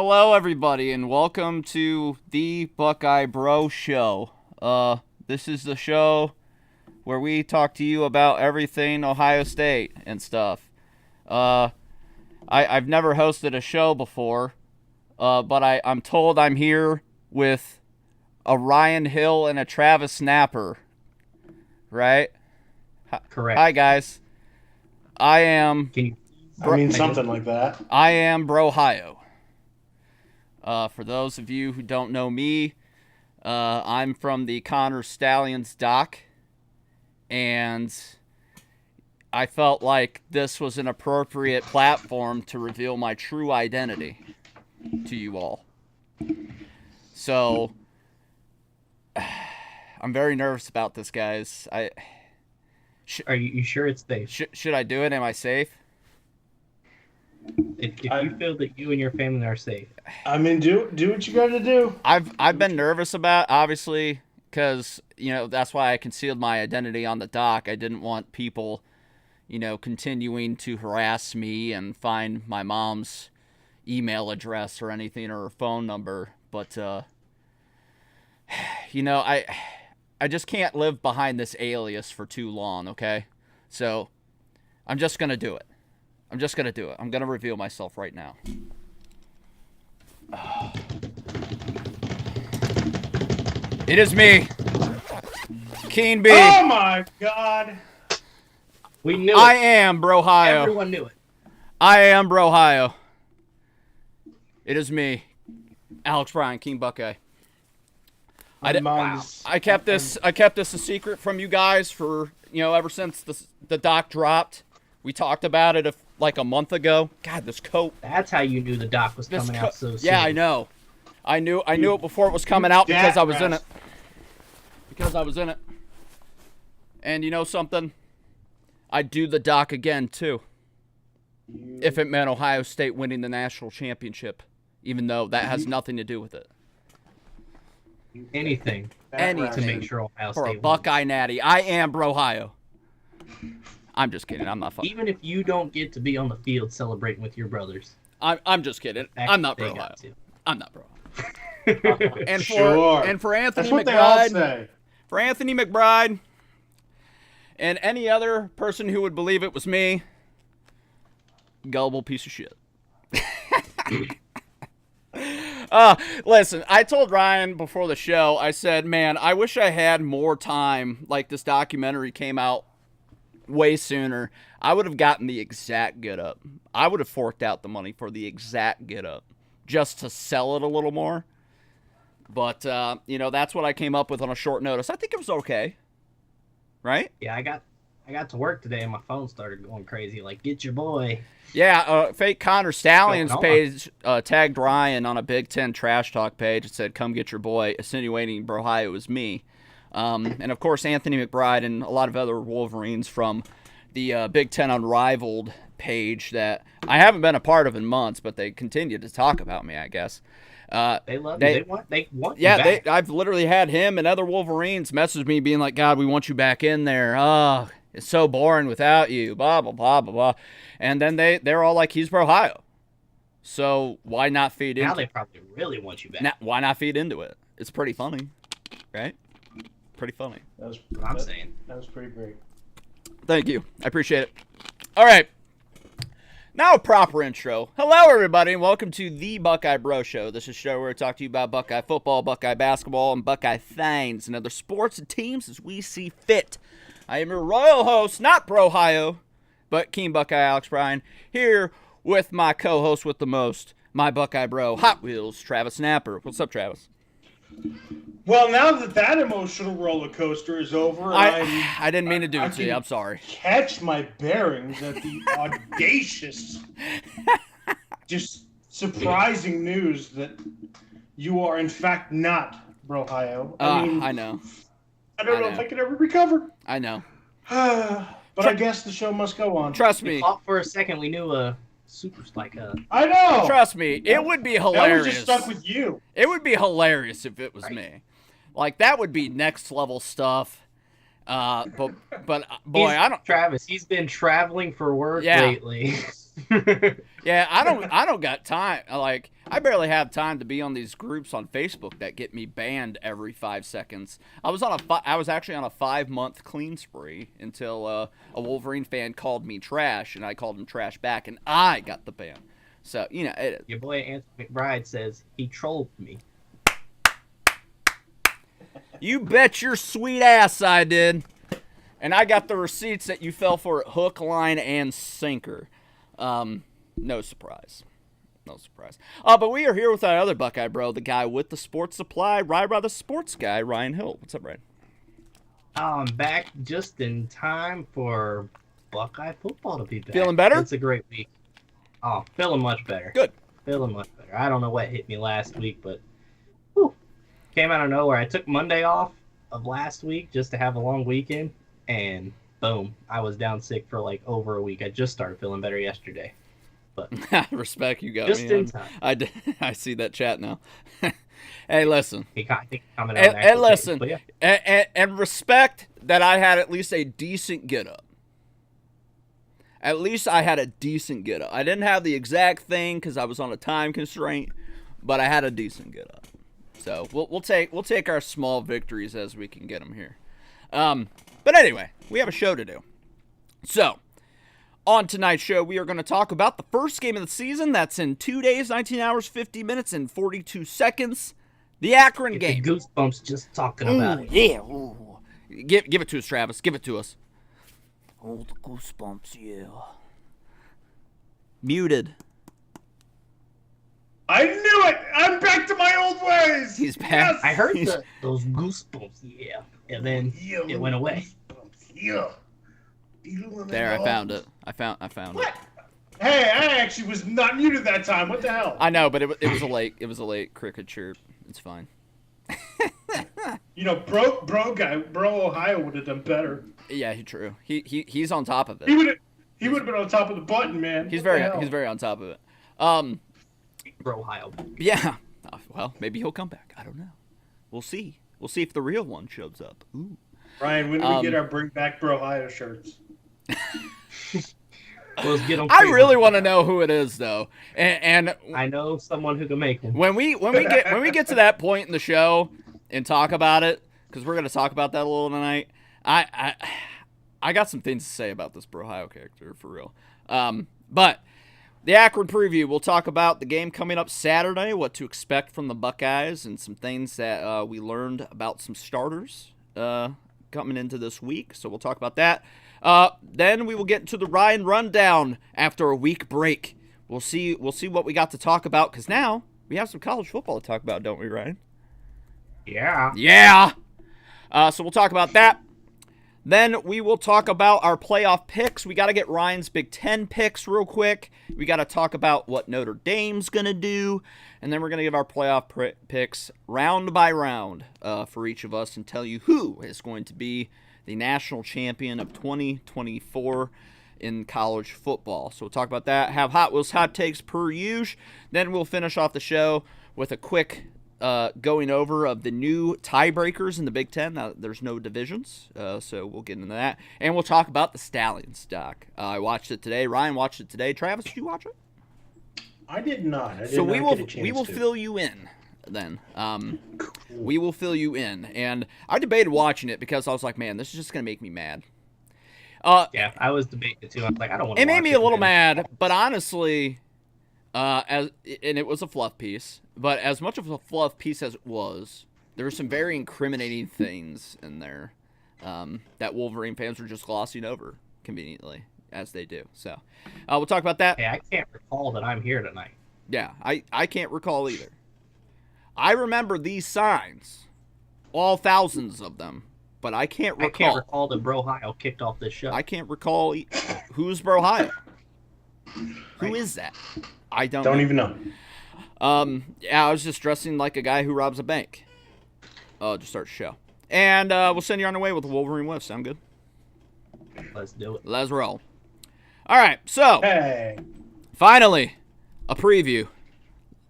Hello, everybody, and welcome to the Buckeye Bro Show. This is the show where we talk to you about everything Ohio State and stuff. I've never hosted a show before, but I'm told I'm here with a Ryan Hill and a Travis Snapper, right? Correct. Hi, guys. I am... something like that. I am Brohio. For those of you who don't know me, I'm from the Stallions Doc, and I felt like this was an appropriate platform to reveal my true identity to you all. So, I'm very nervous about this, guys. Are you sure it's safe? Should I do it? Am I safe? If you feel that you and your family are safe. Do what you got to do. I've been nervous about, obviously, because, that's why I concealed my identity on the doc. I didn't want people, continuing to harass me and find my mom's email address or anything or her phone number. But, I just can't live behind this alias for too long, okay? So, I'm just going to do it. I'm going to reveal myself right now. It is me, Keen B. Oh my God! We knew I it. am Brohio. Everyone knew it. I am Brohio. It is me, Alex Bryan, King Buckeye. I kept this a secret from you guys for ever since the doc dropped. We talked about it like a month ago. God, this coat. That's how you knew the doc was coming out so soon. Yeah, I know. I knew it before it was coming out because I was in it. And you know something? I'd do the doc again too. If it meant Ohio State winning the national championship, even though that has nothing to do with it. Anything to make sure Ohio for State a Buckeye natty. I am Brohio. I'm just kidding. I'm not fucking. Even if you don't get to be on the field celebrating with your brothers. I'm just kidding. I'm not Brohio. I'm not Brohio. And for Anthony That's what McBride, they all say. For Anthony McBride, and any other person who would believe it was me, gullible piece of shit. Listen, I told Ryan before the show, I said, man, I wish I had more time, like this documentary came out way sooner. I would have gotten the exact get-up. I would have forked out the money for the exact get-up just to sell it a little more. But, that's what I came up with on a short notice. I think it was okay. Right? Yeah, I got to work today and my phone started going crazy. Like, get your boy. Yeah, fake Stallions page tagged Ryan on a Big Ten trash talk page. It said, come get your boy, insinuating Brohio was me. And, of course, Anthony McBride and a lot of other Wolverines from the Big Ten Unrivaled page that I haven't been a part of in months, but they continue to talk about me, I guess. They love you. They want you back. back. I've literally had him and other Wolverines message me being like, God, we want you back in there. Oh, it's so boring without you, blah, blah, blah, blah, blah. And then they're all like, he's Brohio. So why not feed into it? Now they probably really want you back. Now, why not feed into it? It's pretty funny, right? Pretty funny. That's what I'm saying. That was pretty great. Thank you. I appreciate it. All right. Now a proper intro. Hello, everybody, and welcome to the Buckeye Bro Show. This is a show where we talk to you about Buckeye football, Buckeye basketball, and Buckeye things and other sports and teams as we see fit. I am your royal host, not Brohio, but King Buckeye Alex Bryan, here with my co-host with the most, my Buckeye Bro, Hot Wheels, Travis Snapper. What's up, Travis? Well, now that emotional roller coaster is over, I didn't mean to do it to you. I'm sorry. Catch my bearings at the audacious, just surprising news that you are in fact not Brohio. I know. I don't know if I can ever recover. I know. But I guess the show must go on. Trust me. We thought for a second we knew a super I know. Trust me, it would be hilarious. That was just stuck with you. It would be hilarious if it was me. Like, that would be next level stuff. But boy, I don't. Travis, he's been traveling for work lately. Yeah, I don't got time. Like, I barely have time to be on these groups on Facebook that get me banned every 5 seconds. I was actually on a 5-month clean spree until a Wolverine fan called me trash, and I called him trash back, and I got the ban. So, Your boy Anthony McBride says he trolled me. You bet your sweet ass I did. And I got the receipts that you fell for it hook, line, and sinker. No surprise. No surprise. But we are here with our other Buckeye bro, the guy with the sports supply, the sports guy, Ryan Hill. What's up, Ryan? I'm back just in time for Buckeye football to be back. Feeling better? It's a great week. Oh, feeling much better. Good. Feeling much better. I don't know what hit me last week, but whew, came out of nowhere. I took Monday off of last week just to have a long weekend, and boom, I was down sick for like over a week. I just started feeling better yesterday. But respect, you got just me. In time. I see that chat now. Hey, listen. And listen. And respect that I had at least a decent get up. At least I had a decent get up. I didn't have the exact thing because I was on a time constraint, but I had a decent get up. So we'll take our small victories as we can get them here. But anyway, we have a show to do. So on tonight's show, we are going to talk about the first game of the season. That's in 2 days, 19 hours, 50 minutes, and 42 seconds. The Akron game. Goosebumps just talking about it. Yeah. Ooh. Give it to us, Travis. Give it to us. Oh, the goosebumps, yeah. Muted. I knew it! I'm back to my old ways! He's back. Yes! I heard those goosebumps, yeah. And then it went away. Yeah. There, I found it. I found What? it. Hey, I actually was not muted that time. What the hell? I know, but it was a late cricket chirp. It's fine. Bro Ohio would have done better. Yeah, true. He's on top of it. He would have been on top of the button, man. He's very on top of it. Bro Ohio. Yeah. Well, maybe he'll come back. I don't know. We'll see. We'll see if the real one shows up. Ooh. Ryan, when do we get our Bring Back Bro Ohio shirts? Let's get them. I really want to know who it is, though, and I know someone who can make them. When we get to that point in the show and talk about it, because we're gonna talk about that a little tonight. I got some things to say about this Bro Ohio character for real. But the Akron Preview, we'll talk about the game coming up Saturday, what to expect from the Buckeyes, and some things that we learned about some starters coming into this week. So we'll talk about that. Then we will get into the Ryan Rundown after a week break. We'll see what we got to talk about, because now we have some college football to talk about, don't we, Ryan? Yeah. Yeah. So we'll talk about that. Then we will talk about our playoff picks. We got to get Ryan's Big Ten picks real quick. We got to talk about what Notre Dame's going to do. And then we're going to give our playoff picks round by round for each of us and tell you who is going to be the national champion of 2024 in college football. So we'll talk about that. Have Hot Wheels hot takes per usual. Then we'll finish off the show with a quick going over of the new tiebreakers in the Big Ten. Now, there's no divisions, so we'll get into that. And we'll talk about the Stalions, Doc. I watched it today. Ryan watched it today. Travis, did you watch it? I did not. We will fill you in then. Cool. We will fill you in. And I debated watching it because I was like, man, this is just going to make me mad. Yeah, I was debating it too. I was like, I don't want to watch it. It made me a little mad, but honestly, and it was a fluff piece, but as much of a fluff piece as it was, there were some very incriminating things in there that Wolverine fans were just glossing over conveniently, as they do. So we'll talk about that. Hey, I can't recall that I'm here tonight. Yeah, I can't recall either. I remember these signs, all thousands of them, but I can't recall. I can't recall that Bro Ohio kicked off this show. I can't recall who's Bro Ohio. Who is that? I don't even know. Yeah, I was just dressing like a guy who robs a bank. Just start the show. And we'll send you on the way with the Wolverine Whiff. Sound good? Let's do it. Let's roll. All right, so finally, a preview,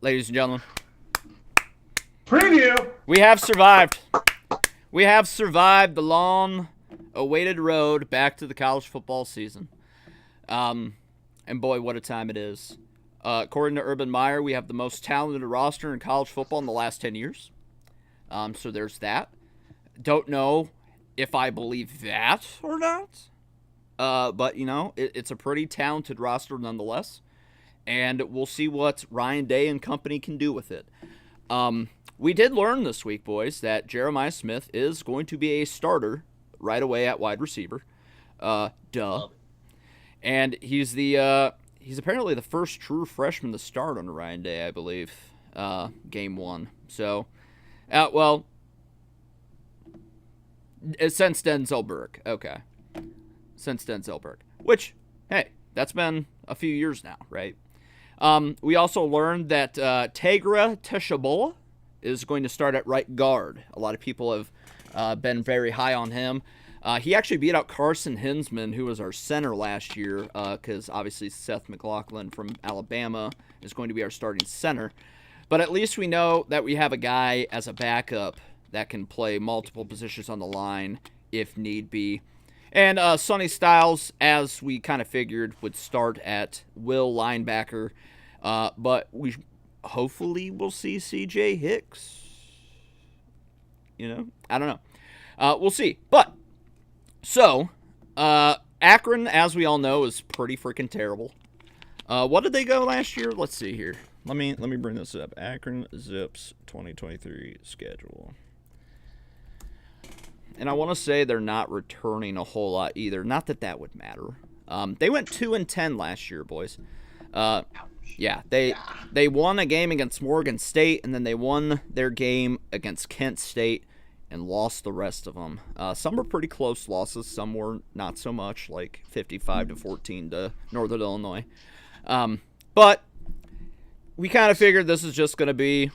ladies and gentlemen. Preview! We have survived. We have survived the long-awaited road back to the college football season. And boy, what a time it is. According to Urban Meyer, we have the most talented roster in college football in the last 10 years. So there's that. Don't know if I believe that or not. But, it's a pretty talented roster nonetheless. And we'll see what Ryan Day and company can do with it. We did learn this week, boys, that Jeremiah Smith is going to be a starter right away at wide receiver. Duh. And he's apparently the first true freshman to start under Ryan Day, I believe, game 1. So, since Denzel Burke. Okay. Since Denzel Burke. Which, hey, that's been a few years now, right? We also learned that Tegra Teshabola is going to start at right guard. A lot of people have been very high on him. He actually beat out Carson Hinsman, who was our center last year, because obviously Seth McLaughlin from Alabama is going to be our starting center. But at least we know that we have a guy as a backup that can play multiple positions on the line if need be. And Sonny Styles, as we kind of figured, would start at will linebacker. But we hopefully will see C.J. Hicks. I don't know. We'll see. But, so, Akron, as we all know, is pretty freaking terrible. What did they go last year? Let's see here. Let me bring this up. Akron Zips 2023 schedule. And I want to say they're not returning a whole lot either. Not that that would matter. They went 2-10 last year, boys. Yeah, they won a game against Morgan State, and then they won their game against Kent State and lost the rest of them. Some were pretty close losses. Some were not so much, like 55-14 to Northern Illinois. But we kind of figured this is just going to be,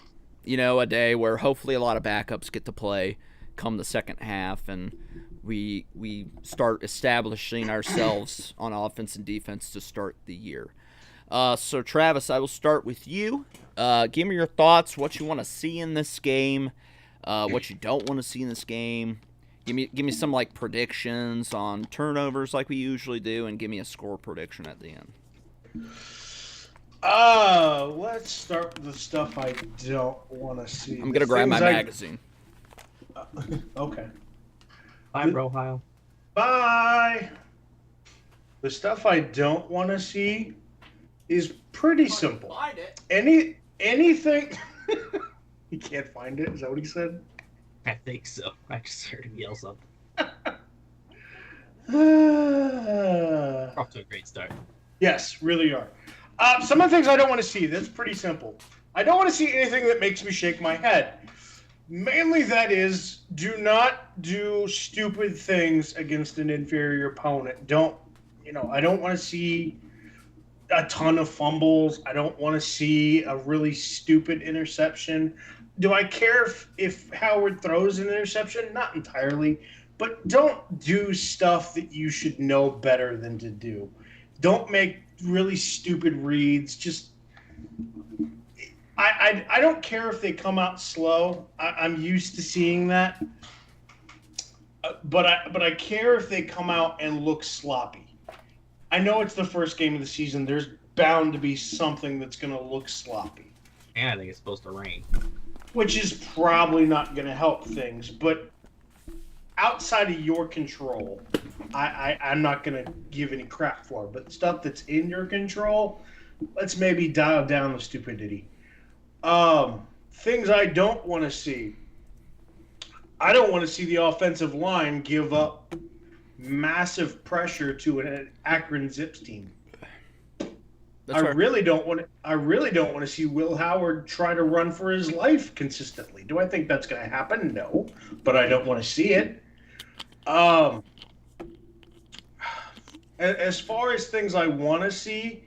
a day where hopefully a lot of backups get to play come the second half, and we start establishing ourselves on offense and defense to start the year. So Travis, I will start with you. Give me your thoughts, what you want to see in this game, what you don't want to see in this game. Give me some predictions on turnovers like we usually do, and give me a score prediction at the end. Let's start with the stuff I don't want to see. I'm gonna grab my magazine. Okay. Bye, bro, Ohio. Bye. The stuff I don't want to see is pretty simple. Find it. Anything. You can't find it. Is that what he said? I think so. I just heard him yell something. Off to a great start. Yes, really are. Some of the things I don't want to see, that's pretty simple. I don't want to see anything that makes me shake my head. Mainly that is, do not do stupid things against an inferior opponent. I don't want to see a ton of fumbles. I don't want to see a really stupid interception. Do I care if Howard throws an interception? Not entirely. But don't do stuff that you should know better than to do. Don't make really stupid reads. Just I don't care if they come out slow. I'm used to seeing that. But I care if they come out and look sloppy. I know it's the first game of the season. There's bound to be something that's going to look sloppy. And I think it's supposed to rain. Which is probably not going to help things. But outside of your control, I'm not going to give any crap for. But stuff that's in your control, let's maybe dial down the stupidity. Things I don't want to see. I don't want to see the offensive line give up massive pressure to an Akron Zips team. I really don't want to see Will Howard try to run for his life consistently. Do I think that's going to happen? No, but I don't want to see it. As far as things I want to see,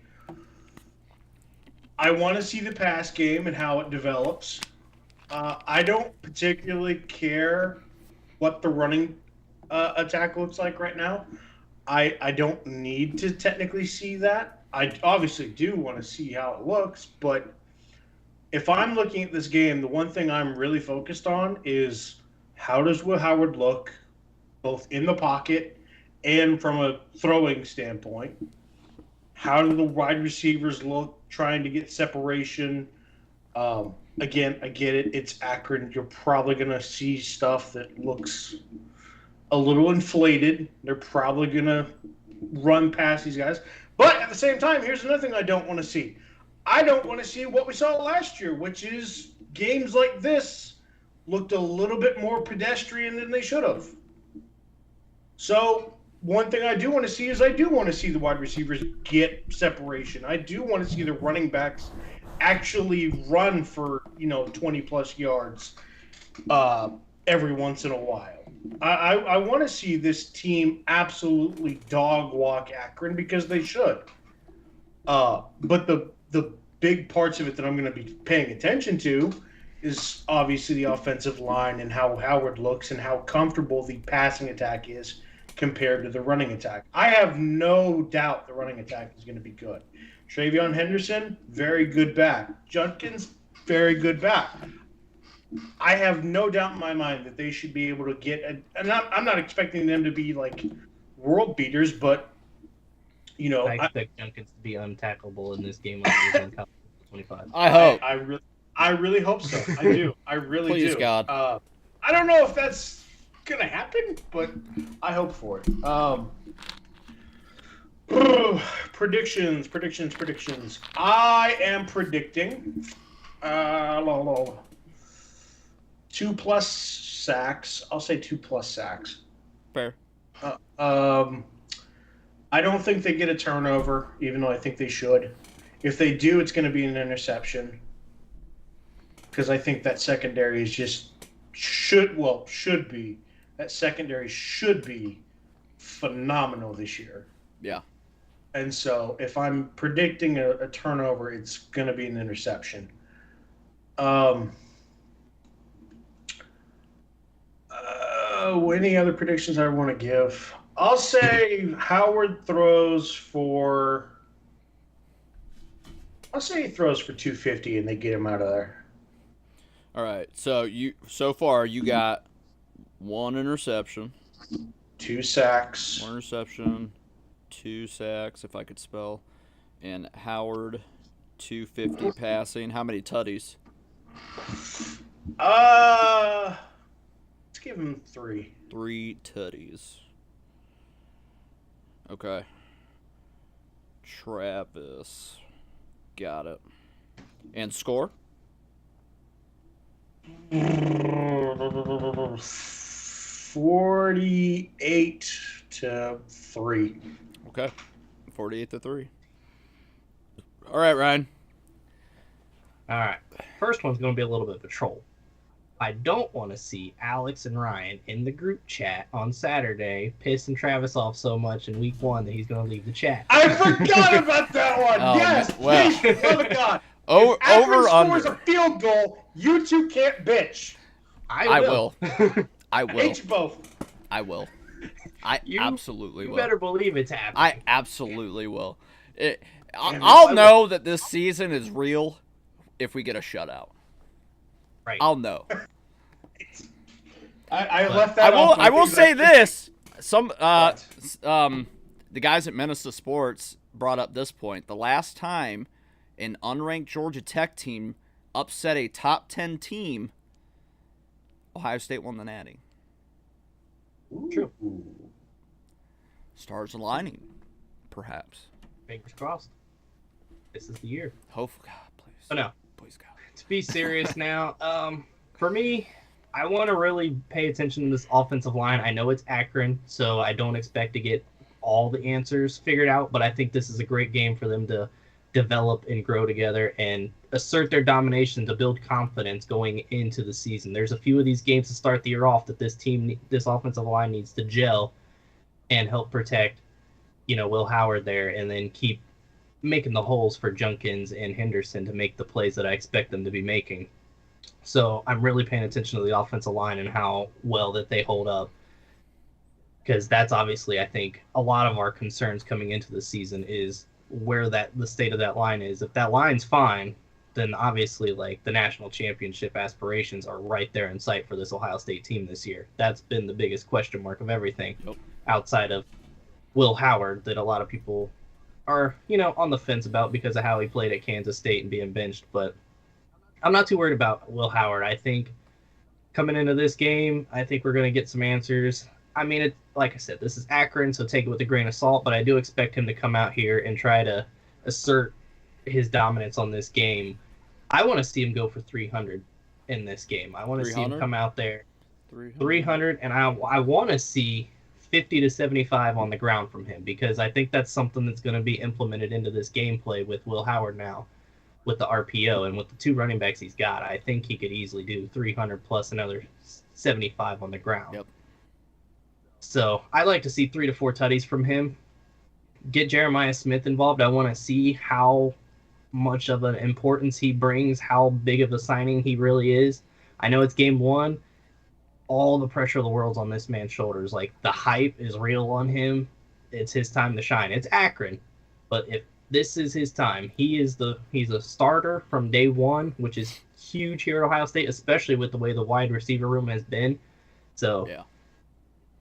I want to see the pass game and how it develops. I don't particularly care what the running attack looks like right now. I don't need to technically see that. I obviously do want to see how it looks, but if I'm looking at this game, the one thing I'm really focused on is how does Will Howard look, both in the pocket and from a throwing standpoint. How do the wide receivers look trying to get separation? Again, I get it. It's Akron. You're probably going to see stuff that looks a little inflated. They're probably going to run past these guys. But at the same time, here's another thing I don't want to see. I don't want to see what we saw last year, which is games like this looked a little bit more pedestrian than they should have. So one thing I do want to see is I do want to see the wide receivers get separation. I do want to see the running backs actually run for 20-plus yards every once in a while. I want to see this team absolutely dog walk Akron because they should. But the big parts of it that I'm going to be paying attention to is obviously the offensive line and how Howard looks and how comfortable the passing attack is compared to the running attack. I have no doubt the running attack is going to be good. Travion Henderson, very good back. Judkins, very good back. I have no doubt in my mind that they should be able to get and I'm not expecting them to be like world beaters, but I expect Judkins to be untackleable in this game like he was in college 25. I hope. I really hope so. I do. I really Please, do. God. I don't know if that's gonna happen, but I hope for it. Predictions. I am predicting 2+ sacks. I'll say 2+ sacks. Fair. I don't think they get a turnover, even though I think they should. If they do, it's going to be an interception. Because I think that secondary is should be. That secondary should be phenomenal this year. Yeah. And so if I'm predicting a turnover, it's going to be an interception. Any other predictions I want to give? I'll say Howard throws for... I'll say he throws for 250 and they get him out of there. All right. So far you got 1 interception, 2 sacks. 1 interception, 2 sacks, if I could spell, and Howard 250 passing. How many tutties? Let's give him 3. 3 tutties. Okay. Travis. Got it. And score? 48-3. Okay. 48-3. All right, Ryan. All right. First one's going to be a little bit of a troll. I don't want to see Alex and Ryan in the group chat on Saturday pissing Travis off so much in week 1 that he's going to leave the chat. I forgot about that one. Oh, yes, well. please, oh my God. Over Akron under. scores a field goal, you two can't bitch. I will. I I will. hate you both. I will. I absolutely You will. better believe it's happening. I absolutely will. Damn, I'll I know that this season is real if we get a shutout. Right. I'll know. I left that. I will say this. The guys at Minnesota Sports brought up this point. The last time an unranked Georgia Tech team upset a top 10 team, Ohio State won the Natty. True. Stars aligning, perhaps. Fingers crossed. This is the year. Hopefully, God, please. Oh, no. Please, God. To be serious now, for me, I want to really pay attention to this offensive line. I know it's Akron, so I don't expect to get all the answers figured out, but I think this is a great game for them to develop and grow together and assert their domination to build confidence going into the season. There's a few of these games to start the year off that this offensive line needs to gel and help protect, Will Howard there, and then keep making the holes for Judkins and Henderson to make the plays that I expect them to be making. So I'm really paying attention to the offensive line and how well that they hold up, because that's obviously, I think, a lot of our concerns coming into the season is where the state of that line is. If that line's fine, then obviously the national championship aspirations are right there in sight for this Ohio State team this year. That's been the biggest question mark of everything outside of Will Howard that a lot of people are, on the fence about because of how he played at Kansas State and being benched. But I'm not too worried about Will Howard. I think coming into this game, I think we're going to get some answers. I mean, like I said, this is Akron, so take it with a grain of salt, but I do expect him to come out here and try to assert his dominance on this game. I want to see him go for 300 in this game. I want to see him come out there 300, and I want to see 50 to 75 on the ground from him, because I think that's something that's going to be implemented into this gameplay with Will Howard now with the RPO and with the 2 running backs he's got. I think he could easily do 300 plus another 75 on the ground. Yep. So I like to see 3 to 4 tutties from him. Get Jeremiah Smith involved. I want to see how much of an importance he brings, how big of a signing he really is. I know it's game 1. All the pressure of the world's on this man's shoulders. Like, the hype is real on him. It's his time to shine. It's Akron, but if this is his time, he's a starter from day 1, which is huge here at Ohio State, especially with the way the wide receiver room has been. So yeah,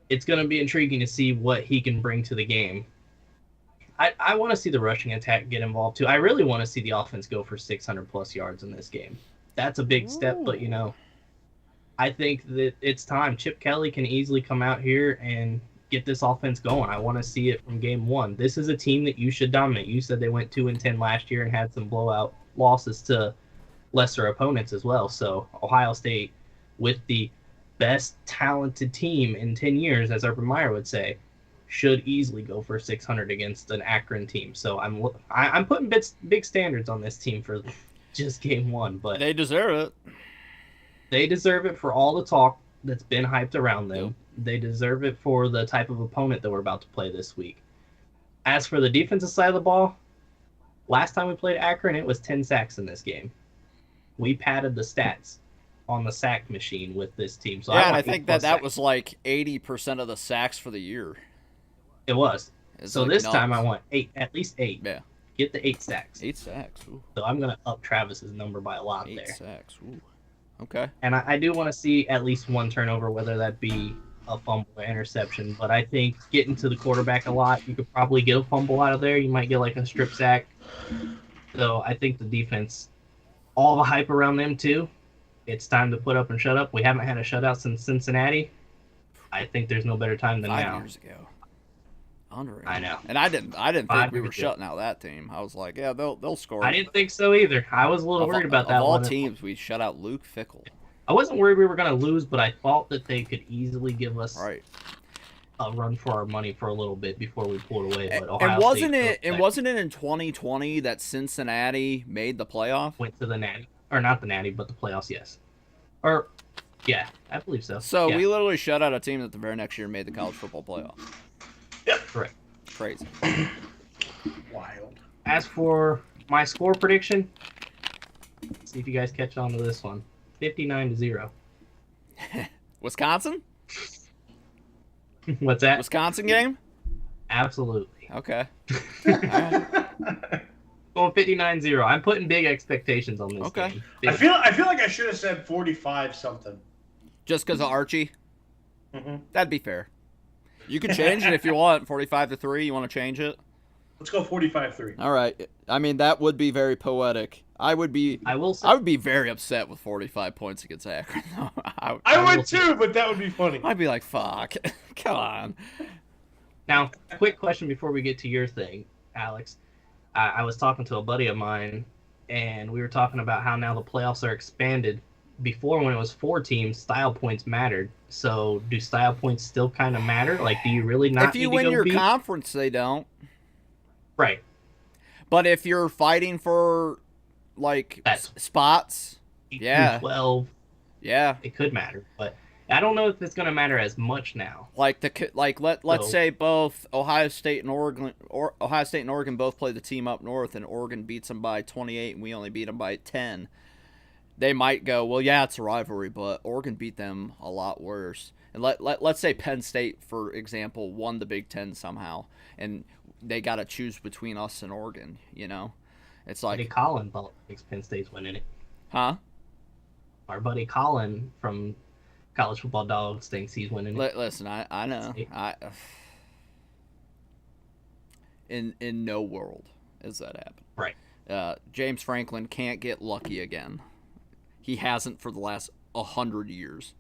it's going to be intriguing to see what he can bring to the game. I want to see the rushing attack get involved too. I really want to see the offense go for 600 plus yards in this game. That's a big step, but I think that it's time. Chip Kelly can easily come out here and get this offense going. I want to see it from game 1. This is a team that you should dominate. You said they went 2-10 last year and had some blowout losses to lesser opponents as well. So Ohio State, with the best talented team in 10 years, as Urban Meyer would say, should easily go for 600 against an Akron team. So I'm putting big standards on this team for just game 1, but they deserve it. They deserve it for all the talk that's been hyped around them. Yep. They deserve it for the type of opponent that we're about to play this week. As for the defensive side of the ball, last time we played Akron, it was 10 sacks in this game. We padded the stats on the sack machine with this team. So yeah, and I think that was like 80% of the sacks for the year. It was. So like this nuts. time I want 8, at least 8. Yeah. Get the 8 sacks. 8 sacks. Ooh. So I'm going to up Travis's number by a lot 8 there. 8 sacks. Ooh. Okay. And I do want to see at least 1 turnover, whether that be a fumble or interception. But I think getting to the quarterback a lot, you could probably get a fumble out of there. You might get like a strip sack. So I think the defense, all the hype around them too, it's time to put up and shut up. We haven't had a shutout since Cincinnati. I think there's no better time than 5 now. years ago. Unreal. I know. And I didn't 5 think we were years shutting out that team. I was like, yeah, they'll score. I didn't think so either. I was a little worried about that Of all one. teams, we shut out Luke Fickell. I wasn't worried we were going to lose, but I thought that they could easily give us a run for our money for a little bit before we pulled away. But And wasn't it in 2020 that Cincinnati made the playoff? Went to the Natty, or not the Natty, but the playoffs, yes. Or yeah, I believe so. So yeah. we literally shut out a team that the very next year made the college football playoff. Yep, correct. Crazy. Wild. As for my score prediction, let's see if you guys catch on to this one. 59-0. Wisconsin? What's that? Wisconsin game? Absolutely. Okay. Going 59-0. I'm putting big expectations on this game. I feel like I should have said 45 something. Just because of Archie? Mm-hmm. That'd be fair. You can change it if you want. 45-3. You want to change it? Let's go 45-3. All right. I mean, that would be very poetic. I would be very upset with 45 points against Akron. I would too, but that would be funny. I'd be like, fuck. Come on. Now, quick question before we get to your thing, Alex. I was talking to a buddy of mine, and we were talking about how now the playoffs are expanded. Before, when it was 4 teams, style points mattered. So, do style points still kind of matter? Like, do you really not If you win your conference, they don't. Right. But if you're fighting for, like, spots, yeah. 12, yeah, it could matter. But I don't know if it's going to matter as much now. Let's say both Ohio State and Oregon both play the team up north, and Oregon beats them by 28, and we only beat them by 10. They might go, well, yeah, it's a rivalry, but Oregon beat them a lot worse. And let's say Penn State, for example, won the Big Ten somehow, and they got to choose between us and Oregon, you know? It's like... Buddy Colin thinks Penn State's winning it. Huh? Our buddy Colin from College Football Dogs thinks he's winning it. Listen, I know. In no world is that happen. Right. James Franklin can't get lucky again. He hasn't for the last 100 years.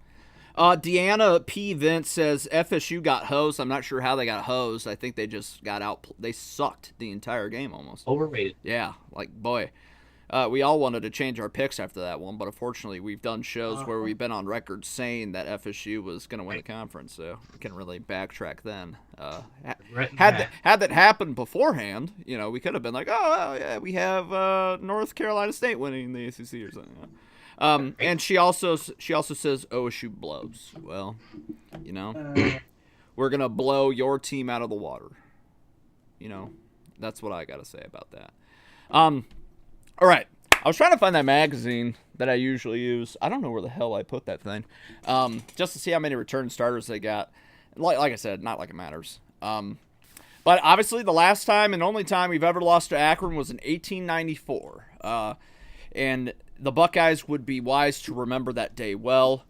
Deanna P. Vince says FSU got hosed. I'm not sure how they got hosed. I think they just got out. They sucked the entire game almost. Overrated. Yeah, like, boy. We all wanted to change our picks after that one, but unfortunately we've done shows where we've been on record saying that FSU was going to win the conference, so we can really backtrack then. Had that happened beforehand, we could have been like, oh, well, yeah, we have North Carolina State winning the ACC or something. And she also says OSU blows. Well, we're going to blow your team out of the water. That's what I got to say about that. All right, I was trying to find that magazine that I usually use. I don't know where the hell I put that thing, just to see how many return starters they got. Like I said, not like it matters. But obviously the last time and only time we've ever lost to Akron was in 1894. And the Buckeyes would be wise to remember that day well,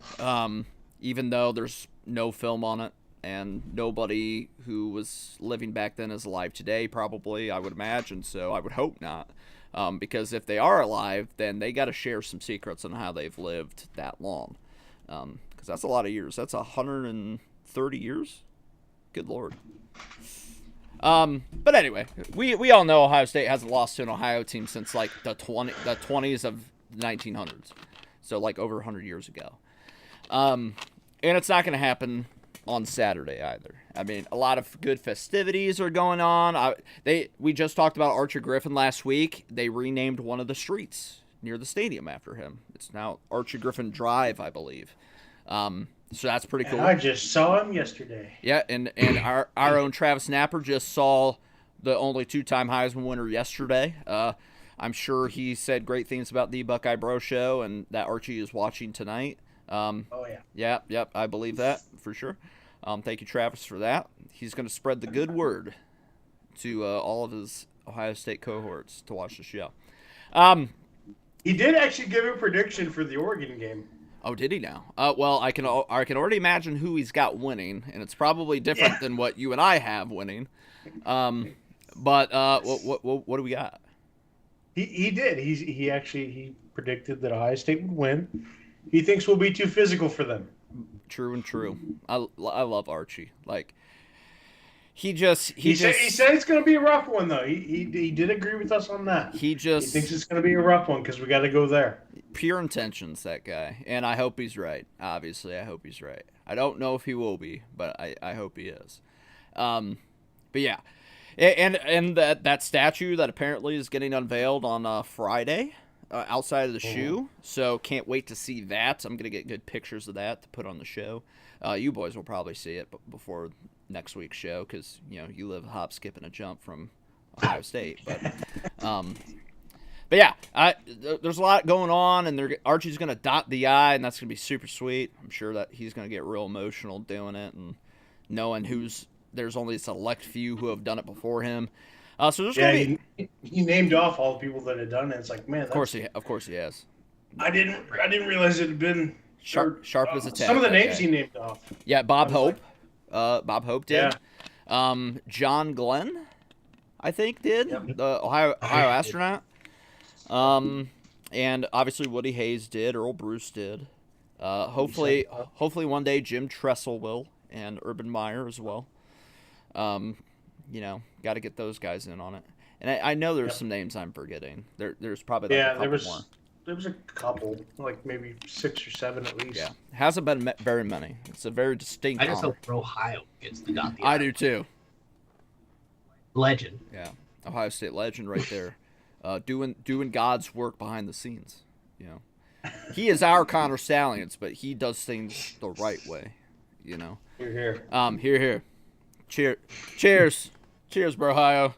even though there's no film on it. And nobody who was living back then is alive today, probably, I would imagine. So I would hope not. Because if they are alive, then they got to share some secrets on how they've lived that long. Because that's a lot of years. That's 130 years? Good Lord. But anyway, we all know Ohio State hasn't lost to an Ohio team since like the 20s of the 1900s. So like over 100 years ago. And it's not going to happen on Saturday either. I mean, a lot of good festivities are going on. We just talked about Archer Griffin last week. They renamed one of the streets near the stadium after him. It's now Archer Griffin Drive, I believe. So that's pretty cool. And I just saw him yesterday. Yeah, and our own Travis Napper just saw the only two-time Heisman winner yesterday. I'm sure he said great things about the Buckeye Bro Show and that Archie is watching tonight. Oh, yeah. Yep, I believe that for sure. Thank you, Travis, for that. He's going to spread the good word to all of his Ohio State cohorts to watch the show. He did actually give a prediction for the Oregon game. Oh, did he now? Well, I can already imagine who he's got winning, and it's probably different than what you and I have winning. But what do we got? He did. He predicted that Ohio State would win. He thinks we'll be too physical for them. True and true. I love Archie. Like he said it's going to be a rough one though. He did agree with us on that. He thinks it's going to be a rough one because we got to go there. Pure intentions, that guy, and I hope he's right. Obviously, I hope he's right. I don't know if he will be, but I hope he is. But yeah, and that statue that apparently is getting unveiled on Friday. Outside of the shoe, so can't wait to see that. I'm gonna get good pictures of that to put on the show. You boys will probably see it before next week's show because you live a hop, skip, and a jump from Ohio State. But yeah, there's a lot going on, and Archie's gonna dot the I, and that's gonna be super sweet. I'm sure that he's gonna get real emotional doing it, and knowing there's only a select few who have done it before him. So there's gonna be. He named off all the people that had done it. It's like, man, of course he has. I didn't realize it had been sharp as a tack. Some of the names he named off. Yeah, Bob Hope. Bob Hope did. Yeah. John Glenn, I think, did. Yep. The Ohio astronaut. And obviously Woody Hayes did. Earl Bruce did. Hopefully one day Jim Tressel will, and Urban Meyer as well. Got to get those guys in on it. And I know there's some names I'm forgetting. There's probably a couple more. There was a couple, like maybe 6 or 7 at least. Yeah, hasn't been very many. It's a very distinct. I just hope Ohio gets the dot. I do too. Legend. Yeah, Ohio State legend right there, doing God's work behind the scenes. He is our Connor Stalions, but he does things the right way. Here. Here. Cheers, bro, Ohio.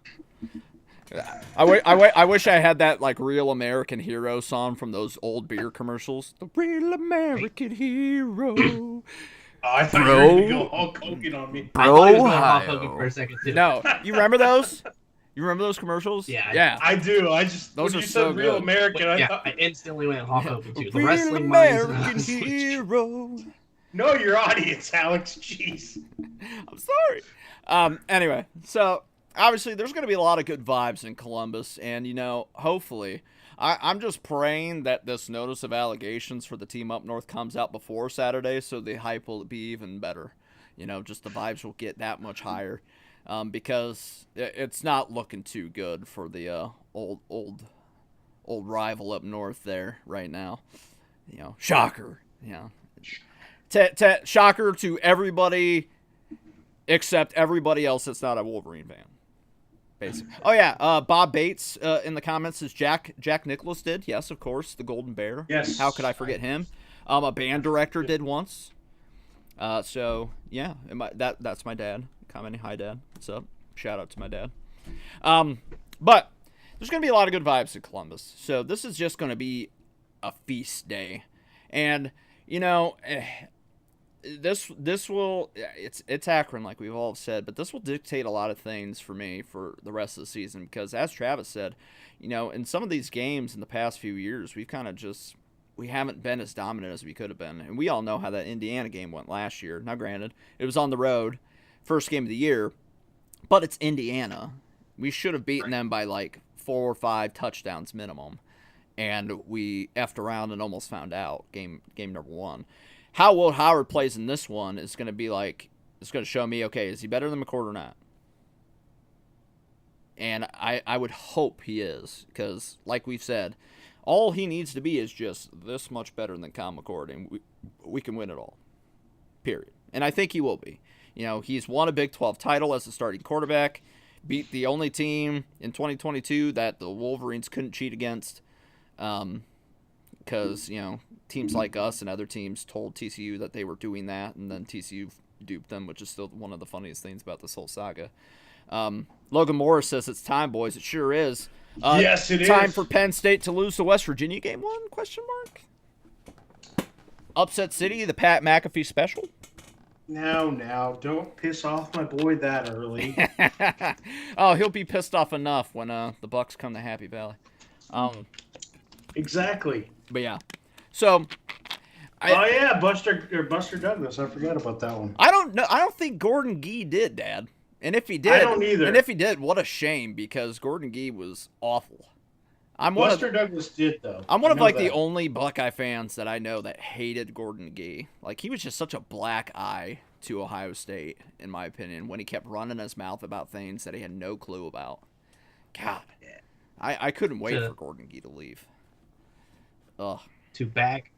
I wish I had that like Real American Hero song from those old beer commercials. The Real American Hero. Oh, I thought you were going to go Hulk Hogan on me. I thought he was going Hulk Hogan for a second too. No, you remember those? You remember those commercials? Yeah. I do. Those when are you so said Real good. American, I instantly went Hulk Hogan too. The Real wrestling American Hero. Know your audience, Alex. Jeez. I'm sorry. Anyway, so obviously there's going to be a lot of good vibes in Columbus, and hopefully, I'm just praying that this notice of allegations for the team up north comes out before Saturday, so the hype will be even better. Just the vibes will get that much higher, because it's not looking too good for the old rival up north there right now. Shocker. Shocker to everybody except everybody else that's not a Wolverine fan. Basically. Oh yeah, Bob Bates in the comments says Jack Nicklaus did. Yes, of course, the Golden Bear. Yes. How could I forget him? A band director did once. So yeah, that's my dad. Commenting, hi dad. What's up? Shout out to my dad. But there's gonna be a lot of good vibes in Columbus. So this is just gonna be a feast day, and this will, it's Akron, like we've all said, but this will dictate a lot of things for me for the rest of the season, because as Travis said, in some of these games in the past few years, we've kind of we haven't been as dominant as we could have been. And we all know how that Indiana game went last year. Now granted, it was on the road, first game of the year, but it's Indiana. We should have beaten them by like 4 or 5 touchdowns minimum, and we effed around and almost found out game number 1. How Will Howard plays in this one is going to be like, it's going to show me, okay, is he better than McCord or not? And I would hope he is, because like we've said, all he needs to be is just this much better than Kyle McCord, and we can win it all, period. And I think he will be. He's won a Big 12 title as a starting quarterback, beat the only team in 2022 that the Wolverines couldn't cheat against, because, teams like us and other teams told TCU that they were doing that, and then TCU duped them, which is still one of the funniest things about this whole saga. Logan Morris says it's time, boys. It sure is. Yes, it is. Time for Penn State to lose to West Virginia game 1, question mark? Upset City, the Pat McAfee special? Now, don't piss off my boy that early. Oh, he'll be pissed off enough when the Bucks come to Happy Valley. Exactly. But yeah. So Buster Douglas. I forgot about that one. I don't know. I don't think Gordon Gee did, Dad. And if he did, I don't either. And if he did, what a shame, because Gordon Gee was awful. Buster Douglas did, though. I'm one of the only Buckeye fans that I know that hated Gordon Gee. Like, he was just such a black eye to Ohio State, in my opinion, when he kept running his mouth about things that he had no clue about. God, I couldn't wait for Gordon Gee to leave. Ugh. To back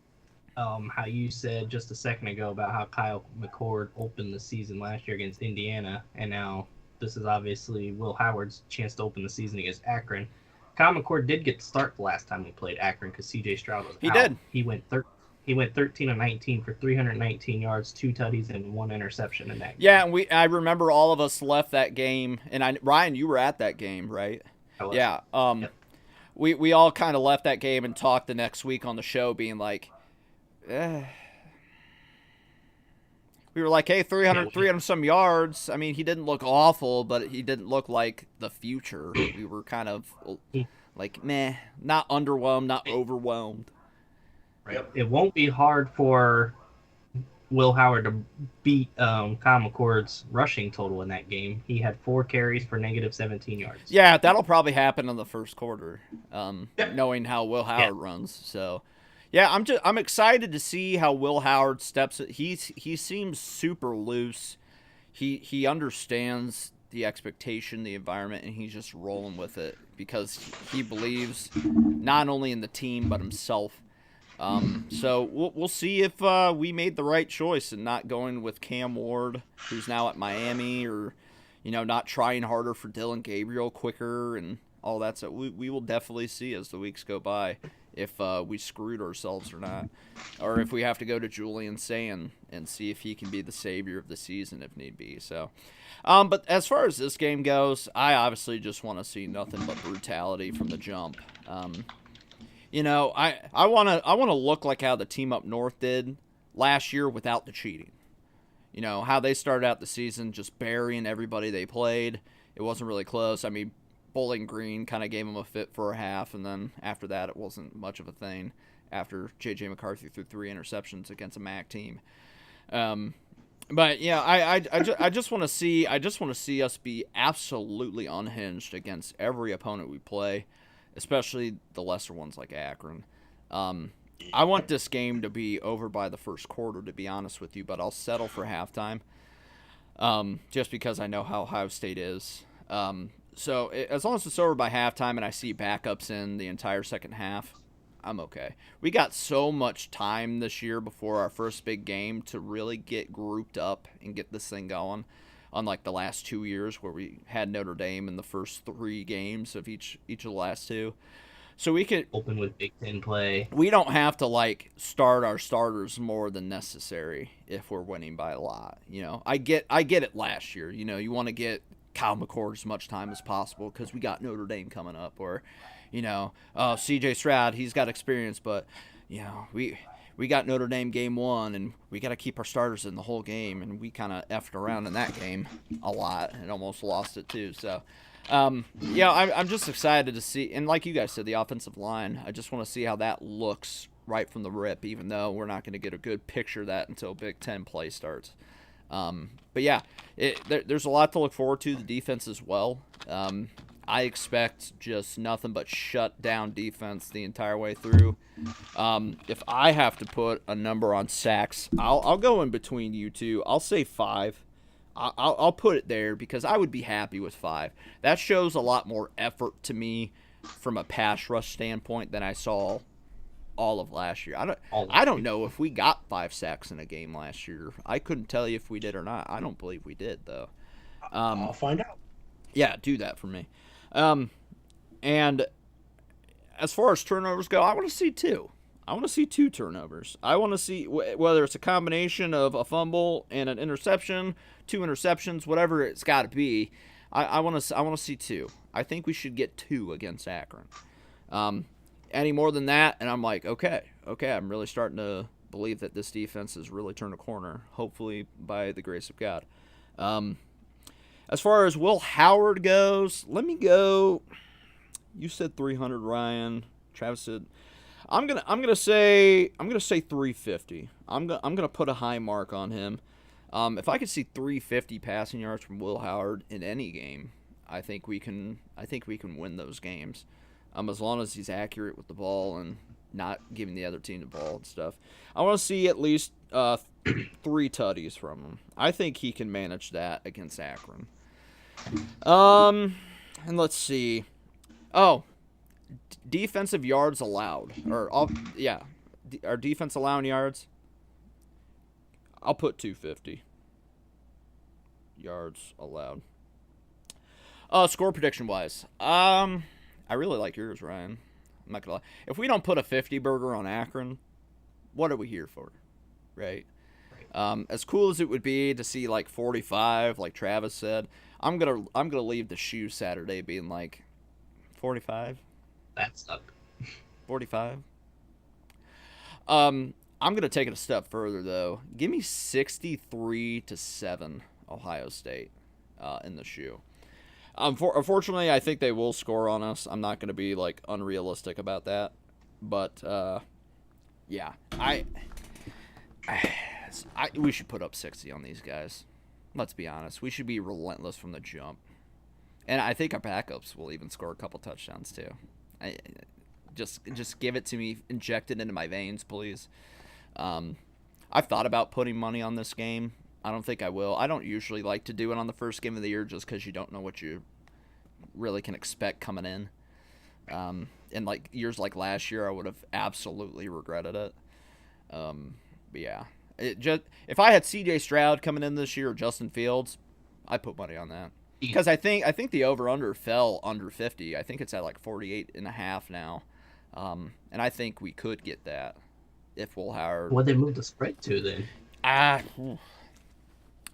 how you said just a second ago about how Kyle McCord opened the season last year against Indiana, and now this is obviously Will Howard's chance to open the season against Akron. Kyle McCord did get the start the last time he played Akron because C.J. Stroud was out. He did. He went 13 of 19 for 319 yards, 2 tutties, and 1 interception in that game. Yeah, and I remember all of us left that game, and Ryan, you were at that game, right? I was. Yeah. Yep. We all kind of left that game and talked the next week on the show, being like, we were like, hey, 300 some yards. I mean, he didn't look awful, but he didn't look like the future. We were kind of like, meh, not underwhelmed, not overwhelmed. It won't be hard for Will Howard to beat Kyle McCord's rushing total in that game. He had 4 carries for negative 17 yards. Yeah, that'll probably happen in the first quarter, knowing how Will Howard runs. So, yeah, I'm excited to see how Will Howard steps. He seems super loose. He understands the expectation, the environment, and he's just rolling with it because he believes not only in the team but himself. So we'll see if we made the right choice in not going with Cam Ward, who's now at Miami, or not trying harder for Dylan Gabriel quicker and all that. So we will definitely see as the weeks go by if we screwed ourselves or not, or if we have to go to Julian Sand and see if he can be the savior of the season if need be. So, but as far as this game goes, I obviously just want to see nothing but brutality from the jump. I want to look like how the team up north did last year without the cheating. How they started out the season just burying everybody they played. It wasn't really close. I mean, Bowling Green kind of gave them a fit for a half, and then after that it wasn't much of a thing after J.J. McCarthy threw 3 interceptions against a MAC team. But yeah, I just want to see us be absolutely unhinged against every opponent we play, especially the lesser ones like Akron. I want this game to be over by the first quarter, to be honest with you, but I'll settle for halftime, just because I know how Ohio State is. So as long as it's over by halftime and I see backups in the entire second half, I'm okay. We got so much time this year before our first big game to really get grouped up and get this thing going, unlike the last 2 years where we had Notre Dame in the first 3 games of each of the last 2. So we could open with Big Ten play. We don't have to like start our starters more than necessary if we're winning by a lot. I get it last year. You want to get Kyle McCord as much time as possible because we got Notre Dame coming up, or CJ Stroud, he's got experience, but we got Notre Dame game 1 and we got to keep our starters in the whole game, and we kind of effed around in that game a lot and almost lost it too. So I'm just excited to see, and like you guys said, the offensive line, I just want to see how that looks right from the rip, even though we're not going to get a good picture of that until Big Ten play starts. But yeah, there's a lot to look forward to. The defense as well. I expect just nothing but shut down defense the entire way through. If I have to put a number on sacks, I'll go in between you two. I'll say 5. I'll put it there because I would be happy with 5. That shows a lot more effort to me from a pass rush standpoint than I saw all of last year. I don't know if we got 5 sacks in a game last year. I couldn't tell you if we did or not. I don't believe we did, though. I'll find out. Yeah, do that for me. And as far as turnovers go, I want to see 2. I want to see 2 turnovers. I want to see whether it's a combination of a fumble and an interception, 2 interceptions, whatever it's got to be. I want to see 2. I think we should get 2 against Akron. Any more than that, and I'm like, okay, I'm really starting to believe that this defense has really turned a corner, hopefully by the grace of God. As far as Will Howard goes, let me go. You said 300, Ryan. Travis said, I'm gonna say 350. I'm gonna put a high mark on him. If I could see 350 passing yards from Will Howard in any game, I think we can win those games. As long as he's accurate with the ball and not giving the other team the ball and stuff. I want to see at least 3 tutties from him. I think he can manage that against Akron. And let's see. Oh, defensive yards allowed. Our defense allowing yards? I'll put 250 yards allowed. Score prediction wise, I really like yours, Ryan. I'm not gonna lie. If we don't put a 50 burger on Akron, what are we here for, right? As cool as it would be to see like 45, like Travis said, I'm gonna leave the shoe Saturday being like 45. That's up. 45. I'm gonna take it a step further though. Give me 63-7 Ohio State in the shoe. Unfortunately, I think they will score on us. I'm not going to be like unrealistic about that, but yeah, we should put up 60 on these guys. Let's be honest. We should be relentless from the jump, and I think our backups will even score a couple touchdowns too. Just give it to me, inject it into my veins, please. I've thought about putting money on this game. I don't think I will. I don't usually like to do it on the first game of the year just because you don't know what you really can expect coming in. And like years like last year, I would have absolutely regretted it. But yeah, if I had CJ Stroud coming in this year or Justin Fields, I'd put money on that because I think the over under fell under 50. I think it's at like 48.5 now, and I think we could get that if Will Howard. What they moved the spread to then?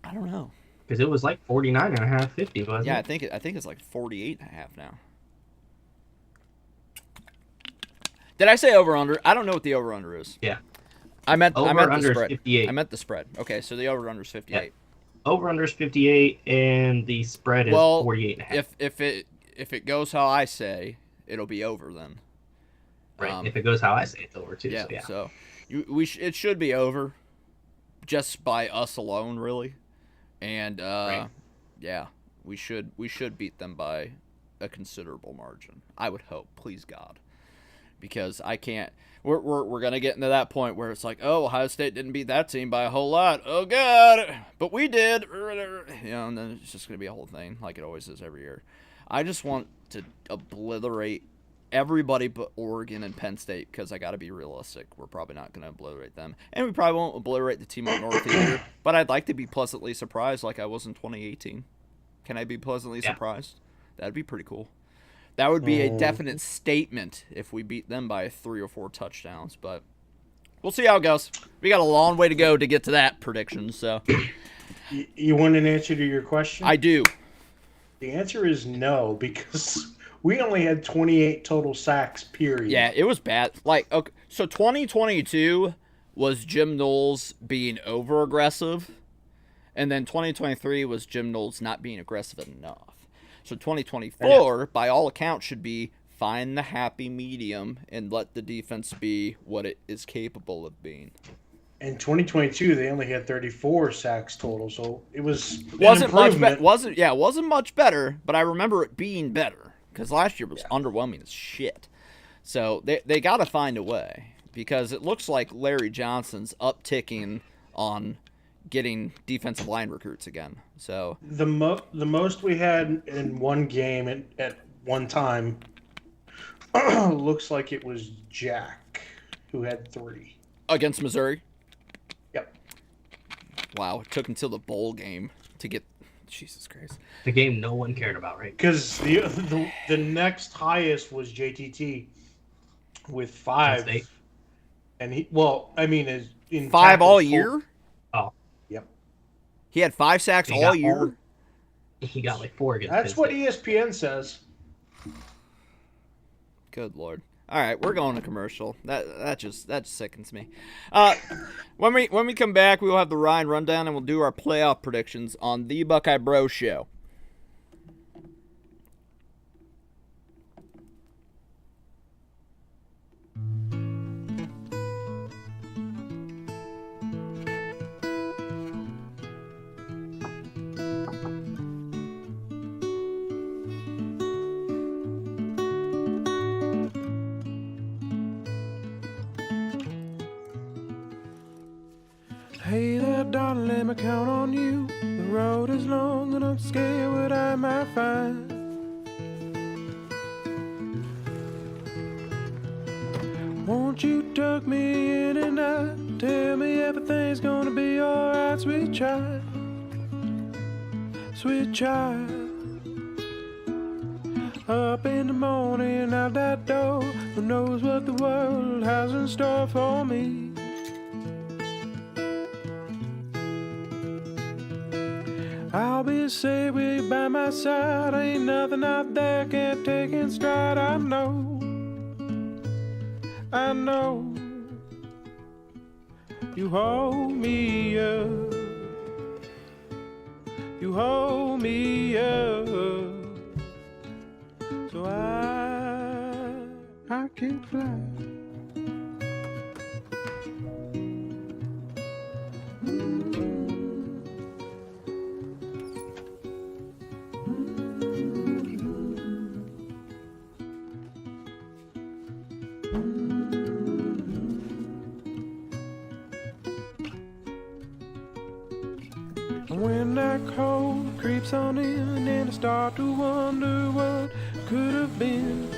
I don't know. Because it was like 49.5, 50, wasn't it? Yeah, I think it's like 48.5 now. Did I say over under? I don't know what the over under is. Yeah. I meant the spread. 58. I meant the spread. Okay, so the over under is 58. Yeah. Over under is 58, and the spread is 48.5. If it goes how I say, it'll be over then. Right. If it goes how I say, it's over too. Yeah. So yeah. So it should be over. just by us alone, really. And Right. yeah, we should beat them by a considerable margin. I would hope, please God, because I can't. We're gonna get into that point where it's like, oh, Ohio State didn't beat that team by a whole lot. Oh God, but we did. And then it's just gonna be a whole thing, like it always is every year. I just want to obliterate everybody but Oregon and Penn State, because I got to be realistic. We're probably not going to obliterate them. And we probably won't obliterate the team up north either. But I'd like to be pleasantly surprised like I was in 2018. Can I be pleasantly surprised? That'd be pretty cool. That would be a definite statement if we beat them by 3 or 4 touchdowns. But we'll see how it goes. We got a long way to go to get to that prediction. So You want an answer to your question? I do. The answer is no, because we only had 28 total sacks, period. Yeah, it was bad. Like, okay, so 2022 was Jim Knowles being over-aggressive, and then 2023 was Jim Knowles not being aggressive enough. So 2024, by all accounts, should be find the happy medium and let the defense be what it is capable of being. In 2022, they only had 34 sacks total, so it was wasn't much better, but I remember it being better. Because last year was underwhelming as shit. So they got to find a way. Because it looks like Larry Johnson's upticking on getting defensive line recruits again. So the most we had in one game at one time looks like it was Jack, who had 3. Against Missouri? Yep. Wow, it took until the bowl game to get... Jesus Christ. The game no one cared about, right? Because the next highest was JTT with 5. And he, well, I mean, is in 5 all year? Oh. Yep. He had 5 sacks all year? He got like 4 against That's Penn what State. ESPN says. Good Lord. All right, we're going to commercial. That just sickens me. When we come back, we will have the Ryan rundown and we'll do our playoff predictions on the Buckeye Bro Show. Hey there, darling, let me count on you. The road is long and I'm scared what I might find. Won't you tuck me in and out? Tell me everything's gonna be alright, sweet child. Sweet child. Up in the morning, out that door. Who knows what the world has in store for me? I'll be safe with you by my side. Ain't nothing out there can't take in stride. I know you hold me up. You hold me up. So I can fly. When that cold creeps on in and I start to wonder what could have been,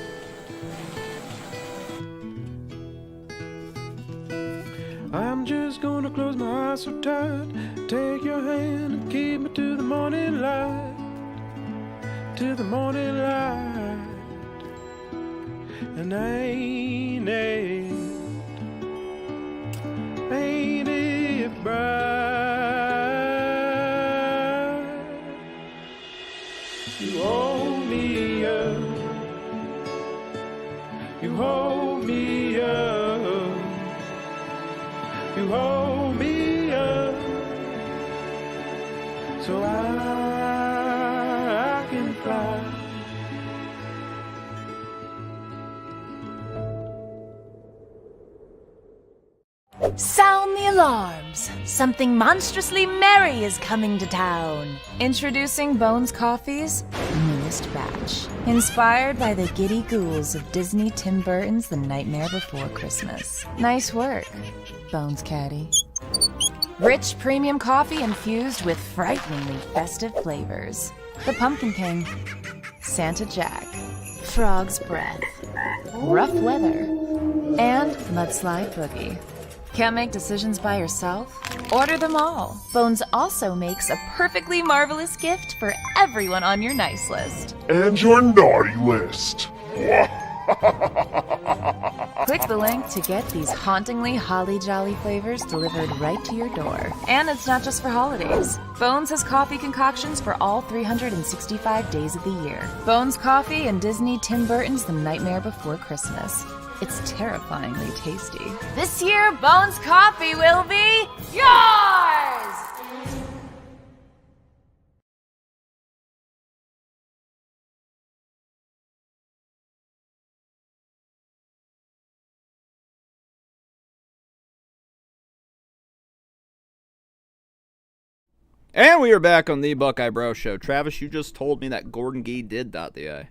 I'm just gonna close my eyes so tight, take your hand and keep me to the morning light, to the morning light. And ain't it bright? You hold me up. You hold me up. You hold me up. So I can fly. Sound the alarms. Something monstrously merry is coming to town. Introducing Bones Coffee's newest batch. Inspired by the giddy ghouls of Disney Tim Burton's The Nightmare Before Christmas. Nice work, Bones Caddy. Rich premium coffee infused with frighteningly festive flavors. The Pumpkin King, Santa Jack, Frog's Breath, Rough Weather, and Mudslide Boogie. Can't make decisions by yourself? Order them all. Bones also makes a perfectly marvelous gift for everyone on your nice list. And your naughty list. Click the link to get these hauntingly holly jolly flavors delivered right to your door. And it's not just for holidays. Bones has coffee concoctions for all 365 days of the year. Bones Coffee and Disney Tim Burton's The Nightmare Before Christmas. It's terrifyingly tasty. This year, Bones Coffee will be yours! And we are back on the Buckeye Bro Show. Travis, you just told me that Gordon Gee did dot the I.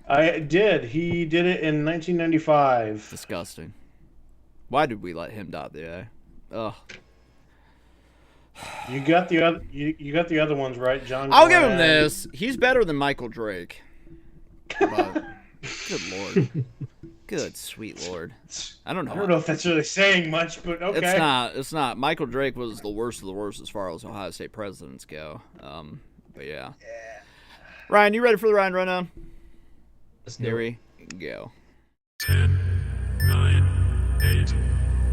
I did. He did it in 1995. Disgusting. Why did we let him dot the I? Ugh. You got the other. You got the other ones right, John. I'll give him this. He's better than Michael Drake. But, good lord. Good sweet lord. I don't know. I don't know if that's really saying much, but okay. It's not. It's not. Michael Drake was the worst of the worst as far as Ohio State presidents go. But yeah. Ryan, you ready for the Ryan rundown? Here we go. 10, 9, 8,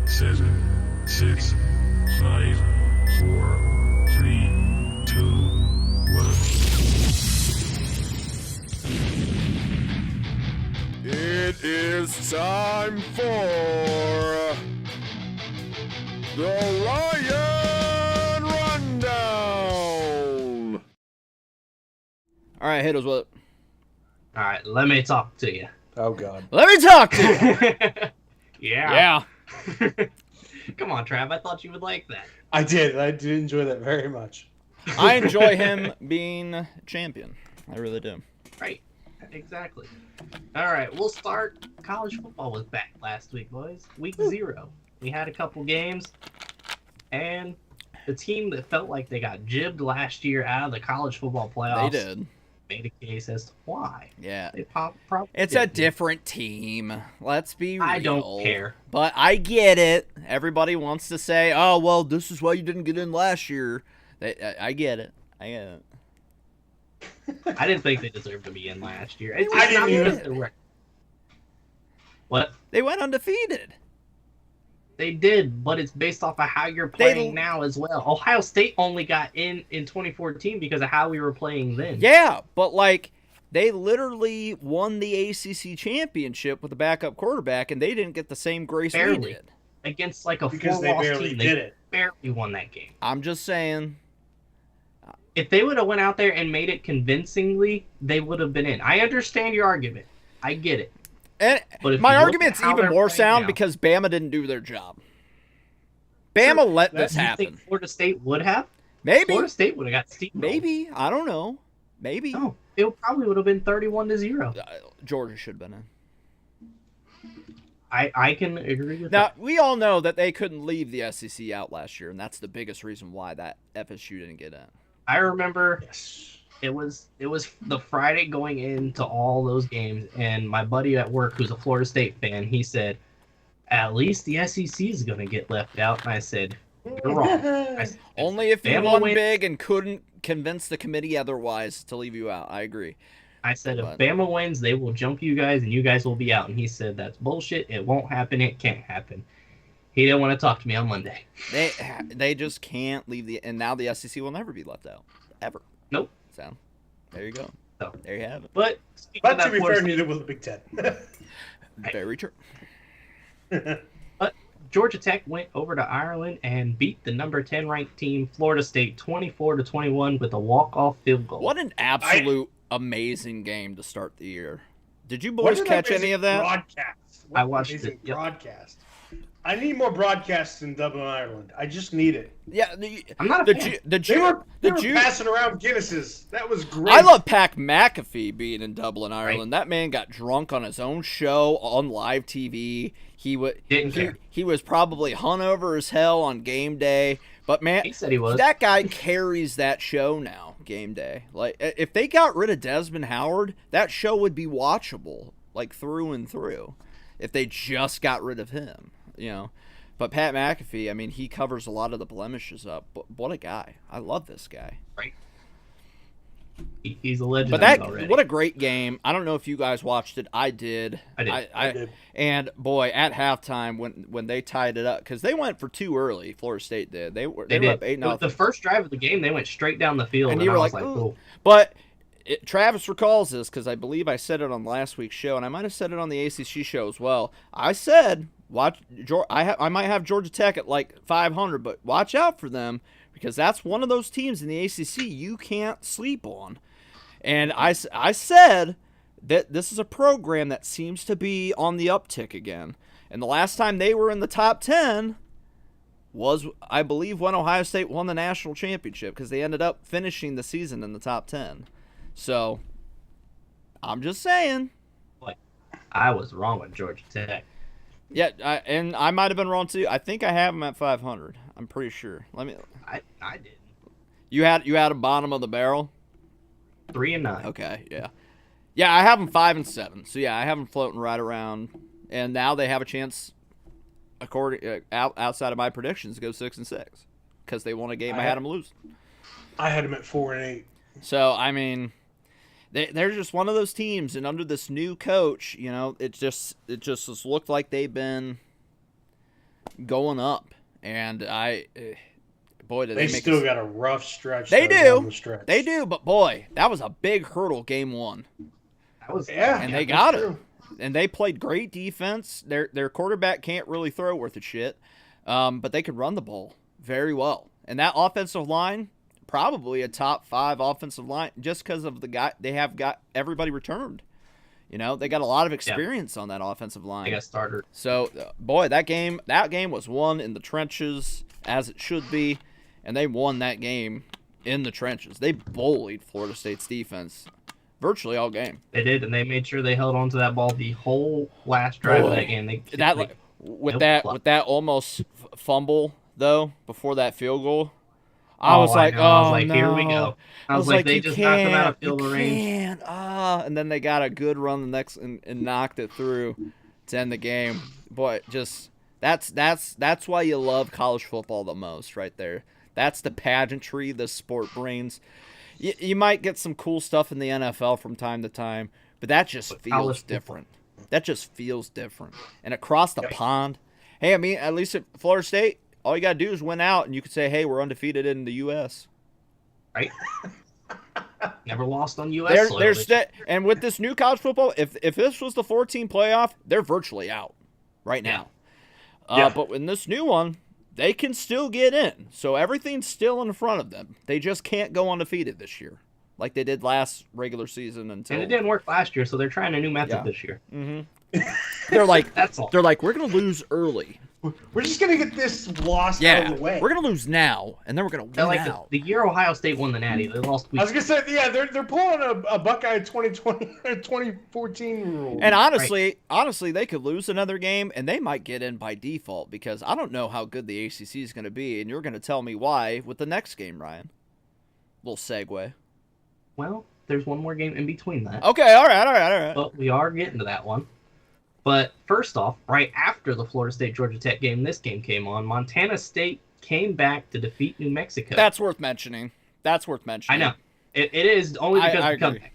7, 6, 5, 4, 3, 2, 1. It is time for the Ryan Rundown. All right, hit us with it. All right, let me talk to you. Oh God. Let me talk to you. Yeah. Yeah. Come on, Trav. I thought you would like that. I did. I did enjoy that very much. I enjoy him being champion. I really do. Right. Exactly. All right, we'll start. College football was back last week, boys. Week 0. We had a couple games, and the team that felt like they got jibbed last year out of the college football playoffs They did. made a case as to why. Yeah. They probably It's a didn't. different team. Let's be real. I don't care. But I get it. Everybody wants to say, oh, well, this is why you didn't get in last year. I get it. I get it. I didn't think they deserved to be in last year. They It's were not good. because they were- What? They went undefeated. They did, but it's based off of how you're playing now as well. Ohio State only got in 2014 because of how we were playing then. Yeah, but like they literally won the ACC championship with a backup quarterback, and they didn't get the same grace we Barely. did. Against like a Because they four-loss barely team, did they it. barely won that game. I'm just saying. If they would have went out there and made it convincingly, they would have been in. I understand your argument. I get it. And But if my you look argument's at how even they're more playing sound now- because Bama didn't do their job. Bama Sure, let that's- this You happen. think Florida State would have? Maybe. Florida State would have got steamrolled. Maybe. I don't know. Maybe. No, it probably would have been 31-0. Georgia should have been in. I can agree with Now, that. we all know that they couldn't leave the SEC out last year, and that's the biggest reason why that FSU didn't get in. I remember Yes. it was the Friday going into all those games, and my buddy at work, who's a Florida State fan, he said, "At least the SEC is going to get left out." And I said, "You're wrong." I said, Only if you Bama won wins- big and couldn't convince the committee otherwise to leave you out. I agree. I said, if But- Bama wins, they will jump you guys, and you guys will be out. And he said, "That's bullshit. It won't happen. It can't happen." He didn't want to talk to me on Monday. They just can't leave and now the SEC will never be left out. Ever. Nope. So, there you go. So, There you have it. but speaking But of to that be Florida fair, State, neither was the Big Ten. Very true. but Georgia Tech went over to Ireland and beat the number 10 ranked team, Florida State, 24-21 with a walk-off field goal. What an absolute amazing game to start the year. Did you What boys an catch amazing any of that? Broadcast. I watched Amazing it, yep. broadcast. I need more broadcasts in Dublin, Ireland. I just need it. Yeah, I'm not a fan. They were passing around Guinnesses. That was great. I love Pat McAfee being in Dublin, Ireland. That man got drunk on his own show on live TV. Didn't care. He was probably hungover as hell on game day. But man, He said he was. that guy carries that show now, game day. Like, if they got rid of Desmond Howard, that show would be watchable, like, through and through, if they just got rid of him, you know. But Pat McAfee, I mean, he covers a lot of the blemishes up. But what a guy. I love this guy. Right. He's a legend. But already. what a great game. I don't know if you guys watched it. I did. I did. And boy, at halftime when they tied it up, because they went for two early, Florida State did. They were did. up 8-0. The first drive of the game, they went straight down the field, And you were I was like, like, ooh. "Ooh." But Travis recalls this because I believe I said it on last week's show, and I might have said it on the ACC show as well. I said, I might have Georgia Tech at like 500, but watch out for them because that's one of those teams in the ACC you can't sleep on. And I said that this is a program that seems to be on the uptick again. And the last time they were in the top 10 was, I believe, when Ohio State won the national championship because they ended up finishing the season in the top 10. So, I'm just saying. I was wrong with Georgia Tech. Yeah, and I might have been wrong too. I think I have them at 500. I'm pretty sure. I didn't. You had a bottom of the barrel? 3-9. Okay, yeah. Yeah, I have them 5 and 7. So yeah, I have them floating right around, and now they have a chance, outside of my predictions, to go 6 and 6 because they won a game I had them lose. I had them at 4 and 8. So I mean, they're just one of those teams, and under this new coach, you know, it just looked like they've been going up, and boy, did they make still got a rough stretch. They down the do. stretch. They do, but boy, that was a big hurdle game one. And they got it. And they played great defense. Their quarterback can't really throw worth a shit, but they could run the ball very well. And that offensive line, probably a top 5 offensive line, just because of the guy they have got everybody returned. You know, they got a lot of experience on that offensive line. They got started. So, boy, that game was won in the trenches as it should be. And they won that game in the trenches. They bullied Florida State's defense virtually all game. They did, and they made sure they held on to that ball the whole last drive of that game. With that almost fumble though before that field goal, I was like, no. Here we go. I was like, they just knocked them out of field range. And then they got a good run the next and knocked it through to end the game. Boy, just that's why you love college football the most, right there. That's the pageantry the sport brings. You might get some cool stuff in the NFL from time to time, but that just feels different. That just feels different. And across the pond, hey, I mean, at least at Florida State, all you got to do is win out, and you could say, hey, we're undefeated in the U.S. Right? Never lost on U.S. soil. And with this new college football, if this was the 14 playoff, they're virtually out right now. But in this new one, they can still get in. So everything's still in front of them. They just can't go undefeated this year like they did last regular season. And it didn't work last year, so they're trying a new method this year. Mm-hmm. They're like, we're going to lose early. We're just going to get this loss out of the way. We're going to lose now, and then we're going to win out. The year Ohio State won the Natty, they lost week. I was going to say, they're pulling a Buckeye 2014 rule. And honestly, they could lose another game, and they might get in by default, because I don't know how good the ACC is going to be, and you're going to tell me why with the next game, Ryan. Little segue. Well, there's one more game in between that. Okay, all right. But we are getting to that one. But first off, right after the Florida State-Georgia Tech game, this game came on. Montana State came back to defeat New Mexico. That's worth mentioning. I know. It is only because of the comeback.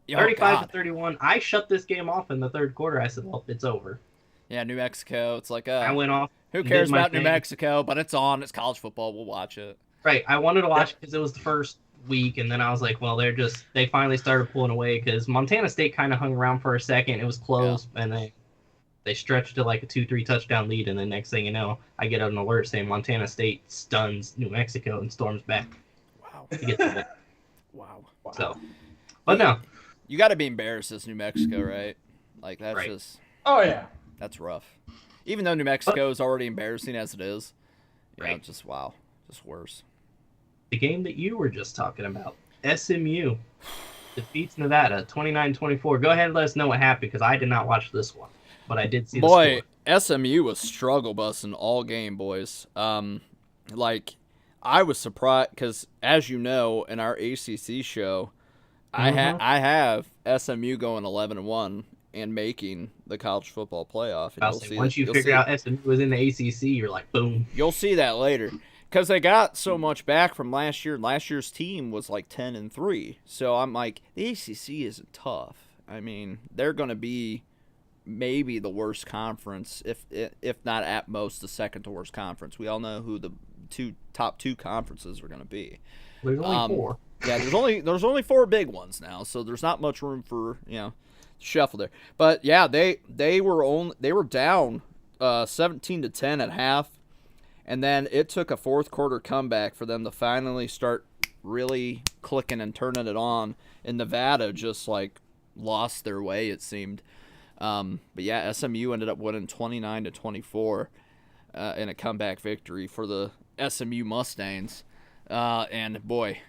35-31. I shut this game off in the third quarter. I said, well, it's over. Yeah, New Mexico. It's like, I went off. Who cares about New Mexico? But it's on. It's college football. We'll watch it. Right. I wanted to watch it because it was the first week, and then I was like, well, they finally started pulling away because Montana State kind of hung around for a second. It was close, and they stretched to like a 2-3 touchdown lead, and then next thing you know, I get an alert saying Montana State stuns New Mexico and storms back. Wow. To get the win. Wow. So, but no. You got to be embarrassed as New Mexico, right? Like, that's just... Oh, yeah. That's rough. Even though New Mexico is already embarrassing as it is. Yeah, Right. just wow. Just worse. The game that you were just talking about, SMU defeats Nevada 29-24. Go ahead and let us know what happened because I did not watch this one, but I did see the Boy, score. SMU was struggle busting all game, boys. Like I was surprised because, as you know, in our ACC show, I have SMU going 11-1 and making the college football playoff. And I'll say, once you figure out SMU was in the ACC, you're like, boom. You'll see that later. Because they got so much back from last year. Last year's team was like 10-3. So I'm like, the ACC isn't tough. I mean, they're going to be maybe the worst conference, if not at most the second to worst conference. We all know who the top two conferences are going to be. There's only 4. Yeah, there's only 4 big ones now, so there's not much room for shuffle there. But yeah, they were down 17-10 at half. And then it took a fourth quarter comeback for them to finally start really clicking and turning it on. And Nevada just like lost their way, it seemed. But yeah, SMU ended up winning 29-24 in a comeback victory for the SMU Mustangs. And boy,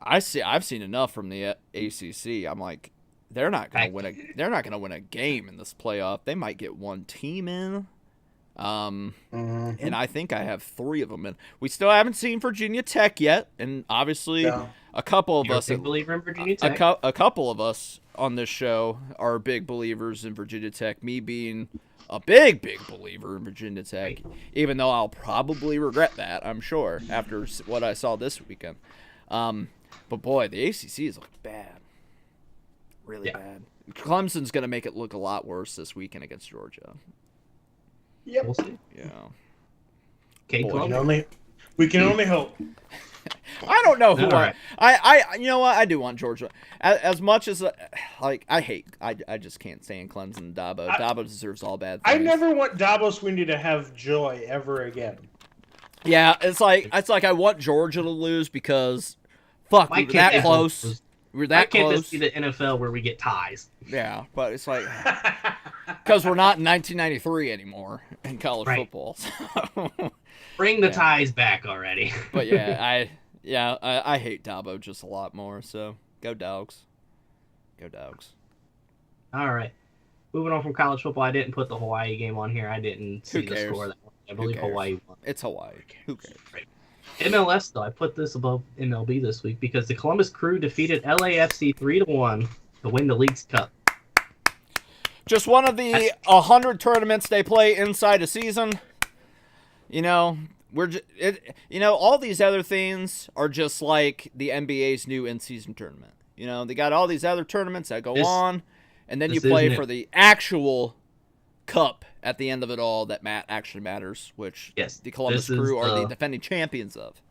I've seen enough from the ACC. I'm like, they're not gonna win a game in this playoff. They might get one team in. And I think I have 3 of them in. We still haven't seen Virginia Tech yet, and obviously a couple of You're us, a big believer in Virginia Tech. a couple of us on this show are big believers in Virginia Tech. Me being a big believer in Virginia Tech, even though I'll probably regret that, I'm sure, after what I saw this weekend. But boy, the ACC is looking bad, really bad. Clemson's going to make it look a lot worse this weekend against Georgia. Yep. We'll see. Yeah. Okay, We can only hope. I don't know who All I you know what, I do want Georgia as much as like I just can't stand Clemson and Dabo. Dabo deserves all bad things. I never want Dabo Swinney to have joy ever again. Yeah, it's like I want Georgia to lose because fuck, we were that close. We were that close. I can't close. see the NFL where we get ties. Yeah, but it's like because we're not in 1993 anymore in college football. So. Bring the ties back already. But yeah, I hate Dabo just a lot more. So go Dogs, go Dogs. All right, moving on from college football. I didn't put the Hawaii game on here. I didn't see the score. I believe Hawaii won. It's Hawaii. Who cares? Right. MLS though, I put this above MLB this week because the Columbus Crew defeated LAFC 3-1 to win the League's Cup. Just one of the 100 tournaments they play inside a season. You know, all these other things are just like the NBA's new in-season tournament. You know, they got all these other tournaments that go on, and then you play for the actual cup at the end of it all that actually matters, which the Columbus Crew are the defending champions of.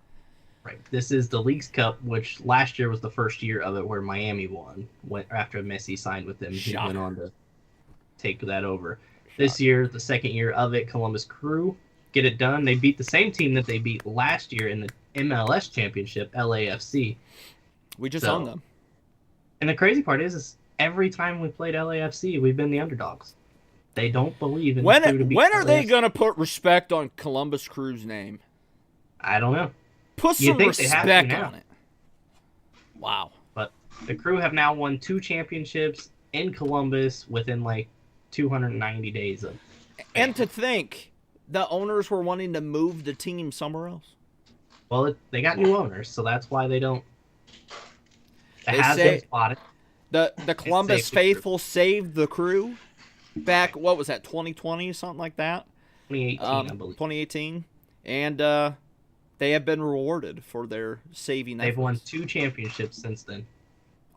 Right. This is the League's Cup, which last year was the first year of it where Miami won. After Messi signed with them, he went on to take that over. This year, the second year of it, Columbus Crew get it done. They beat the same team that they beat last year in the MLS championship, LAFC. We just own them. And the crazy part is every time we played LAFC, we've been the underdogs. They don't believe in when the Crew to beat are they LAFC. going to put respect on Columbus Crew's name? I don't know. Put some respect on it. Wow. But the Crew have now won 2 championships in Columbus within like 290 days of. And to think, the owners were wanting to move the team somewhere else. Well, they got new owners, so that's why they don't. They say the Columbus faithful saved the Crew back. What was that? 2020, something like that. 2018, I believe. 2018, and they have been rewarded for their saving. They've won 2 championships since then,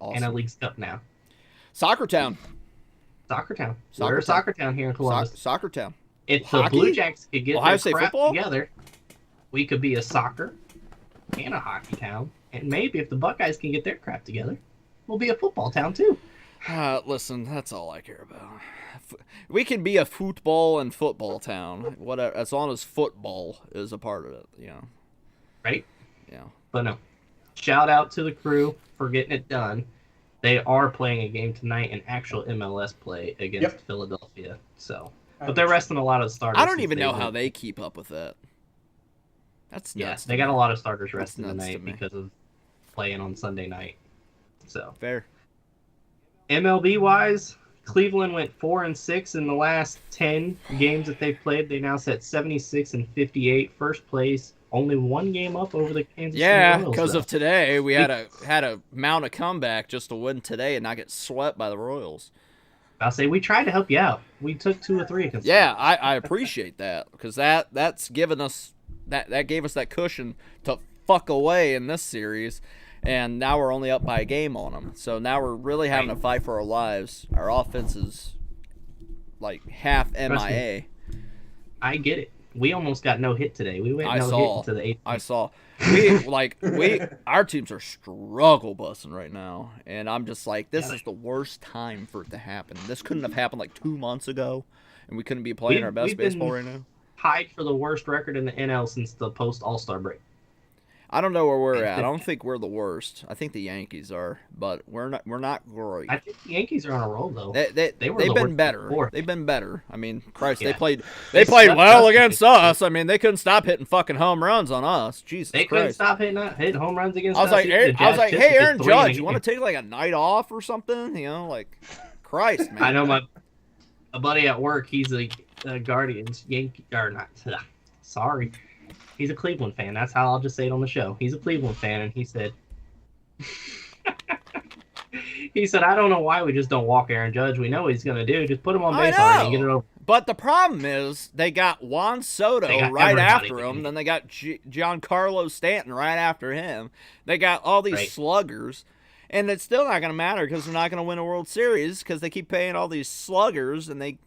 and a League's Cup now. Soccer Town. We're Soccer Town here in Columbus. Soccer Town. If the Blue Jackets could get Ohio their State crap football together, we could be a soccer and a hockey town. And maybe if the Buckeyes can get their crap together, we'll be a football town too. Listen, that's all I care about. We can be a football and football town, whatever, as long as football is a part of it, you know. Right? Yeah. But no. Shout out to the Crew for getting it done. They are playing a game tonight, an actual MLS play against Philadelphia. So But they're resting a lot of starters. I don't since even know they how went- they keep up with that. That's nuts. they got a lot of starters resting nuts to tonight me. because of playing on Sunday night. So Fair. MLB wise, Cleveland went 4-6 in the last 10 games that they've played. They now set 76-58, first place. Only one game up over the Kansas Yeah, City Royals. because though. of today, we had a mount a comeback just to win today and not get swept by the Royals. I'll say we tried to help you out. We took 2 or 3 against. Yeah, them. I appreciate that because that's given us that gave us that cushion to fuck away in this series, and now we're only up by a game on them. So now we're really having to fight for our lives. Our offense is like half MIA. I get it. We almost got no hit today. We went I no saw. hit into the 8th. I saw. Our teams are struggle busting right now, and I'm just like, this is the worst time for it to happen. This couldn't have happened like 2 months ago, and we couldn't be playing our best we've been baseball right now. Tied for the worst record in the NL since the post All-Star break. I don't know where we're at. I don't think we're the worst. I think the Yankees are, but we're not great. I think the Yankees are on a roll though. They've were the been worst better. before. They've been better. I mean, Christ, Yeah. they played They swept well us against because- us. I mean, they couldn't stop hitting fucking home runs on us. Jesus They couldn't Christ. stop hitting home runs against I was us. like, Even the hey, Jazz just hey, hit Aaron 3 in a Judge, you want to game. take like a night off or something? You know, like, Christ, man. I know a buddy at work. He's a Guardians Yankee or not. Sorry, he's a Cleveland fan. That's how I'll just say it on the show. He's a Cleveland fan, and he said, I don't know why we just don't walk Aaron Judge. We know what he's gonna do. Just put him on I base already and know. get it over. But the problem is they got Juan Soto They got right everybody after getting him. hit. Then they got Giancarlo Stanton right after him. They got all these Right. sluggers. And it's still not going to matter because they're not going to win a World Series because they keep paying all these sluggers and they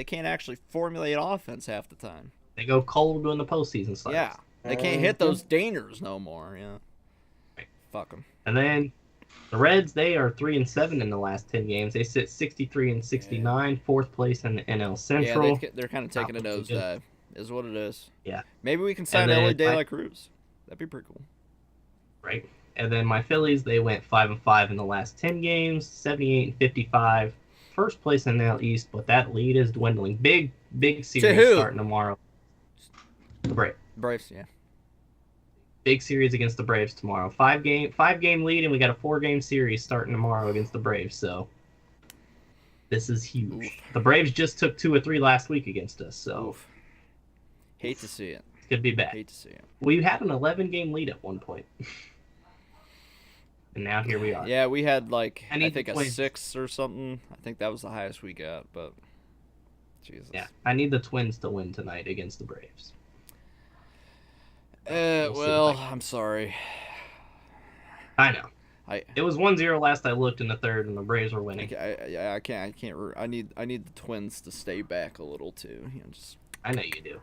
can't actually formulate offense half the time. They go cold when the postseason starts. Yeah. They can't hit those dingers no more. Yeah. Right. Fuck them. And then the Reds, they are 3-7 in the last 10 games. They sit 63-69, fourth place in the NL Central. Yeah, they're kind of taking a Not looking good. nosedive, is what it is. Yeah. Maybe we can sign then Ellie De La I- Cruz. That'd be pretty cool. Right. And then my Phillies, they went 5-5 in the last 10 games, 78-55, first place in the NL East, but that lead is dwindling. Big series who? starting tomorrow. The Braves. Braves, yeah. Big series against the Braves tomorrow. Five game lead, and we got a 4-game series starting tomorrow against the Braves. So this is huge. Oof. The Braves just took 2 or 3 last week against us, so Oof. Hate to see it. it could be bad. Hate to see it. We had an 11-game lead at one point. And now here we are. Yeah, we had like I I need think the a Twins. 6 or something. I think that was the highest we got, but Jesus. Yeah, I need the Twins to win tonight against the Braves. We'll see Well, if I I'm sorry. I know. I It was 1-0 last I looked in the third, and the Braves were winning. I can't. I need the Twins to stay back a little too. You know, just I know you do.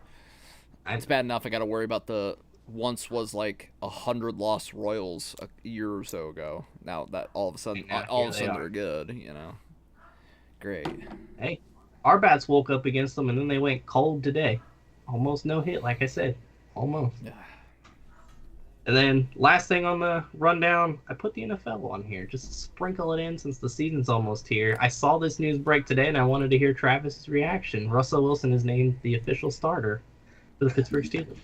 it's bad enough I got to worry about the once was like 100 lost Royals a year or so ago. Now that all of a sudden, Yeah, all yeah, of a they sudden are. they're good. You know, great. Hey, our bats woke up against them, and then they went cold today. Almost no hit, like I said. Almost. Yeah. And then last thing on the rundown, I put the NFL on here. Just sprinkle it in since the season's almost here. I saw this news break today, and I wanted to hear Travis's reaction. Russell Wilson is named the official starter for the Pittsburgh Steelers.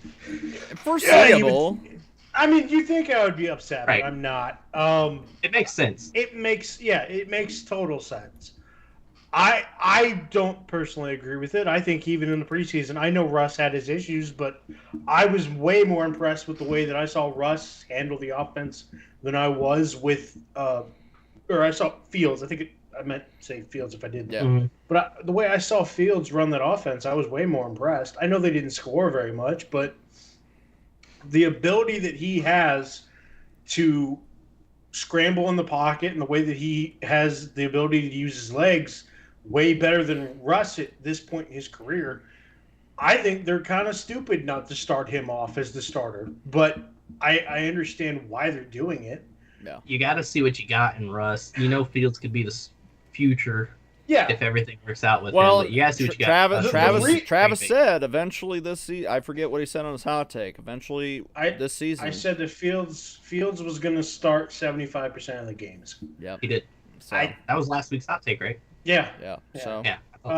Foreseeable. I mean, you think I would be upset, Right. but I'm not. It makes sense. It makes total sense. I don't personally agree with it. I think even in the preseason, I know Russ had his issues, but I was way more impressed with the way that I saw Russ handle the offense than I was with, or I saw Fields. I meant to say Fields if I did. Yeah. Mhm. But the way I saw Fields run that offense, I was way more impressed. I know they didn't score very much, but the ability that he has to scramble in the pocket and the way that he has the ability to use his legs way better than Russ at this point in his career, I think they're kind of stupid not to start him off as the starter. But I understand why they're doing it. You got to see what you got in Russ. You know Fields could be the future Yeah. if everything works out with Well, him. But you got to see what you got. Travis The said eventually this season. I forget what he said on his hot take. Eventually this season. I said that Fields was going to start 75% of the games. Yep. He did. So, That was last week's hot take, right? Yeah. yeah. Yeah. So Yeah. I thought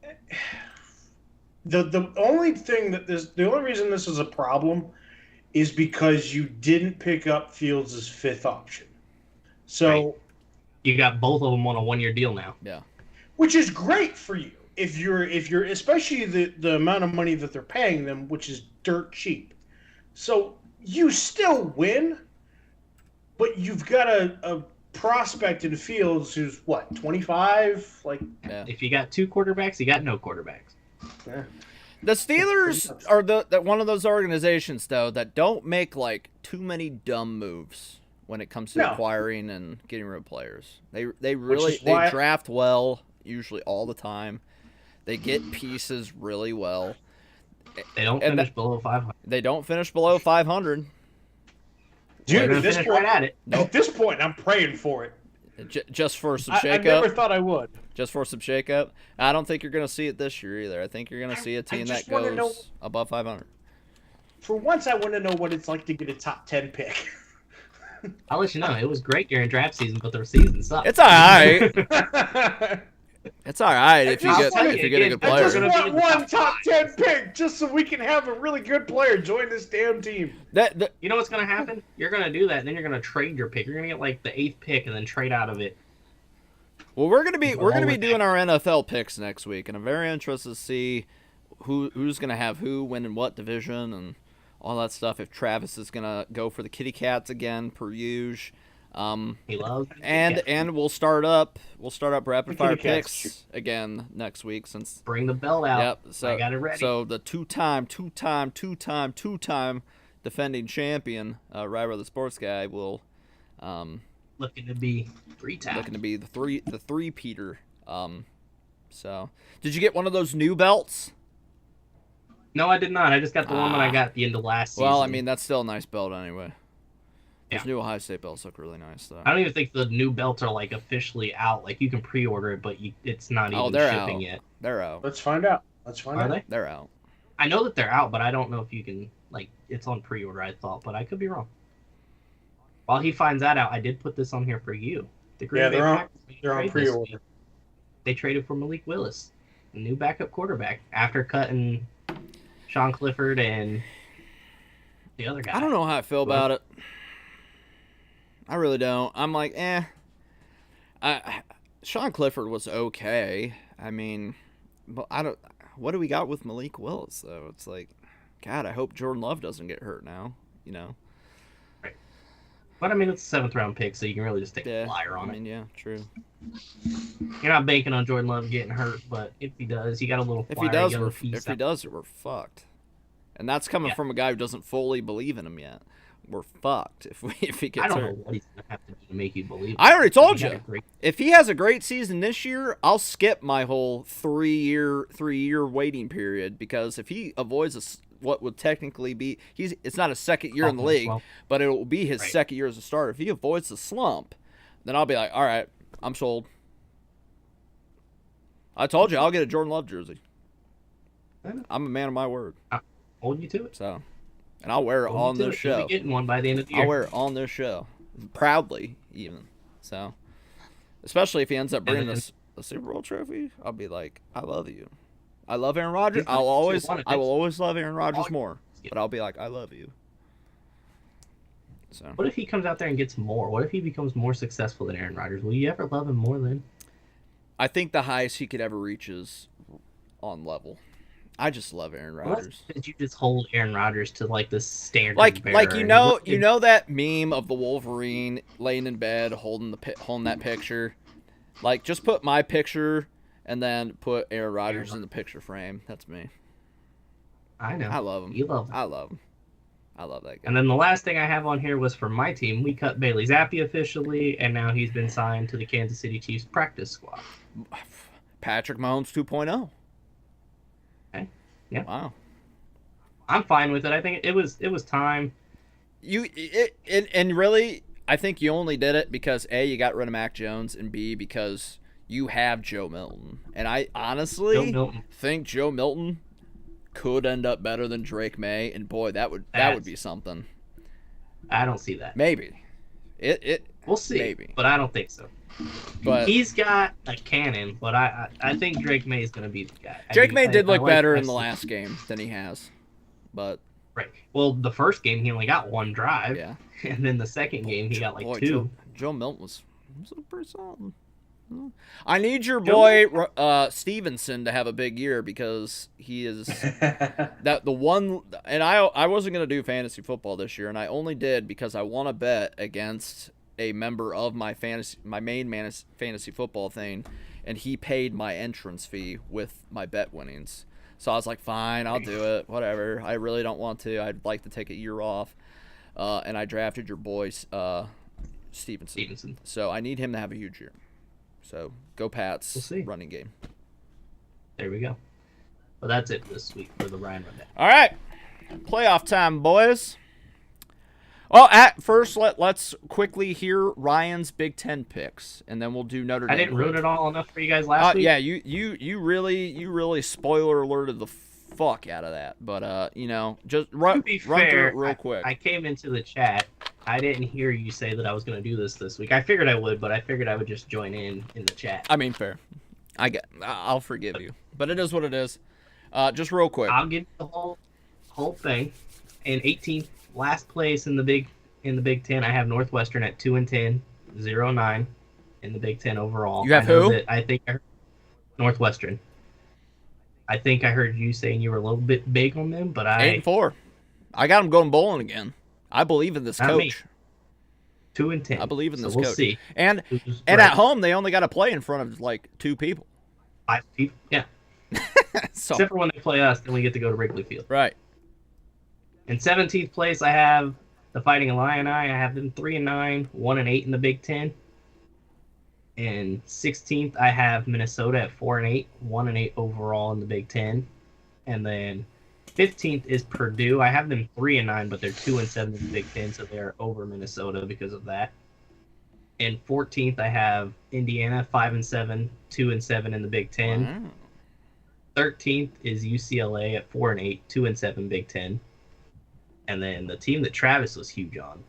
so. the only reason this is a problem is because you didn't pick up Fields' fifth option. So Right. You got both of them on a 1-year deal now. Yeah. which is great for you if you're especially the amount of money that they're paying them, which is dirt cheap. So you still win, but you've got a prospect in Fields who's what, 25? Like, Yeah. If you got 2 quarterbacks, you got no quarterbacks. eh. The Steelers are that one of those organizations though that don't make like too many dumb moves when it comes to No. acquiring and getting rid of players. They is really why- they draft well, usually all the time. They get pieces really well. They don't And finish below 500. They don't finish below 500. They're Dude, gonna at this finish point, right at it. at this point, I'm praying for it. Just for some I never shakeup. thought I would. Just for some shakeup. I don't think you're going to see it this year either. I think you're going to see a team that just wanna goes know- above 500. For once, I want to know what it's like to get a top 10 pick. I'll let you know. It was great during draft season, but the season sucked. It's all right. It's all right if you I'll get tell if you you get a again, good I player. just Gonna be want in the one top top 5. 10 pick just so we can have a really good player join this damn team. That You know what's going to happen? You're going to do that, and then you're going to trade your pick. You're going to get like the 8th pick and then trade out of it. well, we're gonna be with doing our NFL picks next week, and I'm very interested to see who's gonna have who win in what division and all that stuff. If Travis is gonna go for the Kitty Cats again, per usual. He loves And we'll start up rapid fire Kitty Cats. picks again next week since. Bring the belt out. Yep. So I got it ready. So the two-time defending champion, Right Brother Sports Guy, will Looking to be 3-time. looking to be the three-peater. So did you get one of those new belts? No, I did not. I just got the one that I got at the end of last season. Well, I mean that's still a nice belt anyway. Those Yeah. new Ohio State belts look really nice though. I don't even think the new belts are like officially out. Like you can pre-order it, but it's not even they're shipping out. yet. They're out. Let's find out. Are they? They're out. I know that they're out, but I don't know if you can like it's on pre-order. I thought, but I could be wrong. While he finds that out, I did put this on here for you. The Green Yeah, Bay they're on- Packers made a They're on trade this pre-order. week. They traded for Malik Willis, a new backup quarterback, after cutting Sean Clifford and the other guy. I don't know how I feel about it. I really don't. I'm like, Sean Clifford was okay. I mean, but I don't. What do we got with Malik Willis though? It's like, God, I hope Jordan Love doesn't get hurt now. You know. But I mean, it's a 7th round pick, so you can really just take Yeah. a flyer on I mean, yeah, true. it. You're not banking on Jordan Love getting hurt, but if he does, you got a little If flyer. he does, you got a we're little piece if he out. does it, we're fucked. And that's coming Yeah. from a guy who doesn't fully believe in him yet. We're fucked if he gets I don't know hurt. what he's gonna have to do to make you believe. I already told He got you. a great- If he has a great season this year, I'll skip my whole three-year waiting period because if he avoids what would technically be it's not a second year in the Sophomore league, slump. but it will be his Right. second year as a starter. If he avoids the slump, then I'll be like, all right, I'm sold. I told you I'll get a Jordan Love jersey. I know. I'm a man of my word. Hold you to it. So, and I'll wear it Hold on you to this it. You'll show. be getting one by the end of the year. I'll wear it on this show, proudly even. So, especially if he ends up bringing then- us a Super Bowl trophy, I'll be like, I love you. I love Aaron Rodgers. He's not gonna I will next- always love Aaron Rodgers all- more. But I'll be like, I love you. So What if he comes out there and gets more? What if he becomes more successful than Aaron Rodgers? Will you ever love him more then? I think the highest he could ever reach is on level. I just love Aaron Well, that's Rodgers. because you just hold Aaron Rodgers to like this standard. Like bearer. you know that meme of the Wolverine laying in bed holding that picture. Like just put my picture and then put Aaron Rodgers in the picture frame. That's me. I know. I love him. You love him. I love him. I love that guy. And then the last thing I have on here was for my team. We cut Bailey Zappi officially, and now he's been signed to the Kansas City Chiefs practice squad. Patrick Mahomes 2.0. Okay. Yeah. Wow. I'm fine with it. I think it was time. And really, I think you only did it because A, you got rid of Mac Jones, and B, because you have Joe Milton. And I honestly Joe Milton. think Joe Milton could end up better than Drake May, and boy, that would be something. I don't see that. Maybe. It We'll see, maybe. but I don't think so. But He's got a cannon, but I think Drake May is going to be the guy. Drake May did look like better in the Preston. last game than he has. But Right. Well, the first game he only got one drive, yeah, and then the second game he got like boy, two. Joe Milton was pretty solid. I need your boy Stevenson to have a big year because he is that the one. And I wasn't gonna do fantasy football this year, and I only did because I won a bet against a member of my main fantasy football thing, and he paid my entrance fee with my bet winnings. So I was like, fine, I'll do it, whatever. I really don't want to. I'd like to take a year off, and I drafted your boy Stevenson. So I need him to have a huge year. So go Pats. We'll see. Running game. There we go. Well, that's it this week for the Ryan Rundown. All right, playoff time, boys. Well, at first, let's quickly hear Ryan's Big Ten picks, and then we'll do Notre Dame. I didn't ruin it all enough for you guys last week. Yeah, you really spoiler alerted the fuck out of that. But just run through it real quick. I came into the chat. I didn't hear you say that I was going to do this week. I figured I would, but I figured I would just join in the chat. I mean, fair. I'll forgive you, but it is what it is. Just real quick. I'll give you the whole thing. In 18th, last place in the Big Ten, I have Northwestern at 2-10, 0-9 in the Big Ten overall. You have who? I think I heard Northwestern. I think I heard you saying you were a little bit big on them, but 8-4. I got them going bowling again. I believe in this Not me. coach. 2-10. I believe in this we'll coach. See. And Who's at right. home, they only got to play in front of like 2 people. 5 people. Yeah. So Except for when they play us, then we get to go to Wrigley Field. right. In 17th place, I have the Fighting Illini. I have them 3-9, 1-8 in the Big Ten. In 16th, I have Minnesota at 4-8, 1-8 overall in the Big Ten. And then 15th is Purdue. I have them 3-9, but they're 2-7 in the Big Ten, so they're over Minnesota because of that. In 14th, I have Indiana 5-7, 2-7 in the Big Ten. Wow. 13th is UCLA at 4-8, 2-7 Big Ten. And then the team that Travis was huge on,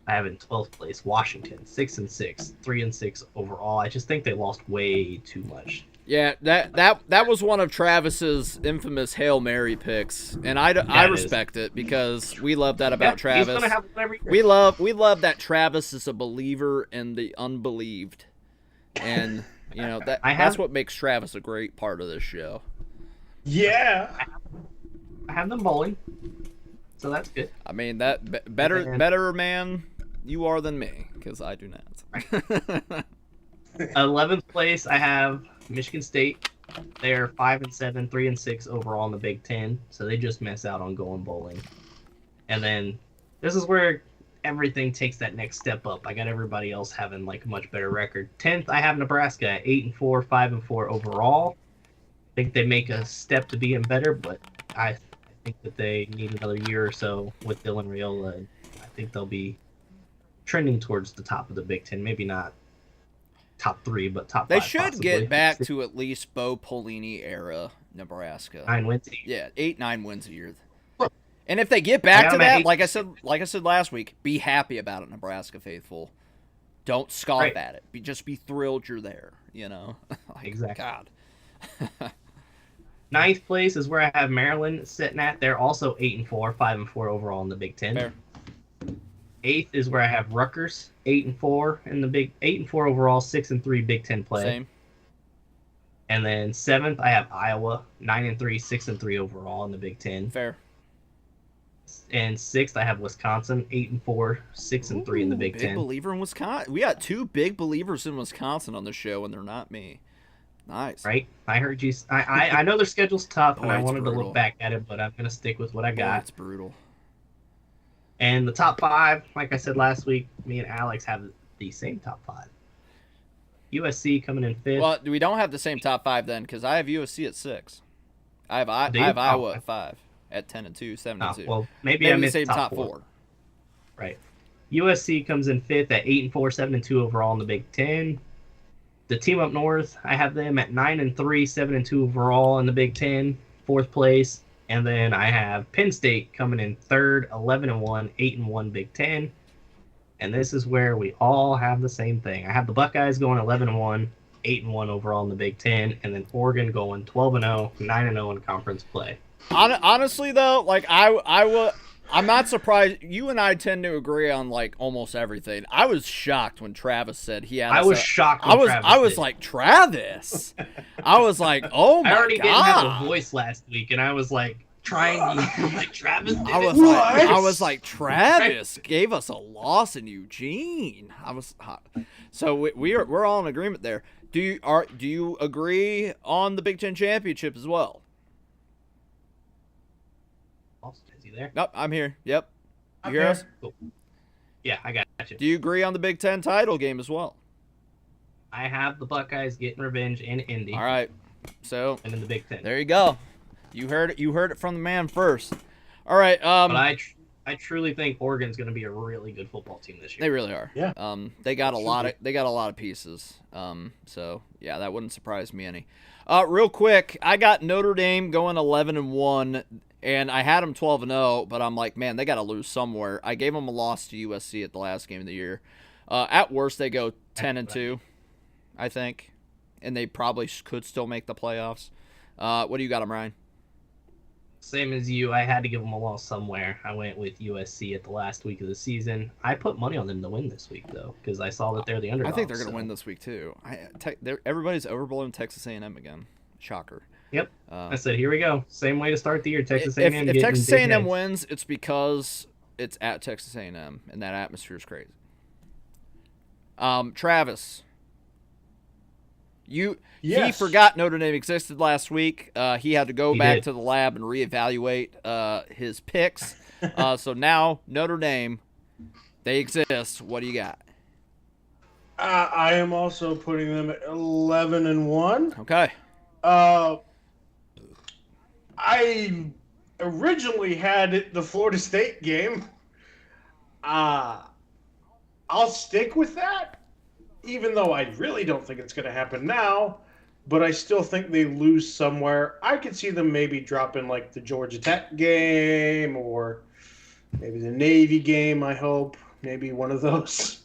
I have in 12th place, Washington, 6-6, 3-6 overall. I just think they lost way too much. Yeah, that was one of Travis's infamous Hail Mary picks, and I respect it because we love that about Travis. He's gonna have one every year. We love that Travis is a believer in the unbelieved, and that's what makes Travis a great part of this show. Yeah. I have them bowling, so that's good. I mean that better man you are than me because I do not. 11th place, I have Michigan State. They're 5-7, 3-6 overall in the Big Ten, so they just miss out on going bowling. And then this is where everything takes that next step up. I got everybody else having like a much better record. 10th, I have Nebraska at 8-4, 5-4 overall. I think they make a step to being better, but I think that they need another year or so with Dylan Raiola. I think they'll be trending towards the top of the Big Ten. Maybe not top 3, but top 5. They should possibly. get back to at least Bo Pelini era Nebraska. 9 wins. Yeah, 8-9 wins a year. And if they get back to that, like I said last week, be happy about it, Nebraska faithful. Don't scoff at it. Just be thrilled you're there. Like, Exactly. God. 9th place is where I have Maryland sitting at. They're also 8-4, 5-4 overall in the Big Ten. Fair. 8th is where I have Rutgers, 8-4 in the 8-4 overall, 6-3 Big Ten play. Same. And then 7th, I have Iowa, 9-3, 6-3 overall in the Big Ten. Fair. And 6th, I have Wisconsin, 8-4, 6-3 in the Big Ten. Big believer in Wisconsin. We got 2 big believers in Wisconsin on the show, and they're not me. Nice. Right? I heard you. I know their schedule's tough, and I it's wanted to brutal. look back at it, but I'm going to stick with what I got. It's brutal. And the top 5, like I said last week, me and Alex have the same top 5. USC coming in 5th. Well, we don't have the same top 5 then, because I have USC at 6. I have Do you? Iowa at 5, at 10-2, 7-2. Well, maybe I the missed same top 4. Right. USC comes in 5th at 8-4, 7-2 overall in the Big Ten. The team up north, I have them at 9-3, 7-2 overall in the Big Ten, 4th place. And then I have Penn State coming in 3rd, 11-1, 8-1 Big Ten. And this is where we all have the same thing. I have the Buckeyes going 11-1, 8-1 overall in the Big Ten, and then Oregon going 12-0, 9-0 in conference play. Honestly, though, like I'm not surprised. You and I tend to agree on like almost everything. I was shocked when Travis said he had. I was shocked. When I was like, Travis. I was like, oh my god. I already didn't have a voice last week, and I was like trying to like Travis. I was like Travis gave us a loss in Eugene. I was hot. So we're all in agreement there. Do you agree on the Big Ten championship as well? Is he there? Nope, I'm here. Yep. You I'm hear here. us? Cool. Yeah, I got you. Do you agree on the Big Ten title game as well? I have the Buckeyes getting revenge in Indy. All right. So And in the Big Ten. there you go. You heard it from the man first. All right. But I truly think Oregon's going to be a really good football team this year. They really are. Yeah. They got a lot of pieces. So yeah, that wouldn't surprise me any. Real quick, I got Notre Dame going 11-1, and I had them 12-0, but I'm like, man, they got to lose somewhere. I gave them a loss to USC at the last game of the year. At worst, they go 10-2, I think, and they probably could still make the playoffs. What do you got them, Ryan? Same as you, I had to give them a loss somewhere. I went with USC at the last week of the season. I put money on them to win this week, though, because I saw that they're the underdog. I think they're going to win this week, too. Everybody's overblowing Texas A&M again. Shocker. Yep. I said, here we go. Same way to start the year. Texas A&M. If Texas A&M wins, it's because it's at Texas A&M, and that atmosphere is crazy. Travis, he forgot Notre Dame existed last week. He had to go back to the lab and reevaluate his picks. So now Notre Dame, they exist. What do you got? I am also putting them at 11-1. Okay. I originally had it the Florida State game. I'll stick with that, even though I really don't think it's going to happen now. But I still think they lose somewhere. I could see them maybe dropping like the Georgia Tech game or maybe the Navy game, I hope. Maybe one of those.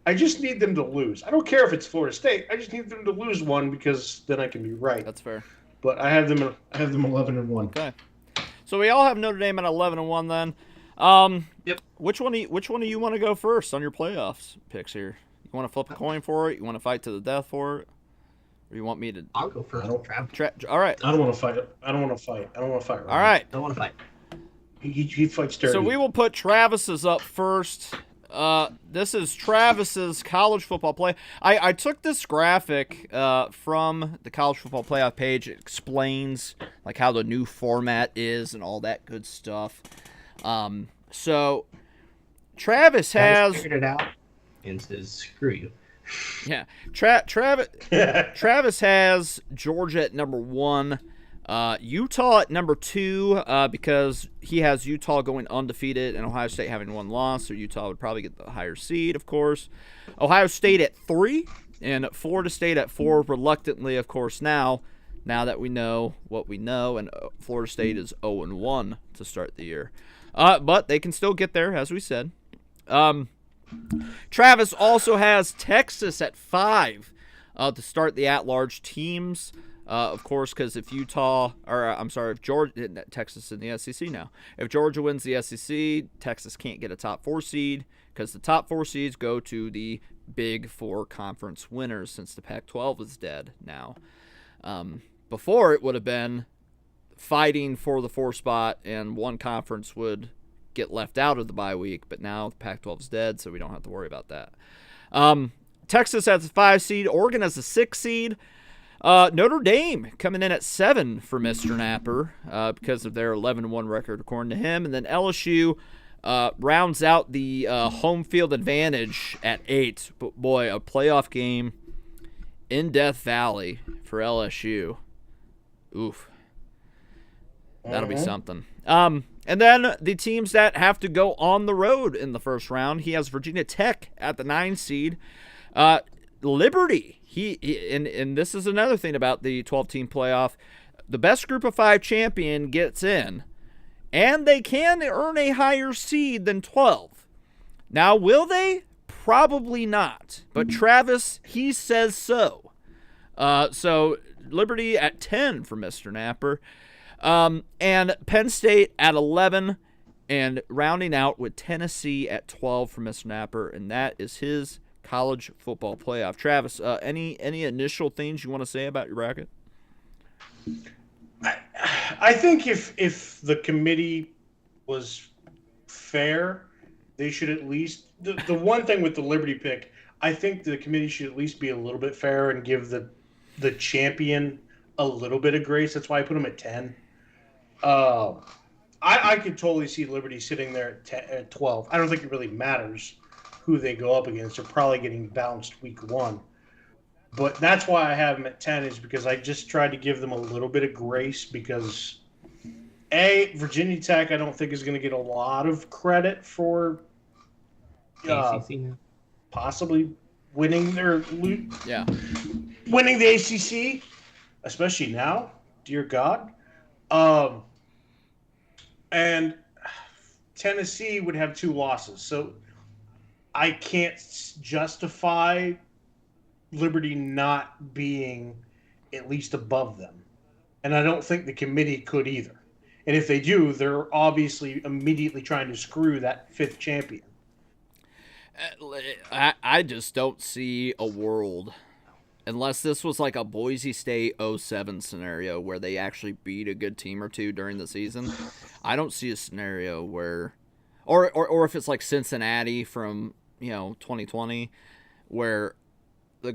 I just need them to lose. I don't care if it's Florida State. I just need them to lose one because then I can be right. That's fair. But I have them 11-1. Okay. So we all have Notre Dame at 11-1 then. Yep. Which one do you want to go first on your playoffs picks here? You want to flip a coin for it? You want to fight to the death for it? Or you want me to? I'll go first. All right. I don't want to fight. Right all right. I don't want to fight. He fights dirty. So we will put Travis's up first. This is Travis's college football play. I took this graphic from the college football playoff page. It explains like how the new format is and all that good stuff. So Travis has figured it out and says screw you. Yeah, Travis has Georgia at number 1. Utah at number 2 because he has Utah going undefeated and Ohio State having 1 loss, so Utah would probably get the higher seed, of course. Ohio State at 3 and Florida State at 4, reluctantly, of course, now that we know what we know, and Florida State is 0-1 to start the year. But they can still get there, as we said. Travis also has Texas at 5 to start the at-large teams. Of course, because if Georgia, Texas in the SEC now. If Georgia wins the SEC, Texas can't get a top 4 seed because the top 4 seeds go to the Big 4 conference winners since the Pac-12 is dead now. Before it would have been fighting for the 4 spot and one conference would get left out of the bye week, but now the Pac-12 is dead, so we don't have to worry about that. Texas has a 5 seed. Oregon has a 6 seed. Notre Dame coming in at 7 for Mr. Napper because of their 11-1 record, according to him. And then LSU rounds out the home field advantage at 8. But boy, a playoff game in Death Valley for LSU. Oof. That'll be something. And then the teams that have to go on the road in the first round, he has Virginia Tech at the 9 seed. Liberty, and this is another thing about the 12-team playoff. The best group of 5 champion gets in, and they can earn a higher seed than 12. Now, will they? Probably not. But Travis, he says so. So Liberty at 10 for Mr. Napper. And Penn State at 11. And rounding out with Tennessee at 12 for Mr. Napper. And that is his college football playoff. Travis, any initial things you want to say about your bracket? I think if the committee was fair, they should at least the one thing with the Liberty pick, I think the committee should at least be a little bit fair and give the champion a little bit of grace. That's why I put him at 10. I could totally see Liberty sitting there at 12. I don't think it really matters who they go up against. They're probably getting bounced week 1. But that's why I have them at 10 is because I just tried to give them a little bit of grace because, Virginia Tech I don't think is going to get a lot of credit for possibly winning winning the ACC, especially now, dear God. And Tennessee would have 2 losses. So I can't justify Liberty not being at least above them. And I don't think the committee could either. And if they do, they're obviously immediately trying to screw that 5th champion. I just don't see a world, unless this was like a Boise State 07 scenario where they actually beat a good team or two during the season. I don't see a scenario where, or if it's like Cincinnati from 2020, where the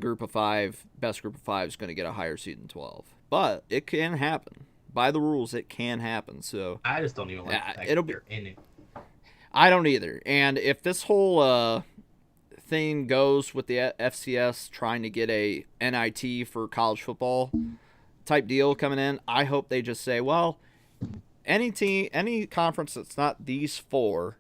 best group of 5 is going to get a higher seed than 12. But it can happen. By the rules, it can happen. So I just don't even like the fact that they're in it. I don't either. And if this whole thing goes with the FCS trying to get a NIT for college football type deal coming in, I hope they just say, well, any conference that's not these 4,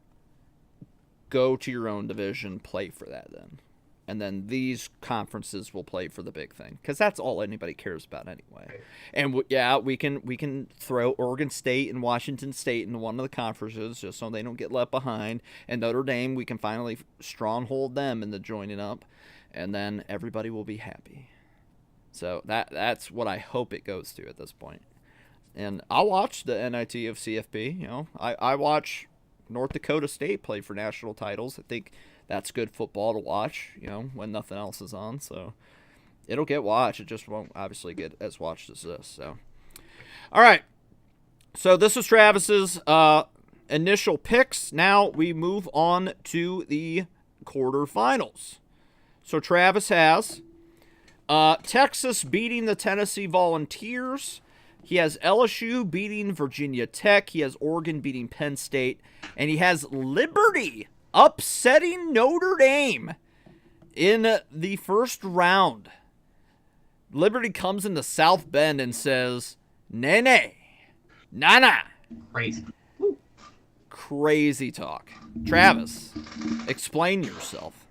go to your own division, play for that then. And then these conferences will play for the big thing, because that's all anybody cares about anyway. And we can throw Oregon State and Washington State into one of the conferences just so they don't get left behind. And Notre Dame, we can finally stronghold them into joining up, and then everybody will be happy. So that's what I hope it goes to at this point. And I'll watch the NIT of CFP. I watch North Dakota State play for national titles. I think that's good football to watch, when nothing else is on. So it'll get watched. It just won't obviously get as watched as this. So, all right. So this is Travis's initial picks. Now we move on to the quarterfinals. So Travis has Texas beating the Tennessee Volunteers. He has LSU beating Virginia Tech. He has Oregon beating Penn State. And he has Liberty upsetting Notre Dame in the first round. Liberty comes into South Bend and says, nay, nah. Crazy talk. Travis, explain yourself.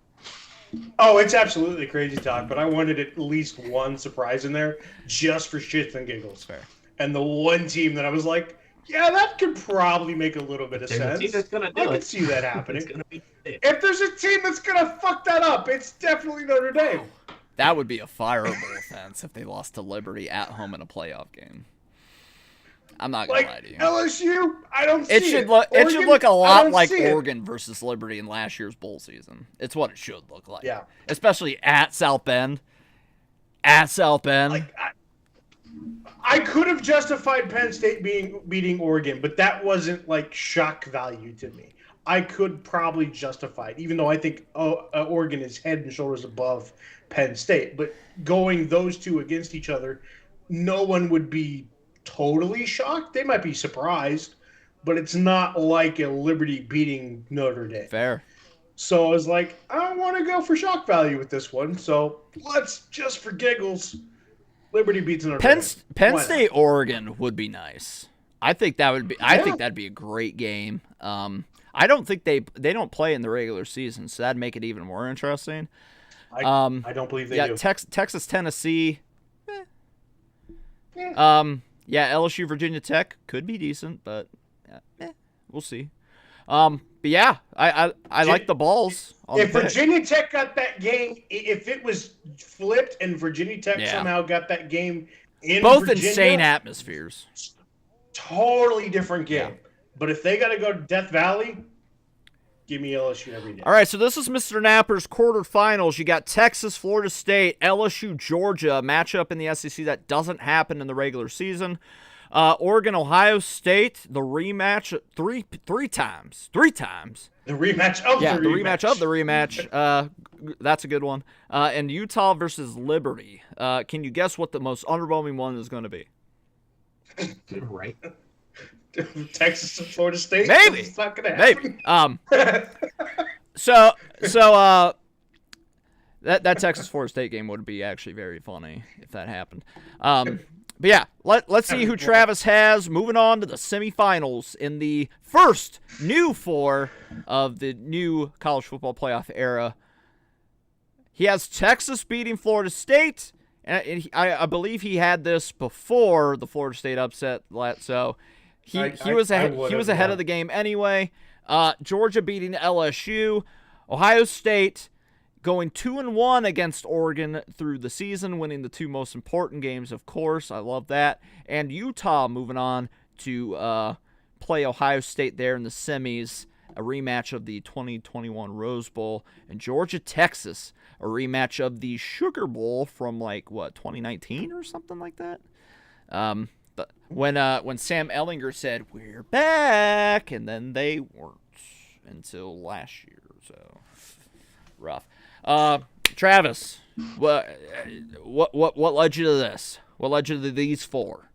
Oh, it's absolutely crazy talk, but I wanted at least one surprise in there just for shits and giggles. Fair. And the one team that I was like, yeah, that could probably make a little bit of sense. A team that's gonna do I could see that happening. If there's a team that's going to fuck that up, it's definitely Notre Dame. That would be a fireable offense if they lost to Liberty at home in a playoff game. I'm not going to lie to you. LSU, I don't see it. It should look a lot like Oregon versus Liberty in last year's bowl season. It's what it should look like. Yeah. Especially at South Bend. At South Bend. I could have justified Penn State beating Oregon, but that wasn't shock value to me. I could probably justify it, even though I think Oregon is head and shoulders above Penn State. But going those two against each other, no one would be totally shocked. They might be surprised, but it's not like a Liberty beating Notre Dame. Fair. So I was like, I want to go for shock value with this one. So let's just for giggles, Liberty beats Notre Dame. Penn State, Oregon would be nice. I think that would be. I think that'd be a great game. I don't think they don't play in the regular season, so that'd make it even more interesting. I don't believe they do. Texas, Tennessee. LSU, Virginia Tech could be decent, but we'll see. yeah, I like the balls. On If the pick. Virginia Tech got that game, if it was flipped and Virginia Tech Yeah. somehow got that game in Both Virginia, insane atmospheres. totally different game. Yeah. But if they got to go to Death Valley, give me LSU every day. All right, so this is Mr. Napper's quarterfinals. You got Texas, Florida State, LSU, Georgia, a matchup in the SEC that doesn't happen in the regular season. Oregon, Ohio State, the rematch three times. The rematch of Yeah, the the rematch. rematch of the rematch. That's a good one. And Utah versus Liberty. Can you guess what the most underwhelming one is going to be? Right. Texas and Florida State. Maybe. It's not gonna happen. Maybe. So that Texas Florida State game would be actually very funny if that happened. But yeah, let's see who Travis has. Moving on to the semifinals in the first new four of the new college football playoff era. He has Texas beating Florida State, and I believe he had this before the Florida State upset. So he was ahead of the game anyway. Georgia beating LSU, Ohio State going 2-1 against Oregon through the season, winning the two most important games, of course. I love that. And Utah moving on to play Ohio State there in the semis, a rematch of the 2021 Rose Bowl. And Georgia, Texas, a rematch of the Sugar Bowl from 2019 or something like that. But when Sam Ellinger said, "We're back," and then they weren't until last year. So rough. Travis, what led you to this? What led you to these four?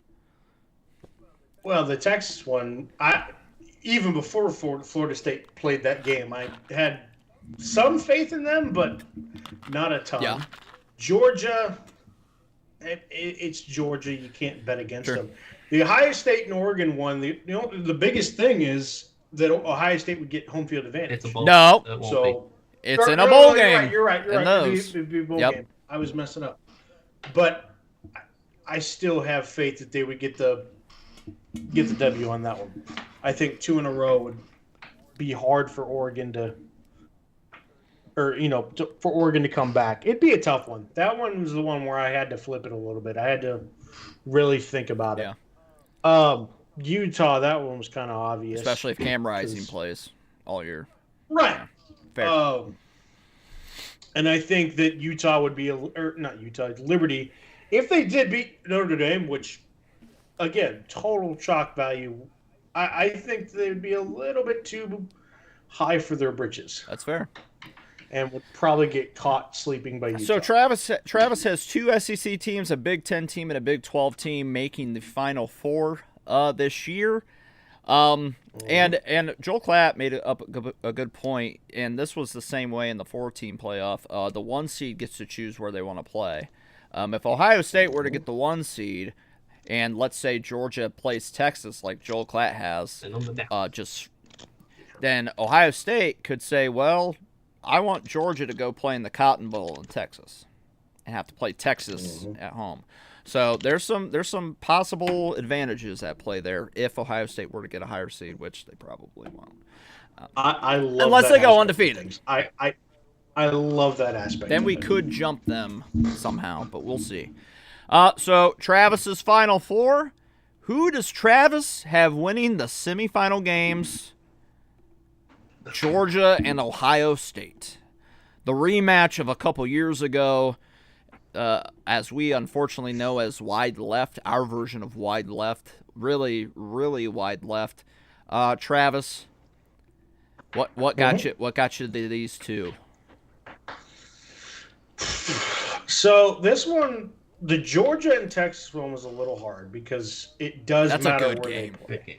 Well, the Texas one, even before Florida State played that game, I had some faith in them, but not a ton. Yeah. Georgia, it's Georgia. You can't bet against Sure. them. The Ohio State and Oregon one, the biggest thing is that Ohio State would get home field advantage. It's a bowl. No. It won't be. So It's in a bowl game. You're right. In those. It'd be a bowl Yep. game. I was messing up, but I still have faith that they would get the W on that one. I think 2 in a row would be hard for Oregon for Oregon to come back. It'd be a tough one. That one was the one where I had to flip it a little bit. I had to really think about it. Yeah. Utah, that one was kind of obvious, Especially if Cam Rising plays all year. right. Fair. And I think that Utah would be Liberty, if they did beat Notre Dame, which, again, total shock value. I think they would be a little bit too high for their britches That's fair. and would probably get caught sleeping by Utah. So Travis has two SEC teams, a Big 10 team and a Big 12 team, making the Final Four this year. And Joel Klatt made up a good point, and this was the same way in the 4-team playoff. The 1 seed gets to choose where they want to play. If Ohio State were to get the 1 seed, and let's say Georgia plays Texas like Joel Klatt has, then Ohio State could say, well, I want Georgia to go play in the Cotton Bowl in Texas and have to play Texas at home. So there's some possible advantages at play there if Ohio State were to get a higher seed, which they probably won't. I love Unless that they go aspect of undefeated. things. I love that aspect. Then of we it. could jump them somehow, but we'll see. So Travis's Final Four. Who does Travis have winning the semifinal games? Georgia and Ohio State. The rematch of a couple years ago, as we unfortunately know as wide left, our version of wide left, really, really wide left. Travis, what got you? What got you to these two? So this one, the Georgia and Texas one, was a little hard because it does That's a matter good where game. they play. Okay.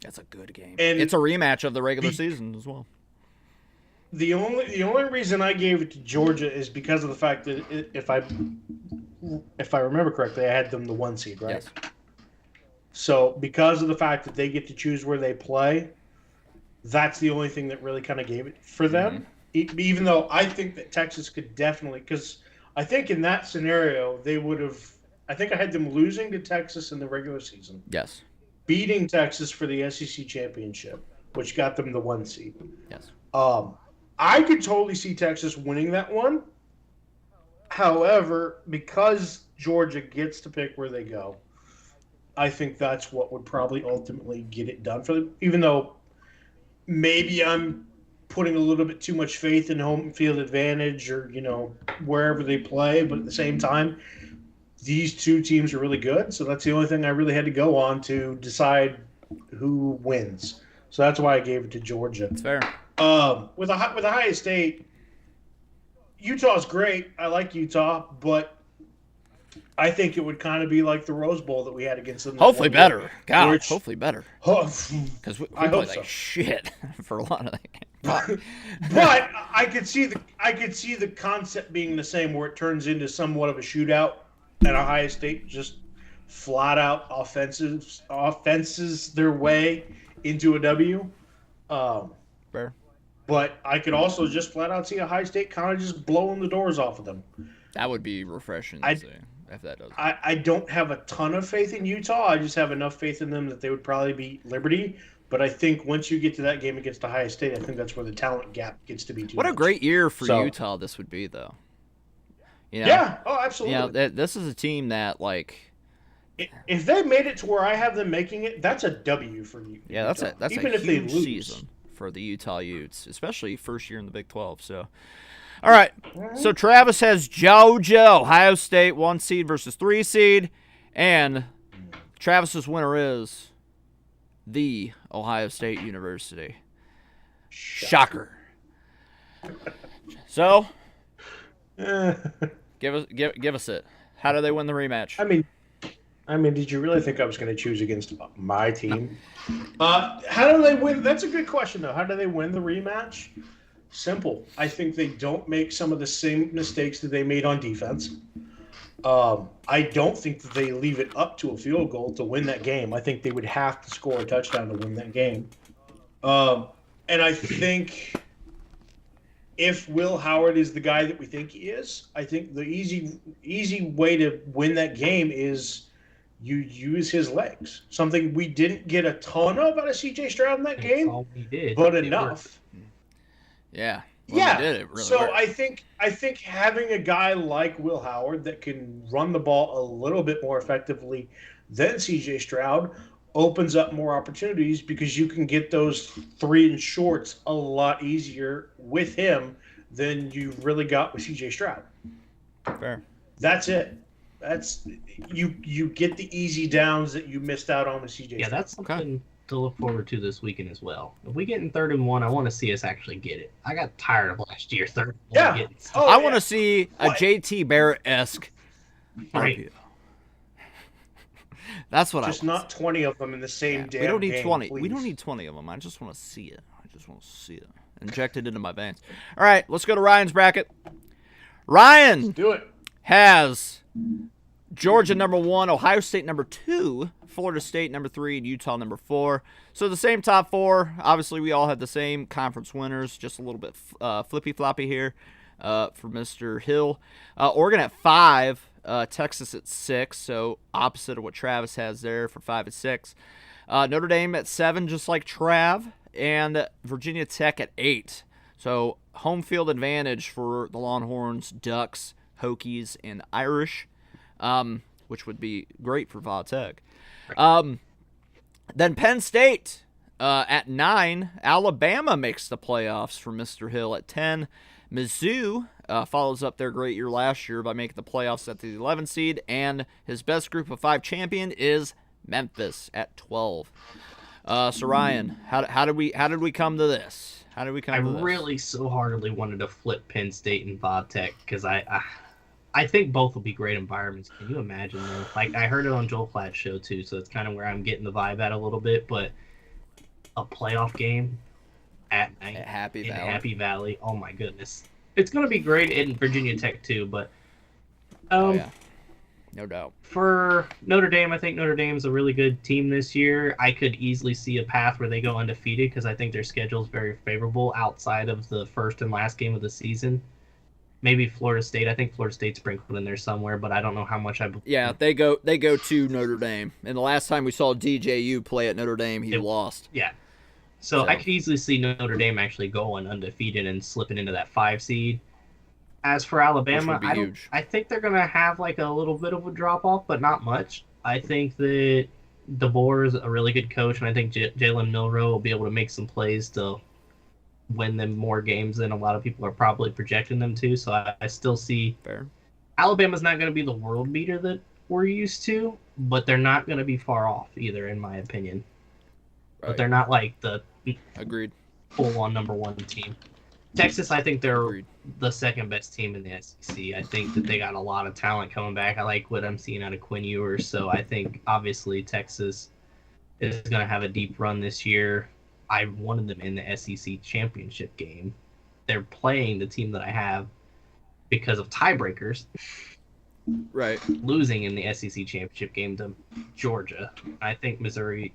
That's a good game. And it's a rematch of the regular season as well. The only reason I gave it to Georgia is because of the fact that if I remember correctly, I had them the 1 seed, right? Yes. So because of the fact that they get to choose where they play, that's the only thing that really kind of gave it for them. Even though I think that Texas could definitely, because I think in that scenario they would have. I think I had them losing to Texas in the regular season, Yes. beating Texas for the SEC championship. which got them the 1 seed. Yes. I could totally see Texas winning that one. However, because Georgia gets to pick where they go, I think that's what would probably ultimately get it done for them, even though maybe I'm putting a little bit too much faith in home field advantage or, wherever they play. But at the same time, these two teams are really good. So that's the only thing I really had to go on to decide who wins. So that's why I gave it to Georgia. That's fair. With Ohio State, Utah's great. I like Utah, but I think it would kind of be like the Rose Bowl that we had against them. Hopefully better. God, hopefully better. Because we I play hope like so. shit for a lot of that. But I could see the concept being the same, where it turns into somewhat of a shootout, and Ohio State just flat out offenses their way into a W. Fair. But I could also just flat out see Ohio State kind of just blowing the doors off of them. That would be refreshing to see if that does. I don't have a ton of faith in Utah. I just have enough faith in them that they would probably beat Liberty. But I think once you get to that game against Ohio State, I think that's where the talent gap gets to be too What much. a great year for Utah this would be, though. Yeah. Oh, absolutely. This is a team that, like, if they made it to where I have them making it, that's a W for you. Yeah, that's even a if they huge lose. season for the Utah Utes, especially first year in the Big 12. So, all right. So Travis has Georgia, Ohio State 1 seed versus 3 seed, and Travis's winner is the Ohio State University. Shocker. So, give us it. How do they win the rematch? I mean, did you really think I was going to choose against my team? How do they win? That's a good question, though. How do they win the rematch? Simple. I think they don't make some of the same mistakes that they made on defense. I don't think that they leave it up to a field goal to win that game. I think they would have to score a touchdown to win that game. And I think if Will Howard is the guy that we think he is, I think the easy way to win that game is you use his legs. Something we didn't get a ton of out of C.J. Stroud in that game, all we did, but enough. Yeah. Yeah. They did. It really so worked. I think having a guy like Will Howard that can run the ball a little bit more effectively than C.J. Stroud opens up more opportunities, because you can get those 3 and shorts a lot easier with him than you really got with C.J. Stroud. Fair. That's it. That's you get the easy downs that you missed out on with C.J. Yeah, Stroud. that's something to look forward to this weekend as well. If we get in 3rd and 1, I want to see us actually get it. I got tired of last year 3rd and 1 Yeah. getting stuff. Oh, I yeah. want to see a JT Barrett-esque Right. review. That's what Just I want. not 20 of them in the same damn We don't need game, 20. We please. don't need 20 of them. I just want to see it. Injected into my veins. All right, let's go to Ryan's bracket. Ryan Do it. has Georgia number 1, Ohio State number 2, Florida State number 3, and Utah number 4. So the same top 4. Obviously, we all had the same conference winners. Just a little bit flippy-floppy here for Mr. Hill. Oregon at 5. Texas at 6, so opposite of what Travis has there for 5 and 6. Notre Dame at 7, just like Trav, and Virginia Tech at 8. So home field advantage for the Longhorns, Ducks, Hokies, and Irish, which would be great for Va Tech. Then Penn State at 9. Alabama makes the playoffs for Mr. Hill at 10. Mizzou follows up their great year last year by making the playoffs at the 11 seed, and his best group of 5 champion is Memphis at 12. So Ryan, how did we come to this? How did we come to this? I really so heartedly wanted to flip Penn State and Va Tech because I think both will be great environments. Can you imagine though? Like, I heard it on Joel Platt's show too, so it's kind of where I'm getting the vibe at a little bit. But a playoff game at night At Happy in Valley. Happy Valley, oh my goodness, it's gonna be great in Virginia Tech too. But Oh, yeah. No doubt. for Notre Dame, I think Notre Dame's a really good team this year. I could easily see a path where they go undefeated because I think their schedule is very favorable outside of the first and last game of the season. Maybe Florida State. I think Florida State's sprinkled in there somewhere, but I don't know how much I believe. Yeah, they go to Notre Dame. And the last time we saw DJU play at Notre Dame, he lost. Yeah. So I could easily see Notre Dame actually going undefeated and slipping into that 5 seed. As for Alabama, huge. I think they're gonna have like a little bit of a drop off, but not much. I think that DeBoer is a really good coach, and I think Jalen Milroe will be able to make some plays to win them more games than a lot of people are probably projecting them to. So I still see Alabama's not going to be the world beater that we're used to, but they're not going to be far off either, in my opinion. Right. But they're not like the full-on number 1 team. Texas, I think they're the second best team in the SEC. I think that they got a lot of talent coming back. I like what I'm seeing out of Quinn Ewers, so I think obviously Texas is going to have a deep run this year. I wanted them in the SEC championship game. They're playing the team that I have because of tiebreakers. Right. Losing in the SEC championship game to Georgia. I think Missouri...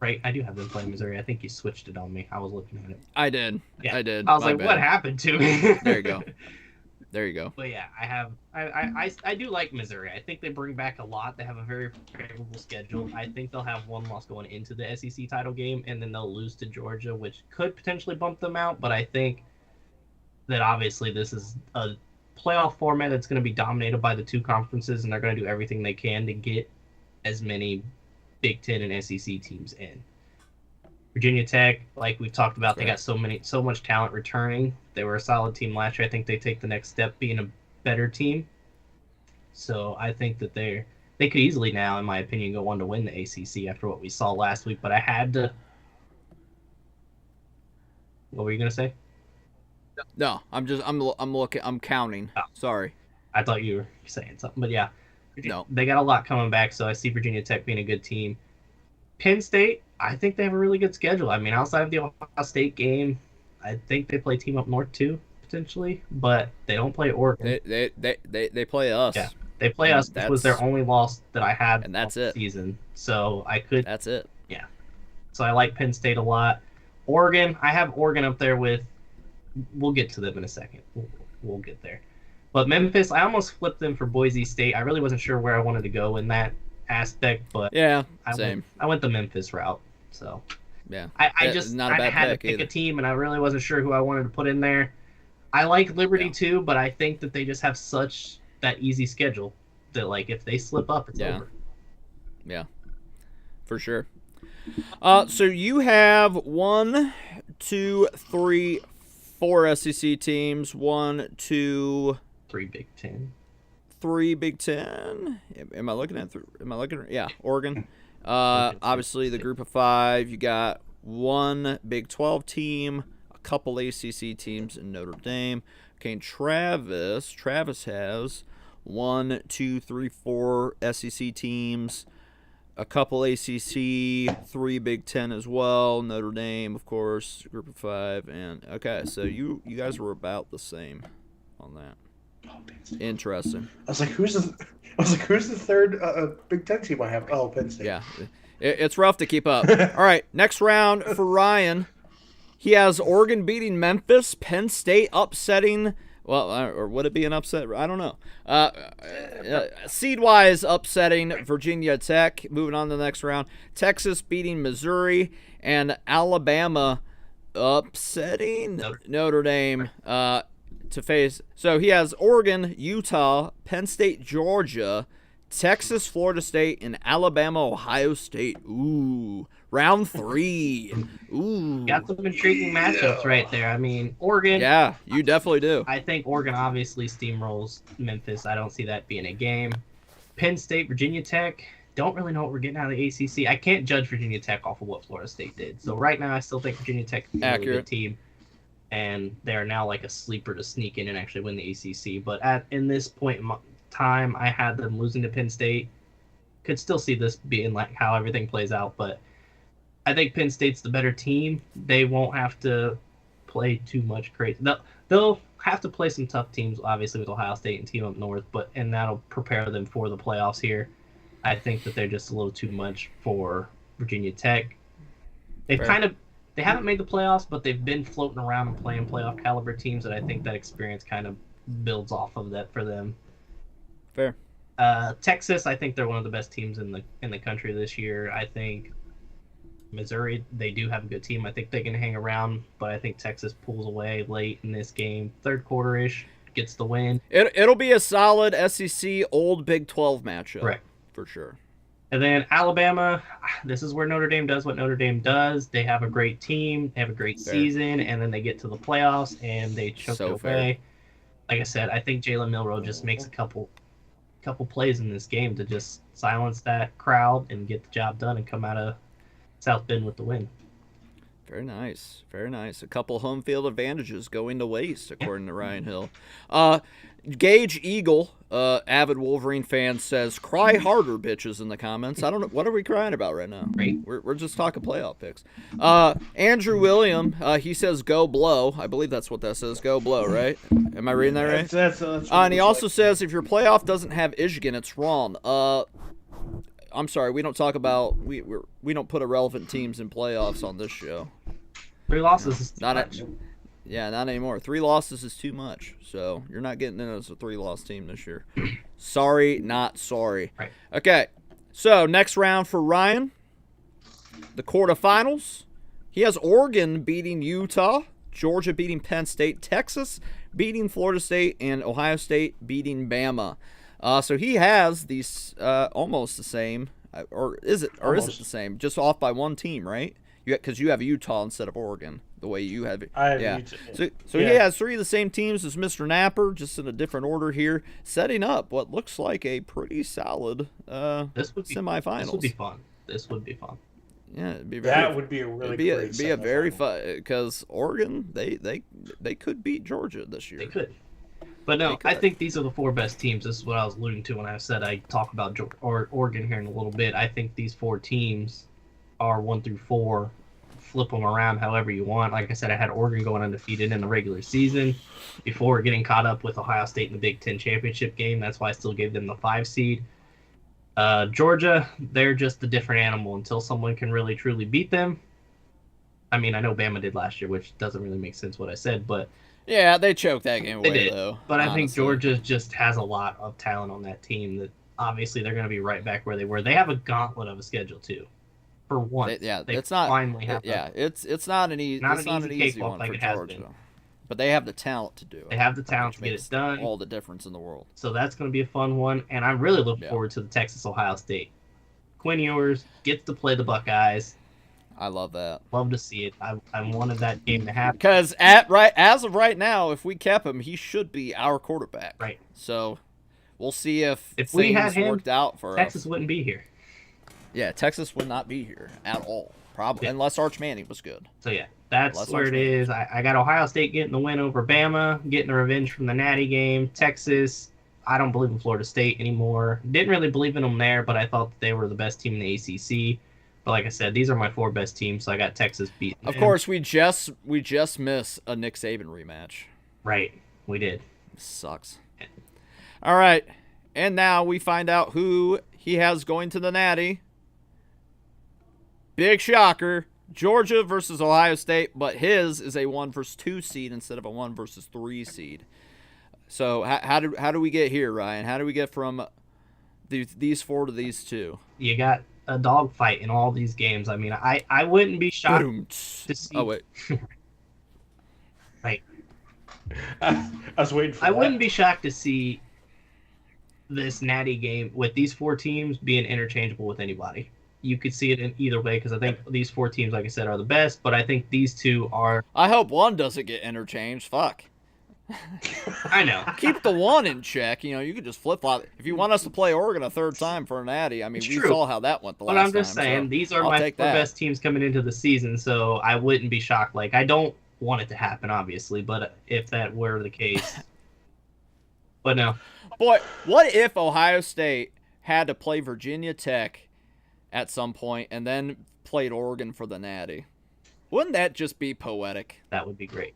Right, I do have them playing Missouri. I think you switched it on me. I was looking at it. I did. Yeah. I did. I was like, what happened to me? There you go. There you go. But yeah, I do like Missouri. I think they bring back a lot. They have a very favorable schedule. I think they'll have one loss going into the SEC title game, and then they'll lose to Georgia, which could potentially bump them out. But I think that obviously this is a playoff format that's going to be dominated by the 2 conferences, and they're going to do everything they can to get as many Big Ten and SEC teams in. Virginia Tech, like we've talked about, they got so much talent returning. They were a solid team last year. I think they take the next step being a better team. So I think that they could easily now, in my opinion, go on to win the ACC after what we saw last week. But I had to. What were you gonna say? No, I'm looking. I'm counting. Oh. Sorry. I thought you were saying something, but yeah. No. They got a lot coming back, so I see Virginia Tech being a good team. Penn State, I think they have a really good schedule. I mean, outside of the Ohio State game, I think they play Team Up North too, potentially, but they don't play Oregon. They play us. Yeah, they play us. This was their only loss that I had and that's it. Season. So I could. That's it. Yeah. So I like Penn State a lot. Oregon, I have Oregon up there with. We'll get to them in a second. We'll get there. But Memphis, I almost flipped them for Boise State. I really wasn't sure where I wanted to go in that aspect, but yeah, same. I went the Memphis route. So yeah, I just not a bad had to pick pick either. a team, and I really wasn't sure who I wanted to put in there. I like Liberty too, but I think that they just have such that easy schedule that like if they slip up, it's over. Yeah, for sure. So you have 1, 2, 3, 4 SEC teams. 1, 2, 3 Big Ten. 3 Big Ten. Am I looking at? Yeah, Oregon. Obviously, the group of 5. You got 1 Big 12 team, a couple ACC teams in Notre Dame. Okay, and Travis has 1, 2, 3, 4 SEC teams, a couple ACC, 3 Big Ten as well. Notre Dame, of course, group of 5, and okay, so you guys were about the same on that. Interesting. I was like, who's the third Big Ten team I have? Oh, Penn State. Yeah, it's rough to keep up. All right, next round for Ryan. He has Oregon beating Memphis, Penn State upsetting. Well, or would it be an upset? I don't know. Seed-wise, upsetting Virginia Tech. Moving on to the next round. Texas beating Missouri, and Alabama upsetting Notre Dame. To face. So he has Oregon, Utah, Penn State, Georgia, Texas, Florida State, and Alabama, Ohio State. Ooh, round 3. Ooh, got some intriguing matchups right there. I mean, Oregon. Yeah, you definitely do. I think Oregon obviously steamrolls Memphis. I don't see that being a game. Penn State, Virginia Tech. Don't really know what we're getting out of the ACC. I can't judge Virginia Tech off of what Florida State did. So right now, I still think Virginia Tech is a really good team. And they're now like a sleeper to sneak in and actually win the ACC. But in this point in time, I had them losing to Penn State. Could still see this being like how everything plays out, but I think Penn State's the better team. They won't have to play too much crazy. They'll have to play some tough teams, obviously, with Ohio State and Team Up North, and that'll prepare them for the playoffs here. I think that they're just a little too much for Virginia Tech. They haven't made the playoffs, but they've been floating around and playing playoff caliber teams, and I think that experience kind of builds off of that for them. Fair. Texas, I think they're one of the best teams in the country this year. I think Missouri, they do have a good team. I think they can hang around, but I think Texas pulls away late in this game. Third quarter-ish, gets the win. It'll be a solid SEC old Big 12 matchup. Right. For sure. And then Alabama, this is where Notre Dame does what Notre Dame does. They have a great team, they have a great season, and then they get to the playoffs and they choke it away. Like I said, I think Jalen Milroe just makes a couple plays in this game to just silence that crowd and get the job done and come out of South Bend with the win. Very nice. Very nice. A couple home field advantages going to waste, according to Ryan Hill. Gage Eagle, avid Wolverine fan, says, "Cry harder, bitches," in the comments. I don't know. What are we crying about right now? Right. We're just talking playoff picks. Andrew William, he says, "Go blow." I believe that's what that says. Go blow, right? Am I reading that right? That's and he also says, if your playoff doesn't have Michigan, it's wrong. I'm sorry, we don't talk about we don't put irrelevant teams in playoffs on this show. 3 losses is too much. Yeah, not anymore. 3 losses is too much. So you're not getting in as a 3-loss team this year. Sorry, not sorry. Right. Okay, so next round for Ryan, the quarterfinals. He has Oregon beating Utah, Georgia beating Penn State, Texas beating Florida State, and Ohio State beating Bama. So he has these almost the same, or is it the same? Just off by one team, right? Because you have Utah instead of Oregon, the way you have it. I have yeah. Utah. So he has 3 of the same teams as Mr. Napper, just in a different order here, setting up what looks like a pretty solid semifinals. This would be fun. This would be fun. Yeah, it'd be that would be a really it'd be a very fun, because Oregon they could beat Georgia this year. They could. But no, I think these are the 4 best teams. This is what I was alluding to when I said I talk about Oregon here in a little bit. I think these 4 teams are 1 through 4. Flip them around however you want. Like I said, I had Oregon going undefeated in the regular season before getting caught up with Ohio State in the Big Ten championship game. That's why I still gave them the 5 seed. Georgia, they're just a different animal until someone can really truly beat them. I mean, I know Bama did last year, which doesn't really make sense what I said, but yeah, they choked that game away, they did. though. But honestly. I think Georgia just has a lot of talent on that team that obviously they're going to be right back where they were. They have a gauntlet of a schedule too. For once, it's not finally have it's not an easy one like for it has Georgia. been. But they have the talent to do it. They have the talent to get makes it done. All the difference in the world. So that's going to be a fun one, and I'm really looking forward to the Texas-Ohio State. Quinn Ewers gets to play the Buckeyes. I love that. Love to see it. I wanted that game to happen. Because as of right now, if we kept him, he should be our quarterback. Right. So we'll see if we had things him, worked out for Texas us. wouldn't be here. Yeah, Texas would not be here at all. Probably unless Arch Manning was good. So yeah, that's where it is. I got Ohio State getting the win over Bama, getting the revenge from the Natty game. Texas, I don't believe in Florida State anymore. Didn't really believe in them there, but I thought that they were the best team in the ACC. But like I said, these are my 4 best teams, so I got Texas beating. Of course, we just miss a Nick Saban rematch. Right, we did. Sucks. All right, and now we find out who he has going to the Natty. Big shocker, Georgia versus Ohio State, but his is a 1 versus 2 seed instead of a 1 versus 3 seed. So how do we get here, Ryan? How do we get from these 4 to these 2? You got a dogfight in all these games. I mean, I wouldn't be shocked to see. Oh wait, right. I was waiting for I that. wouldn't be shocked to see this Natty game with these 4 teams being interchangeable with anybody. You could see it in either way because I think these 4 teams, like I said, are the best, but I think these 2 are... I hope one doesn't get interchanged. Fuck. I know. Keep the 1 in check. You know, you could just flip-flop. If you want us to play Oregon a 3rd time for an Natty, I mean, we saw how that went the last time. But I'm just saying, these are my 4 best teams coming into the season, so I wouldn't be shocked. Like, I don't want it to happen, obviously, but if that were the case... But no. Boy, what if Ohio State had to play Virginia Tech at some point and then played Oregon for the Natty? Wouldn't that just be poetic? That would be great.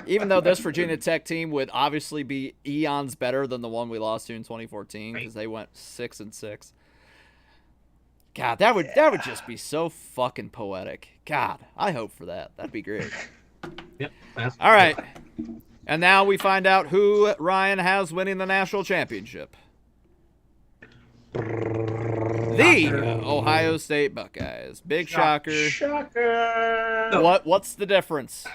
Even though this Virginia Tech team would obviously be eons better than the one we lost to in 2014 because they went 6-6. God, that would just be so fucking poetic. God, I hope for that. That'd be great. Yep. All right. And now we find out who Ryan has winning the national championship. The Ohio State Buckeyes. Big shocker. Shocker. What's the difference?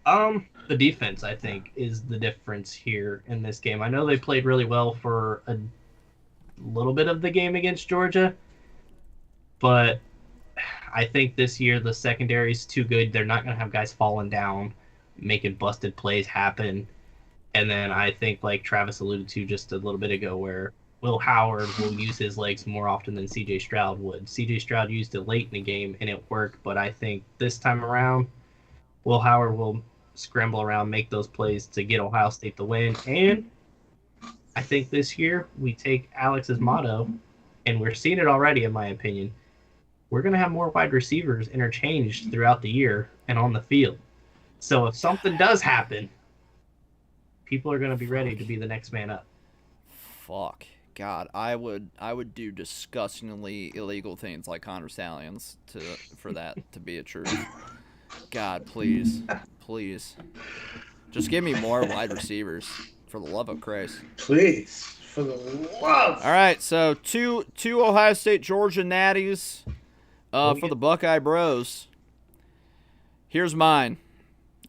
The defense, I think, is the difference here in this game. I know they played really well for a little bit of the game against Georgia, but I think this year the secondary is too good. They're not going to have guys falling down, making busted plays happen. And then I think, like Travis alluded to just a little bit ago, where Will Howard will use his legs more often than C.J. Stroud would. C.J. Stroud used it late in the game, and it worked. But I think this time around, Will Howard will scramble around, make those plays to get Ohio State the win. And I think this year we take Alex's motto, and we're seeing it already, in my opinion. We're going to have more wide receivers interchanged throughout the year and on the field. So if something does happen, people are going to be ready to be the next man up. Fuck. God, I would do disgustingly illegal things like Connor Stalions for that to be a truth. God, please. Just give me more wide receivers, for the love of Christ. Please, for the love. All right, so two Ohio State Georgia natties for the Buckeye Bros. Here's mine.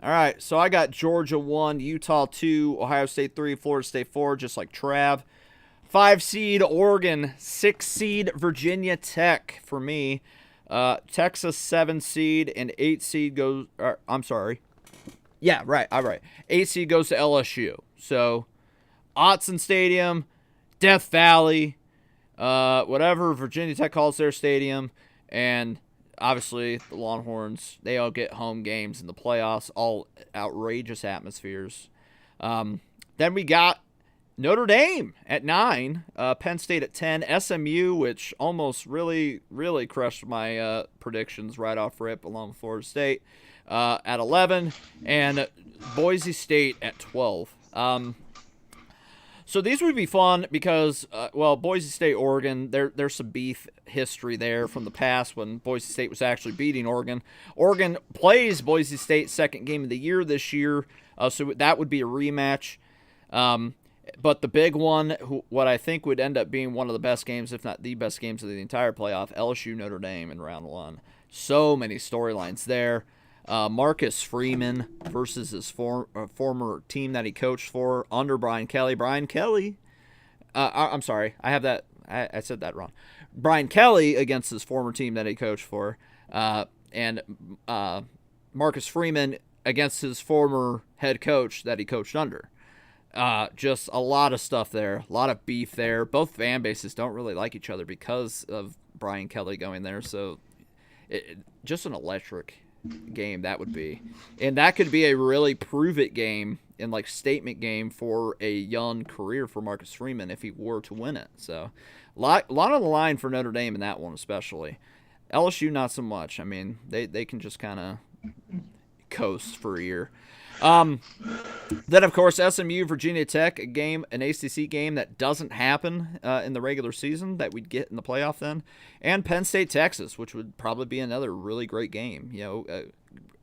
All right, so I got Georgia 1, Utah 2, Ohio State 3, Florida State 4, just like Trav. 5 seed Oregon, 6 seed Virginia Tech for me. Texas 7 seed and 8 seed goes. I'm sorry. Yeah, right. All right. 8 seed goes to LSU. So, Autzen Stadium, Death Valley, whatever Virginia Tech calls their stadium, and obviously the Longhorns. They all get home games in the playoffs. All outrageous atmospheres. Then we got Notre Dame at 9, Penn State at 10, SMU, which almost really crushed my predictions right off rip, along with Florida State, at 11, and Boise State at 12. So these would be fun because, Boise State, Oregon, there's some beef history there from the past when Boise State was actually beating Oregon. Oregon plays Boise State second game of the year this year, so that would be a rematch. But the big one, what I think would end up being one of the best games, if not the best games of the entire playoff, LSU Notre Dame in round 1. So many storylines there. Marcus Freeman versus his former team that he coached for under Brian Kelly. Brian Kelly, I'm sorry, I said that wrong. Brian Kelly against his former team that he coached for, and Marcus Freeman against his former head coach that he coached under. Just a lot of stuff there, a lot of beef there. Both fan bases don't really like each other because of Brian Kelly going there. So just an electric game that would be. And that could be a really prove-it game and like statement game for a young career for Marcus Freeman if he were to win it. So a lot on the line for Notre Dame in that one especially. LSU not so much. I mean, they can just kind of coast for a year. Then, of course, SMU, Virginia Tech, an ACC game that doesn't happen in the regular season that we'd get in the playoff then. And Penn State, Texas, which would probably be another really great game. You know,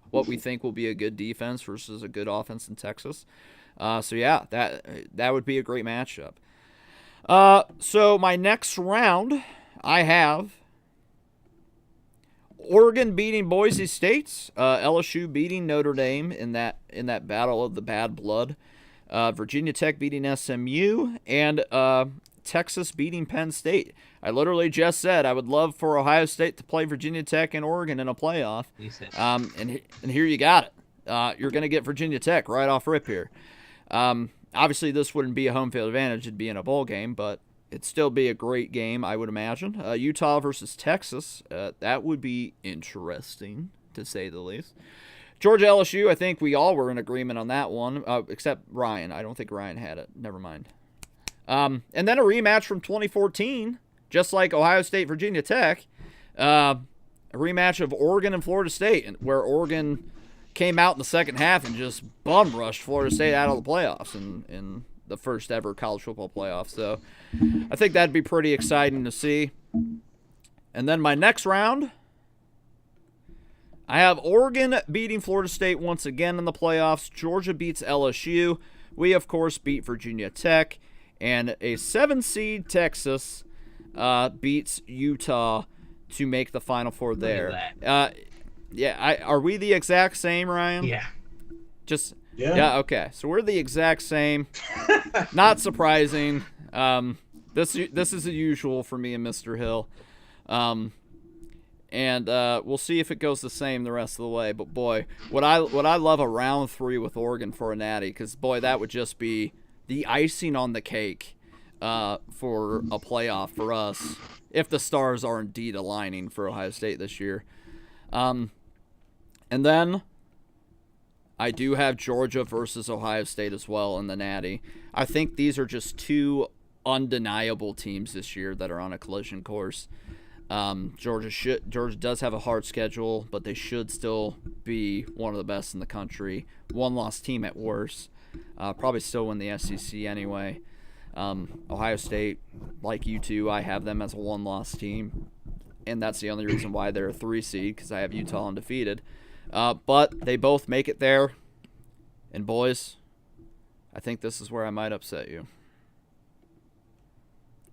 what we think will be a good defense versus a good offense in Texas. So, yeah, that would be a great matchup. So, my next round, I have Oregon beating Boise State, LSU beating Notre Dame in that battle of the bad blood, Virginia Tech beating SMU, and Texas beating Penn State. I literally just said I would love for Ohio State to play Virginia Tech and Oregon in a playoff, and here you got it. You're going to get Virginia Tech right off rip here. Obviously, this wouldn't be a home field advantage; it'd be in a bowl game, but it'd still be a great game, I would imagine. Utah versus Texas. That would be interesting, to say the least. Georgia LSU, I think we all were in agreement on that one, except Ryan. I don't think Ryan had it. Never mind. And then a rematch from 2014, just like Ohio State, Virginia Tech. A rematch of Oregon and Florida State, where Oregon came out in the second half and just bum-rushed Florida State out of the playoffs in the first ever college football playoff. So I think that'd be pretty exciting to see. And then my next round, I have Oregon beating Florida State once again in the playoffs. Georgia beats LSU. We, of course, beat Virginia Tech. And a 7 seed Texas beats Utah to make the Final Four there. That. Are we the exact same, Ryan? Yeah. Yeah. Okay. So we're the exact same. Not surprising. This is the usual for me and Mr. Hill. And we'll see if it goes the same the rest of the way. But boy, would I love a round 3 with Oregon for a natty, because boy, that would just be the icing on the cake for a playoff for us if the stars are indeed aligning for Ohio State this year. And then I do have Georgia versus Ohio State as well in the natty. I think these are just two undeniable teams this year that are on a collision course. Georgia does have a hard schedule, but they should still be one of the best in the country. One-loss team at worst. Probably still win the SEC anyway. Ohio State, like you two, I have them as a one-loss team, and that's the only reason why they're a 3 seed, because I have Utah undefeated. But they both make it there, and boys, I think this is where I might upset you.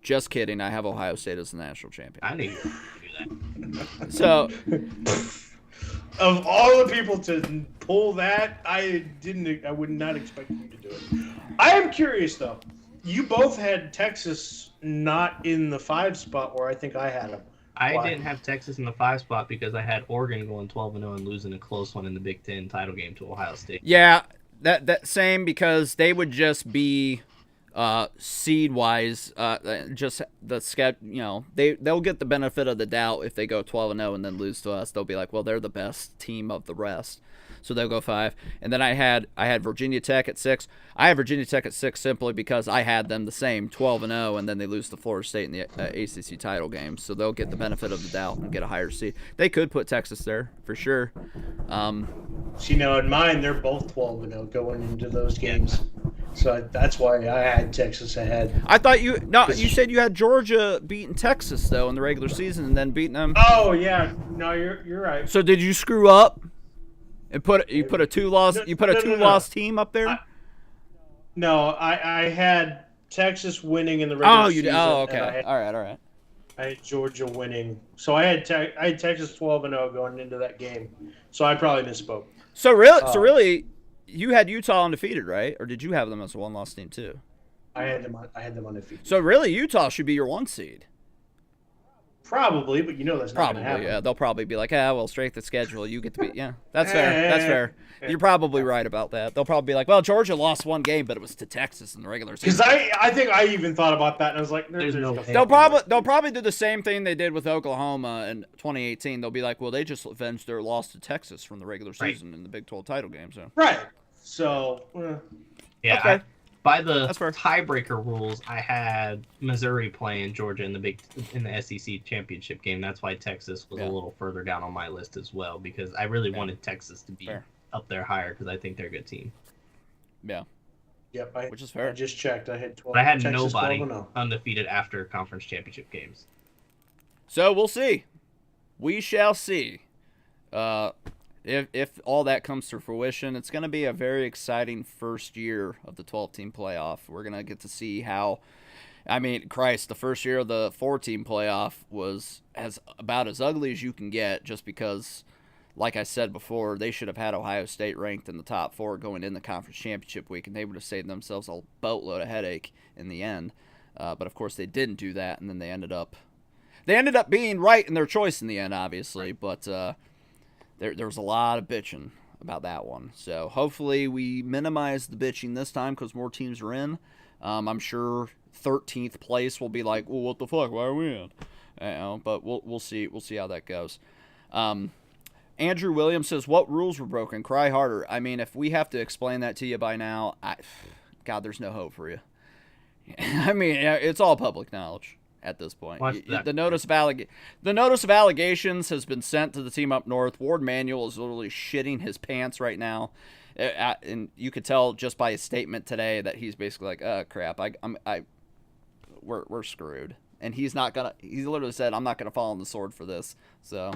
Just kidding. I have Ohio State as the national champion. I knew you were going to do that. So, Of all the people to pull that, I would not expect you to do it. I am curious though. You both had Texas not in the 5 spot where I think I had them. I didn't have Texas in the 5 spot because I had Oregon going 12-0 and losing a close one in the Big Ten title game to Ohio State. yeah, that same, because they would just be seed wise, just the schedule. They'll get the benefit of the doubt if they go 12-0 and then lose to us. They'll be like, well, they're the best team of the rest, so they'll go 5. And then I had Virginia Tech at 6. I have Virginia Tech at 6 simply because I had them the same 12-0, and then they lose to Florida State in the ACC title game, so they'll get the benefit of the doubt and get a higher seed. They could put Texas there for sure. See, now in mine, they're both 12-0 going into those games. So that's why I had Texas ahead. I thought you said you had Georgia beating Texas though in the regular season and then beating them. Oh yeah, no, you're right. So did you screw up and put a 2-loss team up there? No, I had Texas winning in the regular season. Okay. All right. I had Georgia winning, so I had Texas 12-0 going into that game. So I probably misspoke. So really, you had Utah undefeated, right? Or did you have them as a one-loss team too? I had them undefeated. So really, Utah should be your 1 seed. Probably, but that's not going to happen. Yeah. They'll probably be like, strength of schedule. You get to be, yeah. That's fair. That's fair. You're probably right about that. They'll probably be like, well, Georgia lost 1 game, but it was to Texas in the regular season. Because I think I even thought about that, and I was like, there's no. They'll probably do the same thing they did with Oklahoma in 2018. They'll be like, well, they just avenged their loss to Texas from the regular season in the Big 12 title game. So right. So yeah. Okay. By the tiebreaker rules, I had Missouri playing Georgia in the SEC championship game. That's why Texas was a little further down on my list as well, because I really wanted Texas to be up there higher because I think they're a good team. Yeah. Yep. Which is fair. I just checked. I had 12. But I had Texas nobody 12-0. undefeated after conference championship games. So we'll see. We shall see. If all that comes to fruition, it's going to be a very exciting first year of the 12-team playoff. We're going to get to see how, the first year of the 4-team playoff was about as ugly as you can get, just because, like I said before, they should have had Ohio State ranked in the top 4 going in the conference championship week, and they would have saved themselves a boatload of headache in the end. But of course they didn't do that, and then they ended up being right in their choice in the end, obviously. But there was a lot of bitching about that one. So hopefully we minimize the bitching this time because more teams are in. I'm sure 13th place will be like, well, what the fuck? Why are we in? But we'll see. We'll see how that goes. Andrew Williams says, what rules were broken? Cry harder. If we have to explain that to you by now, God, there's no hope for you. It's all public knowledge at this point. The notice of allegations has been sent to the team up north. Ward Manuel is literally shitting his pants right now, and you could tell just by his statement today that he's basically like, "Oh crap, we're screwed." And he's literally said, "I'm not gonna fall on the sword for this." So,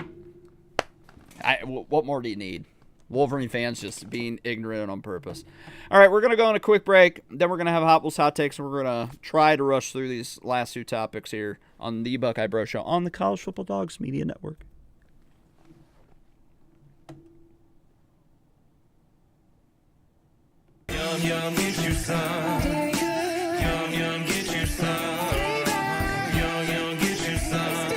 what more do you need? Wolverine fans just being ignorant on purpose. All right, we're going to go on a quick break. Then we're going to have Hot Wheels Hot Takes, and we're going to try to rush through these last two topics here on the Buckeye Bro Show on the College Football Dogs Media Network. Yum, yum, get you some. Yum, yum, get you some. Yum, yum, get you some.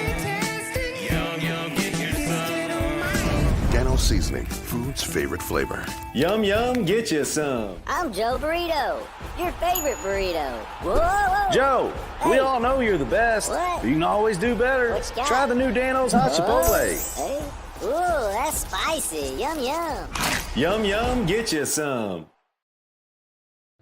Yum, yum, get you some. Gano seasoning, food's favorite flavor. Yum, yum, get you some. I'm Joe Burrito, your favorite burrito. Whoa, whoa. Joe, we Hey. all know you're the best. What? You can always do better. What you got? Try the new Dano's Hot Chipotle. Hey. Ooh, that's spicy. Yum, yum. Yum, yum, get you some.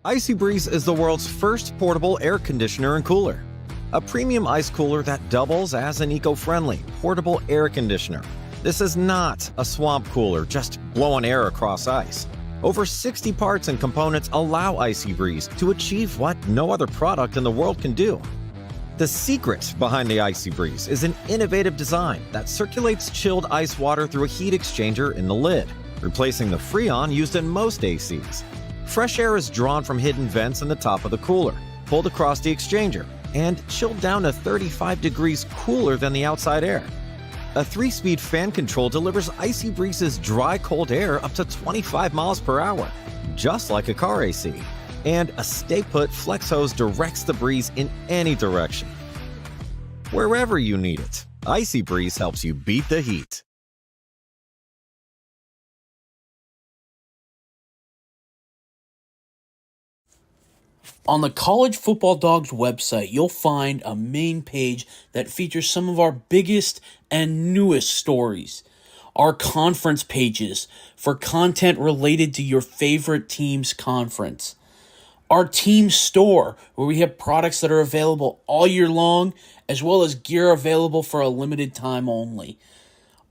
Icy Breeze is the world's first portable air conditioner and cooler. A premium ice cooler that doubles as an eco-friendly portable air conditioner. This is not a swamp cooler, just blowing air across ice. Over 60 parts and components allow Icy Breeze to achieve what no other product in the world can do. The secret behind the Icy Breeze is an innovative design that circulates chilled ice water through a heat exchanger in the lid, replacing the Freon used in most ACs. Fresh air is drawn from hidden vents in the top of the cooler, pulled across the exchanger, and chilled down to 35 degrees cooler than the outside air. A 3-speed fan control delivers Icy Breeze's dry, cold air up to 25 miles per hour, just like a car AC. And a stay-put flex hose directs the breeze in any direction. Wherever you need it, Icy Breeze helps you beat the heat. On the College Football Dogs website, you'll find a main page that features some of our biggest and newest stories. Our conference pages for content related to your favorite team's conference. Our team store, where we have products that are available all year long, as well as gear available for a limited time only.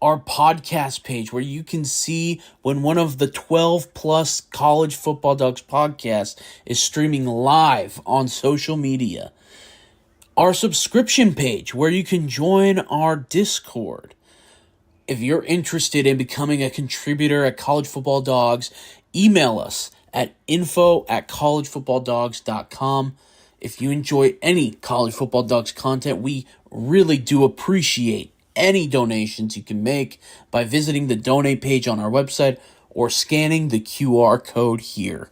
Our podcast page, where you can see when one of the 12 plus College Football Dogs podcasts is streaming live on social media. Our subscription page, where you can join our Discord. If you're interested in becoming a contributor at College Football Dogs, email us at info@collegefootballdogs.com. If you enjoy any College Football Dogs content, we really do appreciate any donations you can make by visiting the donate page on our website or scanning the QR code here.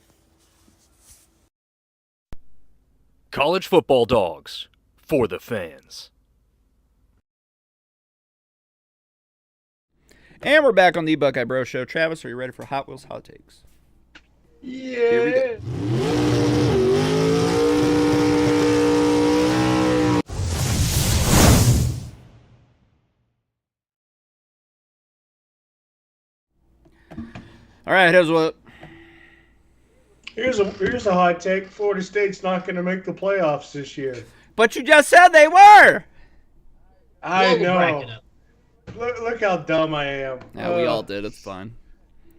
College Football Dogs, for the fans. And we're back on the Buckeye Bro Show. Travis, are you ready for Hot Wheels Hot Takes? Yeah. Here we go. All right, here's what. Here's a hot take. Florida State's not going to make the playoffs this year. But you just said they were. I We'll break know. it up. Look how dumb I am. Yeah, we all did. It's fine.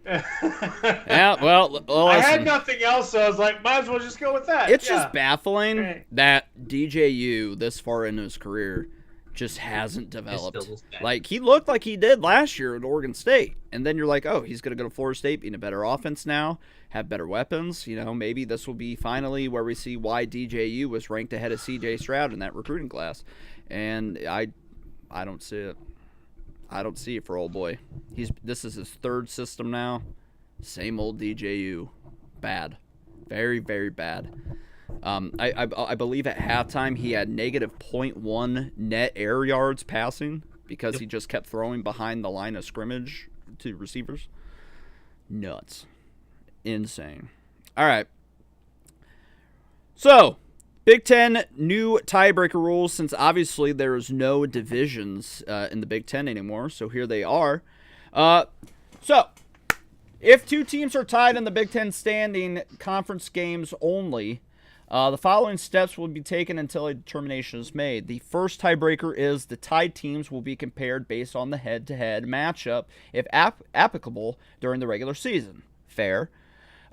Yeah, well, I had listen. nothing else, so I was like, might as well just go with that. It's Yeah. just baffling Right. that DJU this far into his career just hasn't developed. still looks bad. Like, he looked like he did last year at Oregon State. And then you're like, oh, he's going to go to Florida State, being a better offense now, have better weapons. You know, maybe this will be finally where we see why DJU was ranked ahead of CJ Stroud in that recruiting class. And I don't see it. I don't see it for old boy. This is his third system now. Same old DJU. Bad. Very, very bad. I believe at halftime he had negative .1 net air yards passing because he just kept throwing behind the line of scrimmage to receivers. Nuts. Insane. All right. So, Big Ten new tiebreaker rules, since obviously there's no divisions in the Big Ten anymore. So here they are. So, if two teams are tied in the Big Ten standing, conference games only, the following steps will be taken until a determination is made. The first tiebreaker is the tied teams will be compared based on the head-to-head matchup, if applicable during the regular season. Fair.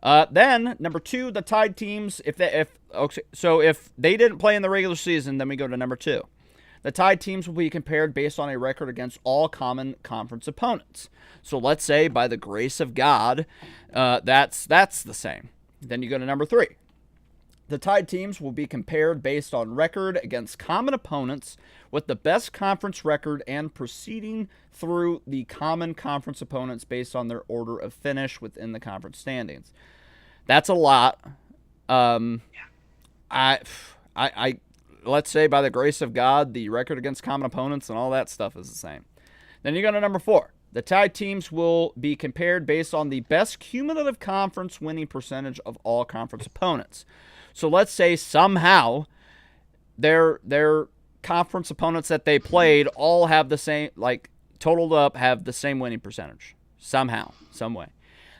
Then, number two, the tied teams, if they didn't play in the regular season, then we go to number two. The tied teams will be compared based on a record against all common conference opponents. So let's say, by the grace of God, that's the same. Then you go to number 3. The tied teams will be compared based on record against common opponents with the best conference record and proceeding through the common conference opponents based on their order of finish within the conference standings. That's a lot. I let's say, by the grace of God, the record against common opponents and all that stuff is the same. Then you go to number 4. The tied teams will be compared based on the best cumulative conference winning percentage of all conference opponents. So let's say somehow their conference opponents that they played all have the same, like totaled up, have the same winning percentage. Somehow, some way.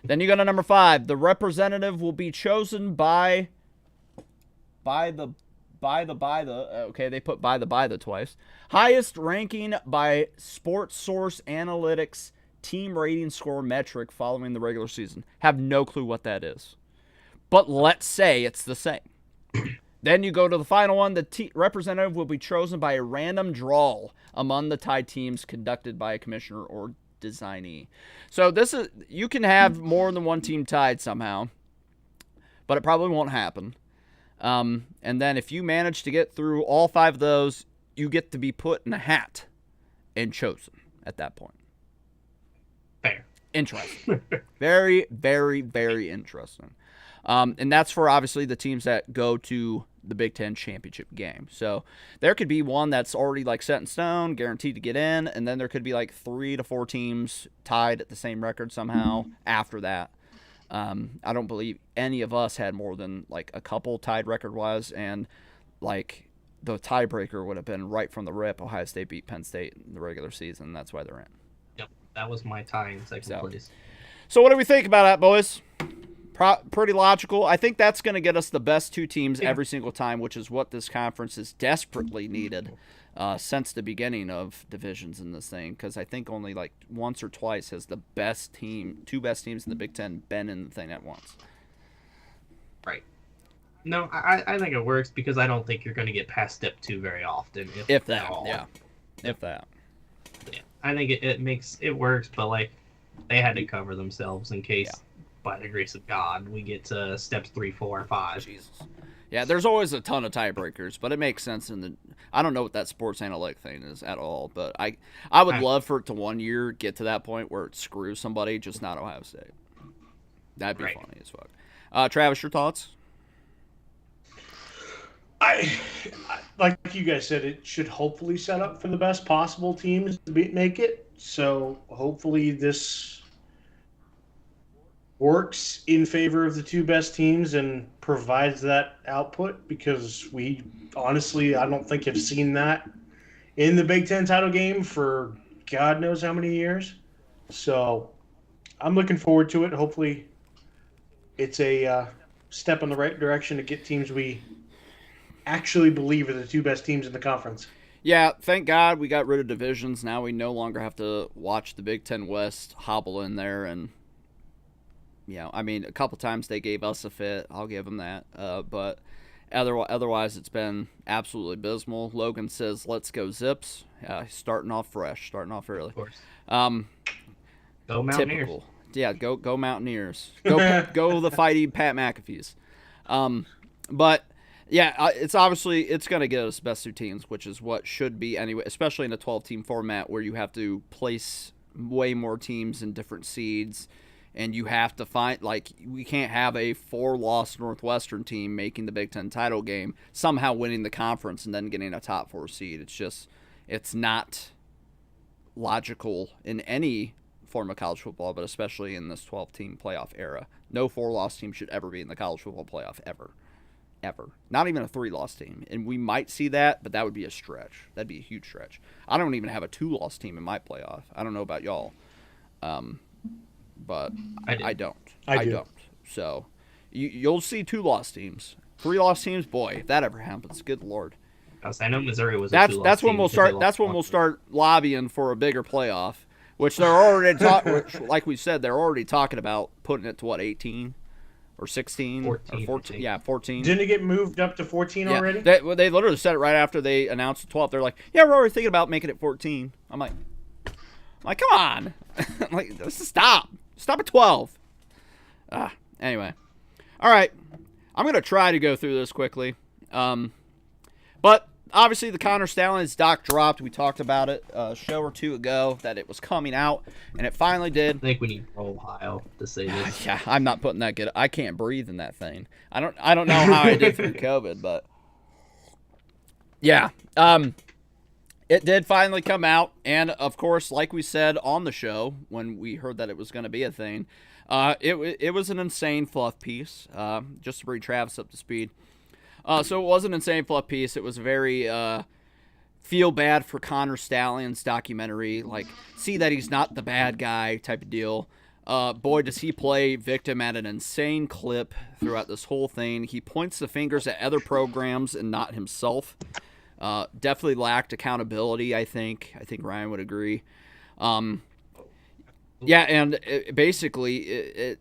Then you go to number 5. The representative will be chosen by the okay, they put by the twice. Highest ranking by Sports Source Analytics team rating score metric following the regular season. Have no clue what that is. But let's say it's the same. Then you go to the final one. The representative will be chosen by a random draw among the tied teams conducted by a commissioner or designee. So this is, you can have more than one team tied somehow, but it probably won't happen. And then if you manage to get through all 5 of those, you get to be put in a hat and chosen at that point. Fair. Interesting. Very, very, very interesting. And that's for, obviously, the teams that go to the Big Ten championship game. So there could be one that's already like set in stone, guaranteed to get in, and then there could be like 3 to 4 teams tied at the same record somehow after that. I don't believe any of us had more than like a couple tied record-wise, and like the tiebreaker would have been right from the rip. Ohio State beat Penn State in the regular season. That's why they're in. Yep, that was my tie in second place. So what do we think about that, boys? Pretty logical. I think that's going to get us the best 2 teams every single time, which is what this conference has desperately needed since the beginning of divisions in this thing, because I think only like once or twice has the best team, 2 best teams in the Big Ten been in the thing at once. Right. No, I think it works because I don't think you're going to get past step 2 very often. If that, yeah. If that. Yeah. I think it works, but like they had to cover themselves in case, by the grace of God, we get to steps 3, 4, 5. Jesus. Yeah, there's always a ton of tiebreakers, but it makes sense I don't know what that sports analytic thing is at all, but I would love for it to one year get to that point where it screws somebody, just not Ohio State. That'd be funny as fuck. Travis, your thoughts? I like you guys said, it should hopefully set up for the best possible teams to make it. So hopefully this works in favor of the 2 best teams and provides that output, because we honestly, I don't think have seen that in the Big Ten title game for God knows how many years. So I'm looking forward to it. Hopefully it's a step in the right direction to get teams we actually believe are the 2 best teams in the conference. Yeah, thank God we got rid of divisions. Now we no longer have to watch the Big Ten West hobble in there. And, you know, I mean, a couple times they gave us a fit. I'll give them that. But otherwise, it's been absolutely abysmal. Logan says, let's go Zips. Starting off fresh, starting off early. Of course. Go Mountaineers. Typical. Yeah, go Mountaineers. Go the fighting Pat McAfee's. But yeah, it's going to get us best 2 teams, which is what should be anyway, especially in a 12-team format where you have to place way more teams in different seeds, and you have to find, like, we can't have a 4-loss Northwestern team making the Big Ten title game, somehow winning the conference and then getting a top 4 seed. It's not logical in any form of college football, but especially in this 12-team playoff era. No 4-loss team should ever be in the college football playoff ever. Not even a 3-loss team. And we might see that, but that would be a stretch. That'd be a huge stretch. I don't even have a 2-loss team in my playoff. I don't know about y'all. But I don't. I don't. So you'll see 2-loss teams. 3-loss teams, boy, if that ever happens, good Lord. I know Missouri was that's when we'll start. That's when we'll start lobbying for a bigger playoff, which they're already like we said, they're already talking about putting it to 18 or 16 14, or 14. Yeah, 14. Didn't it get moved up to 14 Yeah, already? they literally said it right after they announced the 12. They're like, yeah, we're already thinking about making it 14. I'm like, come on. I'm like, let's just stop. Stop at 12. Anyway. All right. I'm going to try to go through this quickly. But obviously the Connor Stalions doc dropped. We talked about it a show or two ago that it was coming out, and it finally did. I think we need Ohio to say this. Yeah, I'm not putting that good. I can't breathe in that thing. I don't know how I did through COVID, but yeah. It did finally come out, and of course, like we said on the show when we heard that it was going to be a thing, it was an insane fluff piece. Just to bring Travis up to speed. So it was an insane fluff piece. It was a very feel bad for Connor Stalions documentary, like see that he's not the bad guy type of deal. Boy, does he play victim at an insane clip throughout this whole thing. He points the fingers at other programs and not himself. Definitely lacked accountability, I think. I think Ryan would agree. Yeah, and basically,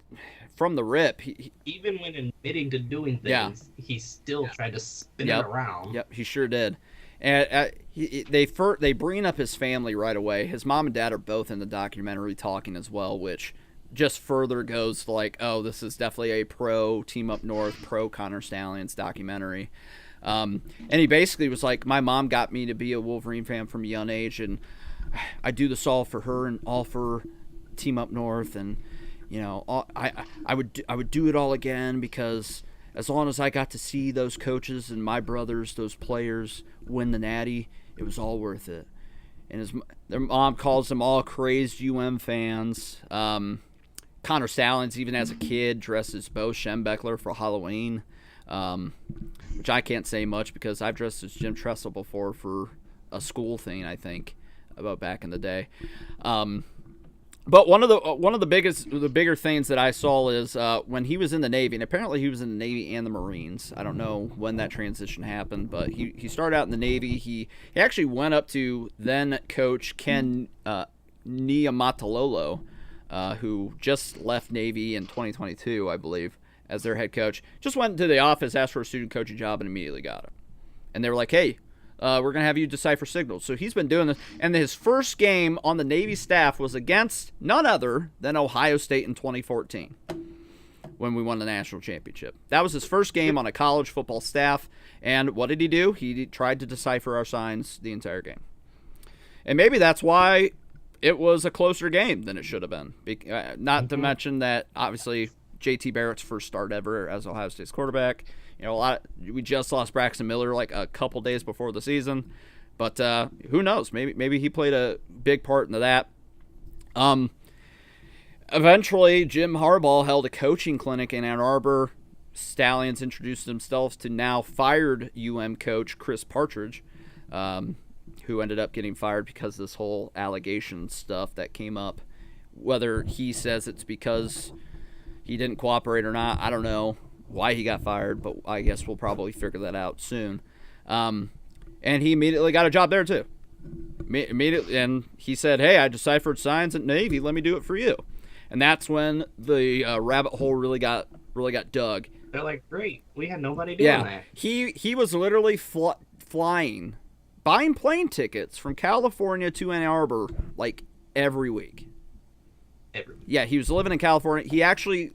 from the rip, even when admitting to doing things, he still tried to spin it around. Yep, he sure did. And they bring up his family right away. His mom and dad are both in the documentary talking as well, which just further goes to like, oh, this is definitely a pro Team Up North, pro Connor Stalions documentary. And he basically was like, my mom got me to be a Wolverine fan from a young age, and I do this all for her and all for Team Up North, and you know, I would do it all again because as long as I got to see those coaches and my brothers, those players win the Natty, it was all worth it. And their mom calls them all crazed fans. Connor Stalions, even as a kid, dressed as Bo Schembechler for Halloween, which I can't say much because I've dressed as Jim Tressel before for a school thing, I think, about back in the day. But one of the bigger things that I saw is when he was in the Navy, and apparently he was in the Navy and the Marines. I don't know when that transition happened, but he started out in the Navy. He actually went up to then coach Ken Niumatalolo, who just left Navy in 2022, I believe, as their head coach. Just went to the office, asked for a student coaching job, and immediately got it. And they were like, hey, we're going to have you decipher signals. So he's been doing this. And his first game on the Navy staff was against none other than Ohio State in 2014 when we won the national championship. That was his first game on a college football staff. And what did he do? He tried to decipher our signs the entire game. And maybe that's why it was a closer game than it should have been. Not to mention that, obviously, J.T. Barrett's first start ever as Ohio State's quarterback. You know, we just lost Braxton Miller like a couple days before the season, but who knows? Maybe he played a big part into that. Eventually, Jim Harbaugh held a coaching clinic in Ann Arbor. Stalions introduced themselves to now fired coach Chris Partridge, who ended up getting fired because of this whole allegation stuff that came up. Whether he says it's because he didn't cooperate or not, I don't know why he got fired, but I guess we'll probably figure that out soon. And he immediately got a job there too. Immediately, and he said, hey, I deciphered signs at Navy, let me do it for you. And that's when the rabbit hole really got dug. They're like, great, we had nobody doing that. He was literally flying, buying plane tickets from California to Ann Arbor like every week. Yeah, he was living in California. He actually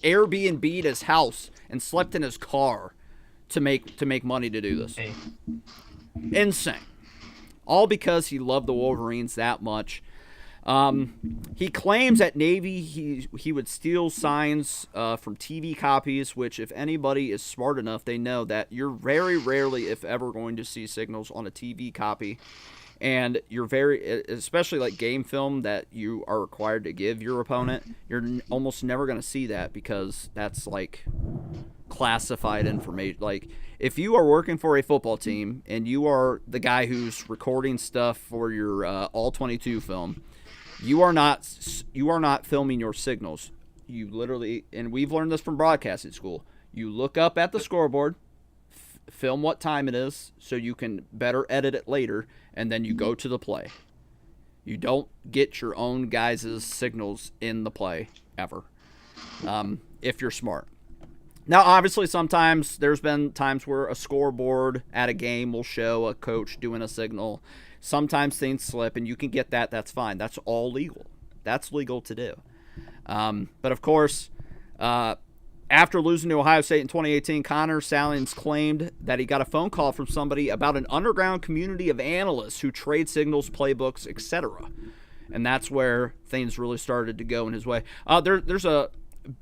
Airbnb'd his house and slept in his car to make money to do this. Insane. All because he loved the Wolverines that much. He claims at Navy he would steal signs from TV copies, which if anybody is smart enough, they know that you're very rarely, if ever, going to see signals on a TV copy. And you're especially like game film that you are required to give your opponent, you're almost never going to see that because that's like classified information. Like if you are working for a football team and you are the guy who's recording stuff for your all 22 film, you are not filming your signals. You literally, and we've learned this from broadcasting school, you look up at the scoreboard, film what time it is so you can better edit it later, and then you go to the play. You don't get your own guys' signals in the play ever, if you're smart. Now, obviously, sometimes there's been times where a scoreboard at a game will show a coach doing a signal. Sometimes things slip, and you can get that. That's fine. That's all legal. That's legal to do. But, of course, after losing to Ohio State in 2018, Connor Stalions claimed that he got a phone call from somebody about an underground community of analysts who trade signals, playbooks, etc. And that's where things really started to go in his way. There's a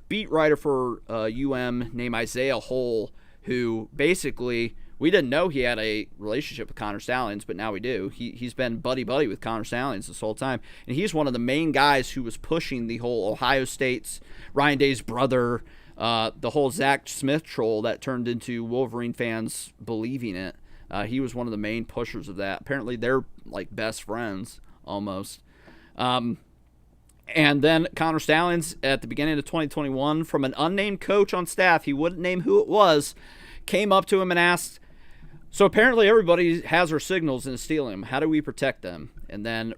beat writer for named Isaiah Hole, who basically, we didn't know he had a relationship with Connor Stalions, but now we do. He's been buddy-buddy with Connor Stalions this whole time, and he's one of the main guys who was pushing the whole Ohio State's Ryan Day's brother, the whole Zach Smith troll that turned into Wolverine fans believing it. He was one of the main pushers of that. Apparently they're like best friends almost. And then Connor Stalions, at the beginning of 2021, from an unnamed coach on staff, he wouldn't name who it was, came up to him and asked, so apparently everybody has their signals and is stealing them. How do we protect them? And then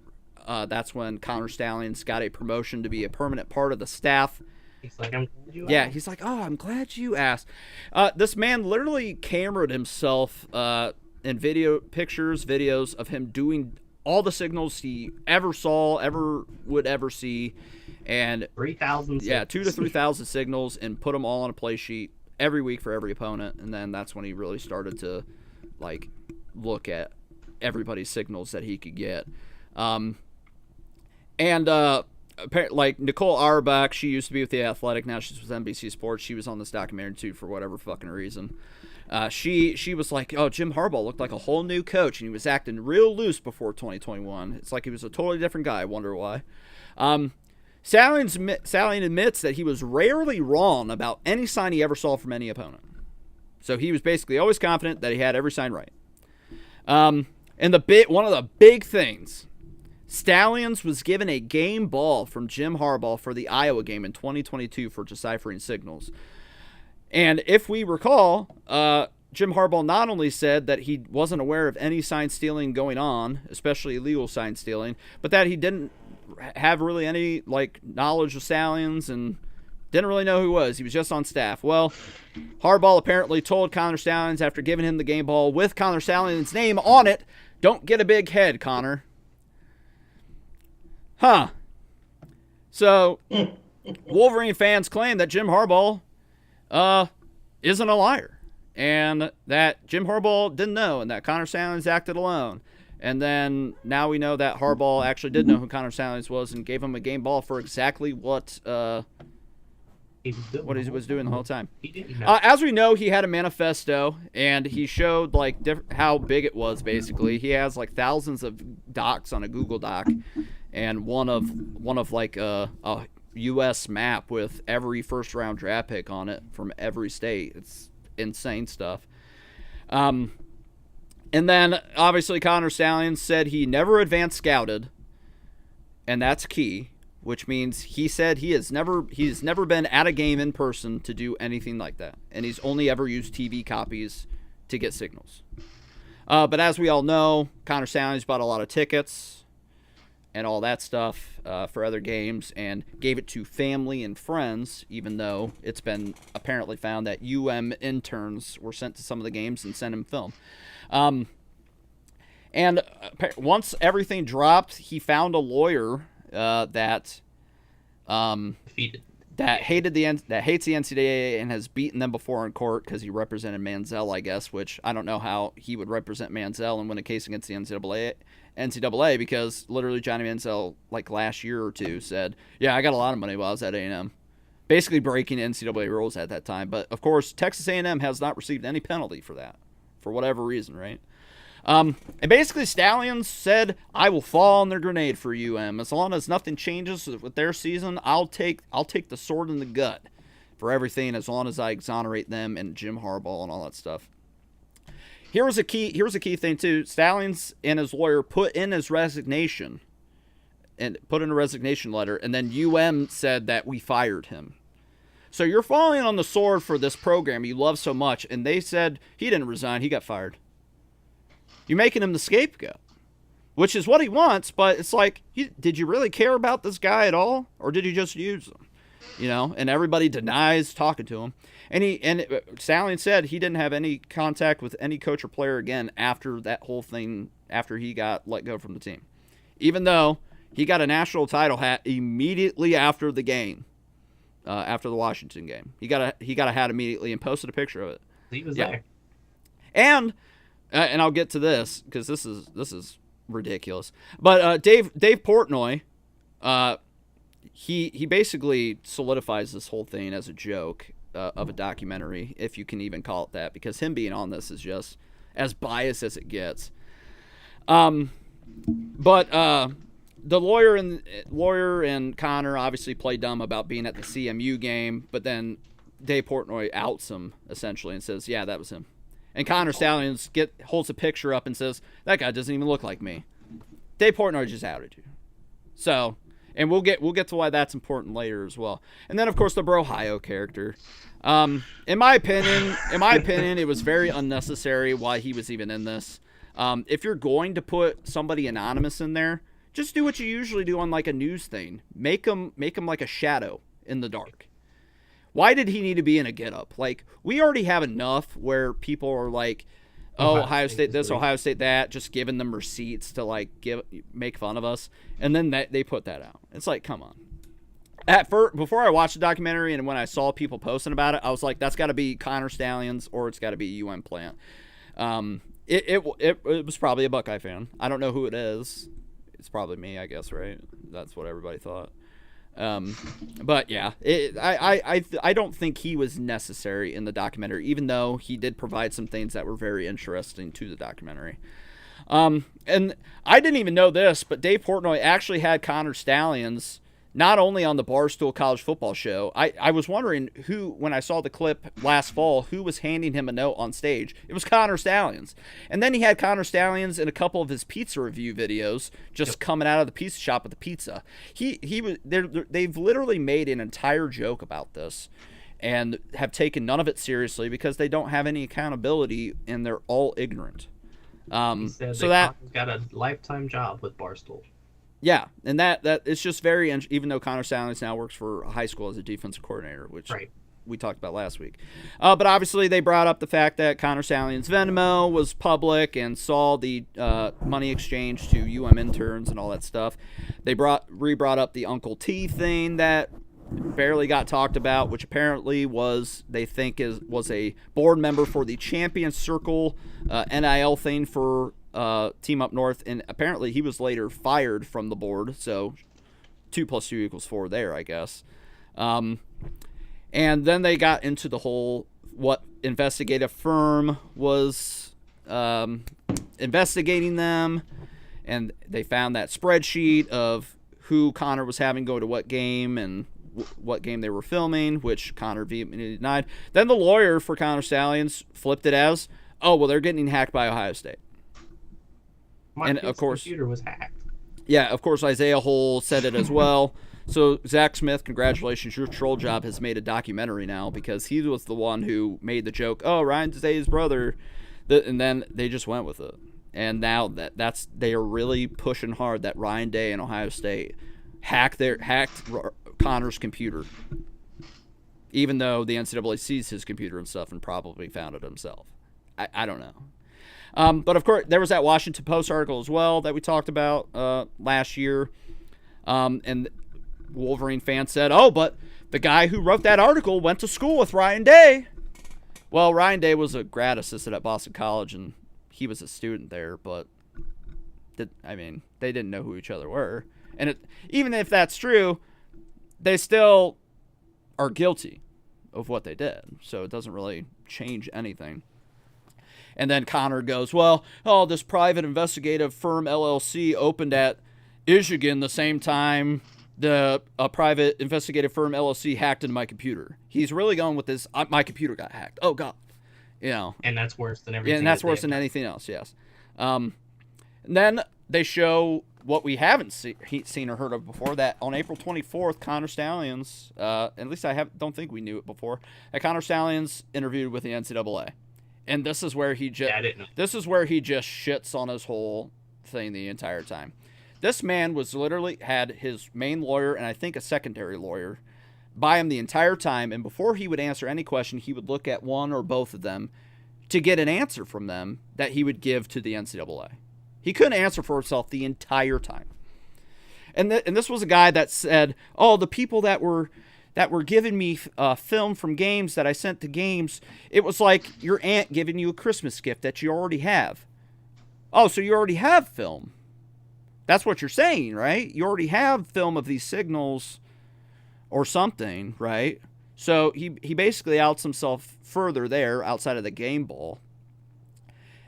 that's when Connor Stalions got a promotion to be a permanent part of the staff. He's like, I'm glad you Yeah, asked. he's like, oh, I'm glad you asked. This man literally cameraed himself in videos of him doing all the signals he ever saw, would ever see, and 3,000. Yeah, 2,000 to 3,000 signals, and put them all on a play sheet every week for every opponent. And then that's when he really started to like look at everybody's signals that he could get. Like Nicole Auerbach, she used to be with The Athletic, now she's with NBC Sports. She was on this documentary too for whatever fucking reason. She was like, oh, Jim Harbaugh looked like a whole new coach, and he was acting real loose before 2021. It's like he was a totally different guy. I wonder why. Stalions admits that he was rarely wrong about any sign he ever saw from any opponent. So he was basically always confident that he had every sign right. And one of the big things, Stalions was given a game ball from Jim Harbaugh for the Iowa game in 2022 for deciphering signals. And if we recall, Jim Harbaugh not only said that he wasn't aware of any sign stealing going on, especially illegal sign stealing, but that he didn't have really any knowledge of Stalions and didn't really know who he was. He was just on staff. Well, Harbaugh apparently told Connor Stalions after giving him the game ball with Connor Stalions' name on it, "Don't get a big head, Connor." Huh. So, Wolverine fans claim that Jim Harbaugh isn't a liar, and that Jim Harbaugh didn't know, and that Connor Stalions acted alone. And then now we know that Harbaugh actually did know who Connor Stalions was and gave him a game ball for exactly what he was doing the whole time. As we know, he had a manifesto, and he showed how big it was. Basically, he has thousands of docs on a Google Doc, and one of a U.S. map with every first-round draft pick on it from every state. It's insane stuff. And then, obviously, Connor Stalions said he never advanced scouted, and that's key, which means he said he's never been at a game in person to do anything like that, and he's only ever used TV copies to get signals. But as we all know, Connor Stalions bought a lot of tickets and all that stuff for other games and gave it to family and friends, even though it's been apparently found that interns were sent to some of the games and sent him film. And once everything dropped, he found a lawyer that hates the NCAA and has beaten them before in court because he represented Manziel, I guess, which I don't know how he would represent Manziel and win a case against the NCAA because literally Johnny Manziel, last year or two, said, yeah, I got a lot of money while I was at A&M. Basically breaking NCAA rules at that time. But, of course, Texas A&M has not received any penalty for that, for whatever reason, right? And basically Stalions said, I will fall on their grenade for As long as nothing changes with their season, I'll take the sword in the gut for everything as long as I exonerate them and Jim Harbaugh and all that stuff. Here's a key thing too. Stalions and his lawyer put in his resignation and put in a resignation letter, and then said that we fired him. So you're falling on the sword for this program you love so much, and they said he didn't resign, he got fired. You're making him the scapegoat, which is what he wants, but it's did you really care about this guy at all, or did you just use him? and everybody denies talking to him. And Stallion said he didn't have any contact with any coach or player again after that whole thing, after he got let go from the team. Even though he got a national title hat immediately after the game, after the Washington game. He got a hat immediately and posted a picture of it. He was there. And I'll get to this because this is ridiculous. But Dave Portnoy, he basically solidifies this whole thing as a joke of a documentary, if you can even call it that, because him being on this is just as biased as it gets. But the lawyer and Connor obviously play dumb about being at the CMU game, but then Dave Portnoy outs him essentially and says, "Yeah, that was him." And Connor Stalions holds a picture up and says, "That guy doesn't even look like me." Dave Portnoy just outed you. So, and we'll get to why that's important later as well. And then of course the Brohio character. In my opinion, it was very unnecessary why he was even in this. If you're going to put somebody anonymous in there, just do what you usually do on like a news thing. Make him like a shadow in the dark. Why did he need to be in a getup? Like, we already have enough where people are like, "Oh, Ohio State this, Ohio State that," just giving them receipts to like make fun of us, and then they put that out. It's like, come on. At first, before I watched the documentary and when I saw people posting about it, I was like, that's got to be Connor Stalions or it's got to be UM Plant. It was probably a Buckeye fan. I don't know who it is. It's probably me, I guess, right? That's what everybody thought. But yeah, I don't think he was necessary in the documentary, even though he did provide some things that were very interesting to the documentary. And I didn't even know this, but Dave Portnoy actually had Connor Stalions not only on the Barstool College Football Show. I was wondering who, when I saw the clip last fall, who was handing him a note on stage. It was Connor Stalions. And then he had Connor Stalions in a couple of his pizza review videos just coming out of the pizza shop with the pizza. They've literally made an entire joke about this and have taken none of it seriously because they don't have any accountability and they're all ignorant. He said that got a lifetime job with Barstool. Yeah, and that it's just very, even though Connor Stalions now works for a high school as a defensive coordinator, which we talked about last week. But obviously they brought up the fact that Connor Stalions' Venmo was public and saw the money exchange to UM interns and all that stuff. They brought up the Uncle T thing that barely got talked about, which apparently was a board member for the Champion Circle NIL thing for Team Up North, and apparently he was later fired from the board, so 2 + 2 = 4 there, I guess. And then they got into the whole what investigative firm was investigating them, and they found that spreadsheet of who Connor was having go to what game and what game they were filming, which Connor vehemently denied. Then the lawyer for Connor Stalions flipped it as, "Oh, well, they're getting hacked by Ohio State." And of course, computer was hacked. Yeah, of course, Isaiah Hole said it as well. So, Zach Smith, congratulations. Your troll job has made a documentary now because he was the one who made the joke, "Oh, Ryan Day's brother." And then they just went with it. And now they are really pushing hard that Ryan Day and Ohio State hacked Connor's computer, even though the NCAA seized his computer and stuff and probably found it himself. I don't know. But of course, there was that Washington Post article as well that we talked about last year. And Wolverine fans said, "Oh, but the guy who wrote that article went to school with Ryan Day." Well, Ryan Day was a grad assistant at Boston College, and he was a student there, but they didn't know who each other were. And even if that's true, they still are guilty of what they did, so it doesn't really change anything. And then Connor goes, "Well, this private investigative firm LLC opened at Michigan the same time a private investigative firm LLC hacked into my computer." He's really going with this, my computer got hacked. Oh, God. And that's worse than everything. Yeah, and that's worse than anything else, yes. And then they show what we haven't seen or heard of before, that on April 24th, Connor Stalions, at least don't think we knew it before, that Connor Stalions interviewed with the NCAA. And this is where he just shits on his whole thing the entire time. This man was literally had his main lawyer and I think a secondary lawyer by him the entire time, and before he would answer any question, he would look at one or both of them to get an answer from them that he would give to the NCAA. He couldn't answer for himself the entire time. And this was a guy that said, "Oh, the people that were giving me film from games that I sent to games, it was like your aunt giving you a Christmas gift that you already have." Oh, so you already have film. That's what you're saying, right? You already have film of these signals or something, right? So he basically outs himself further there outside of the game ball.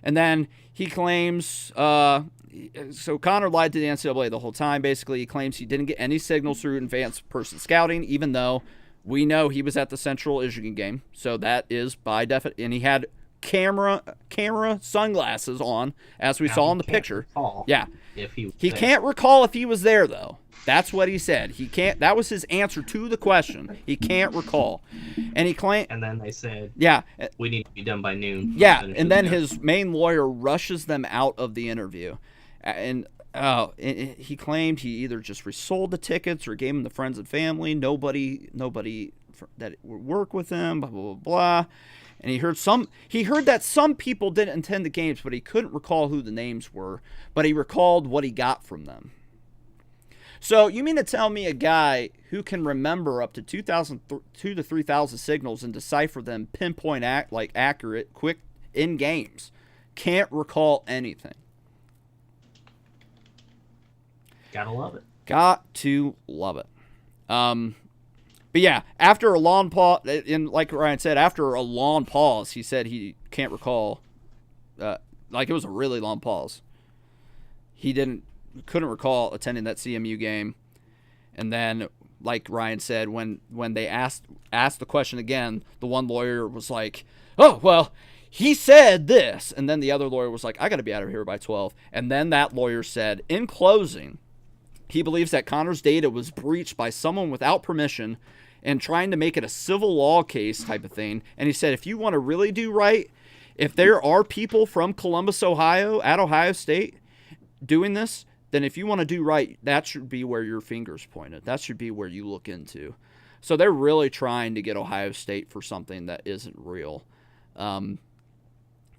And then he claims, so Connor lied to the NCAA the whole time. Basically, he claims he didn't get any signals through advanced person scouting, even though we know he was at the Central Michigan game. So that is by definition, and he had camera sunglasses on, as we saw in the picture. Yeah. If he can't recall if he was there, though. That's what he said. He can't. That was his answer to the question. He can't recall, and he claimed. And then they said, "Yeah, we need to be done by noon." Yeah, and then his main lawyer rushes them out of the interview, and he claimed he either just resold the tickets or gave them to friends and family. Nobody that would work with him. Blah blah blah blah. And he heard that some people didn't attend the games, but he couldn't recall who the names were. But he recalled what he got from them. So you mean to tell me a guy who can remember up to 2,000 to 3,000 signals and decipher them pinpoint accurate, quick in games, can't recall anything? Gotta love it. Got to love it. But yeah, after a long pause, and like Ryan said, after a long pause, he said he can't recall. Like it was a really long pause. He couldn't recall attending that CMU game, and then, like Ryan said, when they asked the question again, the one lawyer was like, "Oh well, he said this," and then the other lawyer was like, "I got to be out of here by 12," and then that lawyer said, in closing, he believes that Connor's data was breached by someone without permission and trying to make it a civil law case type of thing. And he said, if you want to really do right, if there are people from Columbus, Ohio, at Ohio State doing this, then if you want to do right, that should be where your finger's pointed. That should be where you look into. So they're really trying to get Ohio State for something that isn't real. And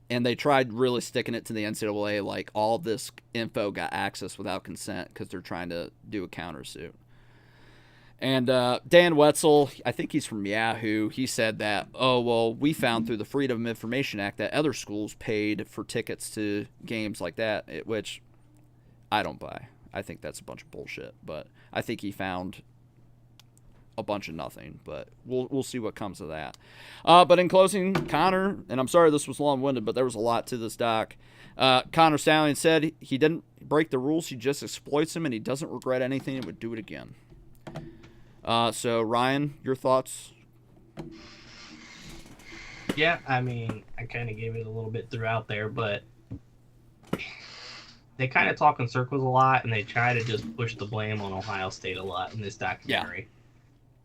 they tried really sticking it to the NCAA like all this info got access without consent because they're trying to do a countersuit. And Dan Wetzel, I think he's from Yahoo, he said that, oh, well, we found through the Freedom of Information Act that other schools paid for tickets to games like that, which I don't buy. I think that's a bunch of bullshit. But I think he found a bunch of nothing. But we'll see what comes of that. But in closing, Connor, and I'm sorry this was long-winded, but there was a lot to this doc. Connor Stalions said he didn't break the rules. He just exploits them, and he doesn't regret anything and would do it again. So, Ryan, your thoughts? Yeah, I mean, I kind of gave it a little bit throughout there, but they kind of talk in circles a lot, and they try to just push the blame on Ohio State a lot in this documentary.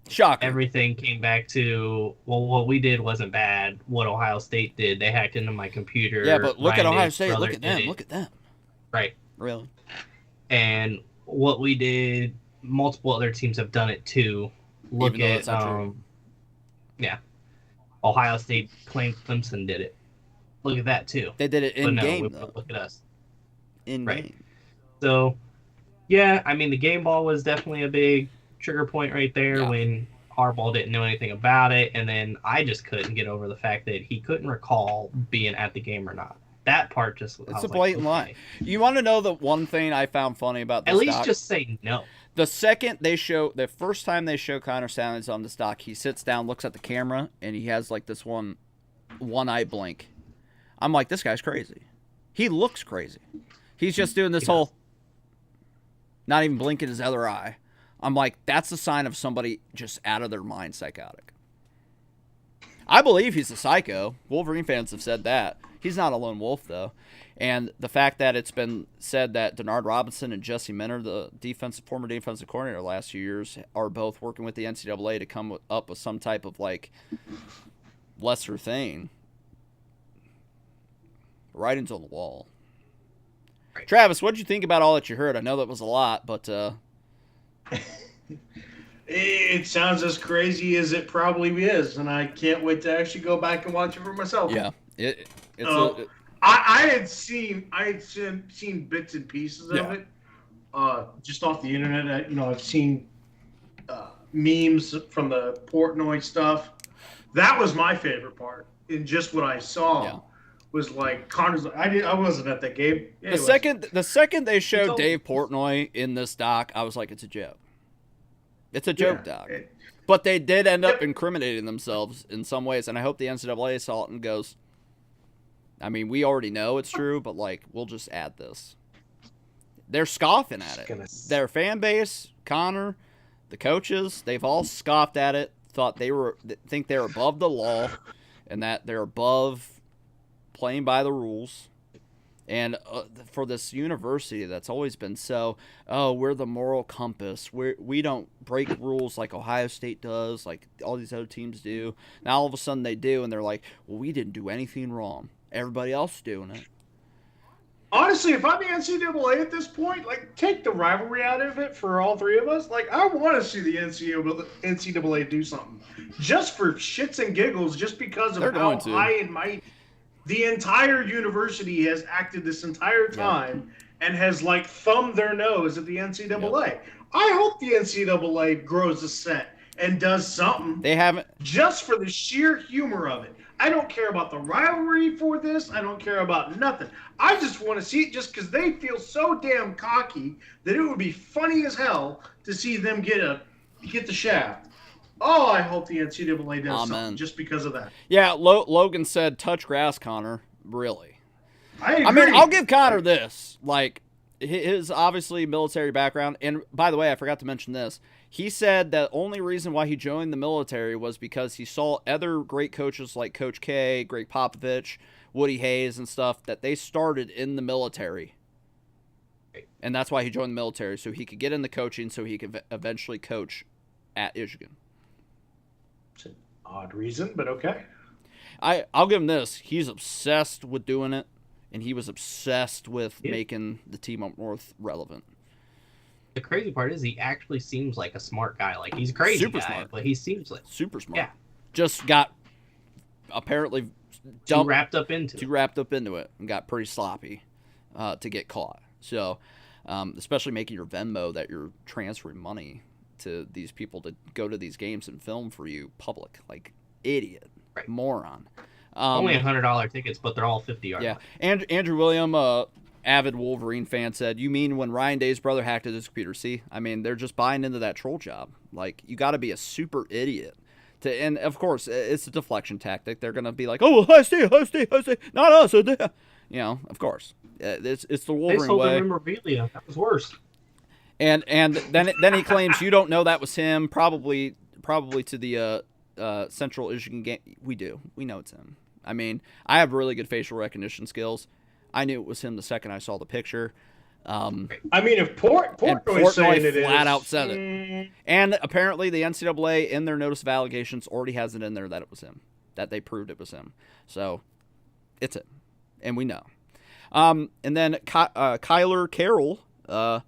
Yeah. Shocking. Everything came back to, well, what we did wasn't bad. What Ohio State did, they hacked into my computer. Yeah, but look Ryan at Ohio Dave's State. brother Look at them. did it. Look at them. Right. Really. And what we did, multiple other teams have done it too. Look Even though at it's not true. Yeah, Ohio State claimed Clemson did it. Look at that too. They did it in game, though. Look at us. In game. So, yeah, I mean the game ball was definitely a big trigger point right there when Harbaugh didn't know anything about it, and then I just couldn't get over the fact that he couldn't recall being at the game or not. That part just it's a blatant lie. You want to know the one thing I found funny about this at least doc? just say no. The first time they show Connor Stalions on this doc, he sits down, looks at the camera, and he has like this one eye blink. I'm like, this guy's crazy. He looks crazy. He's just doing this whole, not even blinking his other eye. I'm like, that's a sign of somebody just out of their mind psychotic. I believe he's a psycho. Wolverine fans have said that. He's not a lone wolf, though. And the fact that it's been said that Denard Robinson and Jesse Minter, the former defensive coordinator the last few years, are both working with the NCAA to come up with some type of, like, lesser thing. Writing's on the wall. Right. Travis, what did you think about all that you heard? I know that was a lot, but... It sounds as crazy as it probably is, and I can't wait to actually go back and watch it for myself. Yeah, it's I had seen bits and pieces of it, just off the internet. I've seen memes from the Portnoy stuff. That was my favorite part, and just what I saw was like Connor's. I wasn't at that game. The second they showed Dave Portnoy in this doc, I was like, it's a joke. It's a joke, doc. But they did end up incriminating themselves in some ways, and I hope the NCAA saw it and goes, I mean, we already know it's true, but, like, we'll just add this. They're scoffing at it. Their fan base, Connor, the coaches, they've all scoffed at it, think they're above the law, and that they're above playing by the rules. And for this university that's always been we're the moral compass. We don't break rules like Ohio State does, like all these other teams do. Now all of a sudden they do, and they're like, well, we didn't do anything wrong. Everybody else is doing it. Honestly, if I'm the NCAA at this point, like, take the rivalry out of it for all three of us. Like, I want to see the NCAA do something. Just for shits and giggles, just because of how high and mighty the entire university has acted this entire time and has, like, thumbed their nose at the NCAA. Yep. I hope the NCAA grows a set and does something. They haven't. Just for the sheer humor of it. I don't care about the rivalry for this. I don't care about nothing. I just want to see it just because they feel so damn cocky that it would be funny as hell to see them get the shaft. Oh, I hope the NCAA does something just because of that. Yeah, Logan said, touch grass, Connor. Really? I agree. I mean, I'll give Connor this. Like, his obviously military background. And by the way, I forgot to mention this. He said that only reason why he joined the military was because he saw other great coaches like Coach K, Greg Popovich, Woody Hayes and stuff, that they started in the military. And that's why he joined the military, so he could get into coaching, so he could eventually coach at Michigan. It's an odd reason, but okay. I'll give him this. He's obsessed with doing it, and he was obsessed with making the team up north relevant. The crazy part is he actually seems like a smart guy. Like, he's a crazy guy, smart. But he seems like super smart. Yeah. Just got apparently too wrapped up into it and got pretty sloppy to get caught. So, especially making your Venmo that you're transferring money to these people to go to these games and film for you public, like idiot, moron. Only $100 tickets, but they're all 50 yards. Yeah, and Andrew William, avid Wolverine fan, said, "You mean when Ryan Day's brother hacked his computer?" See, I mean, they're just buying into that troll job. Like, you got to be a super idiot and of course, it's a deflection tactic. They're gonna be like, "Oh, Ohio State, not us." You know, of course, it's the Wolverine way. They sold the memorabilia. That was worse. And then he claims you don't know that was him. Probably to the Central Michigan game. We know it's him. I mean, I have really good facial recognition skills. I knew it was him the second I saw the picture. I mean, if Portnoy's saying it flat out said it. And apparently the NCAA, in their notice of allegations, already has it in there that it was him, that they proved it was him. So it's it, and we know. And then Kyler Carroll,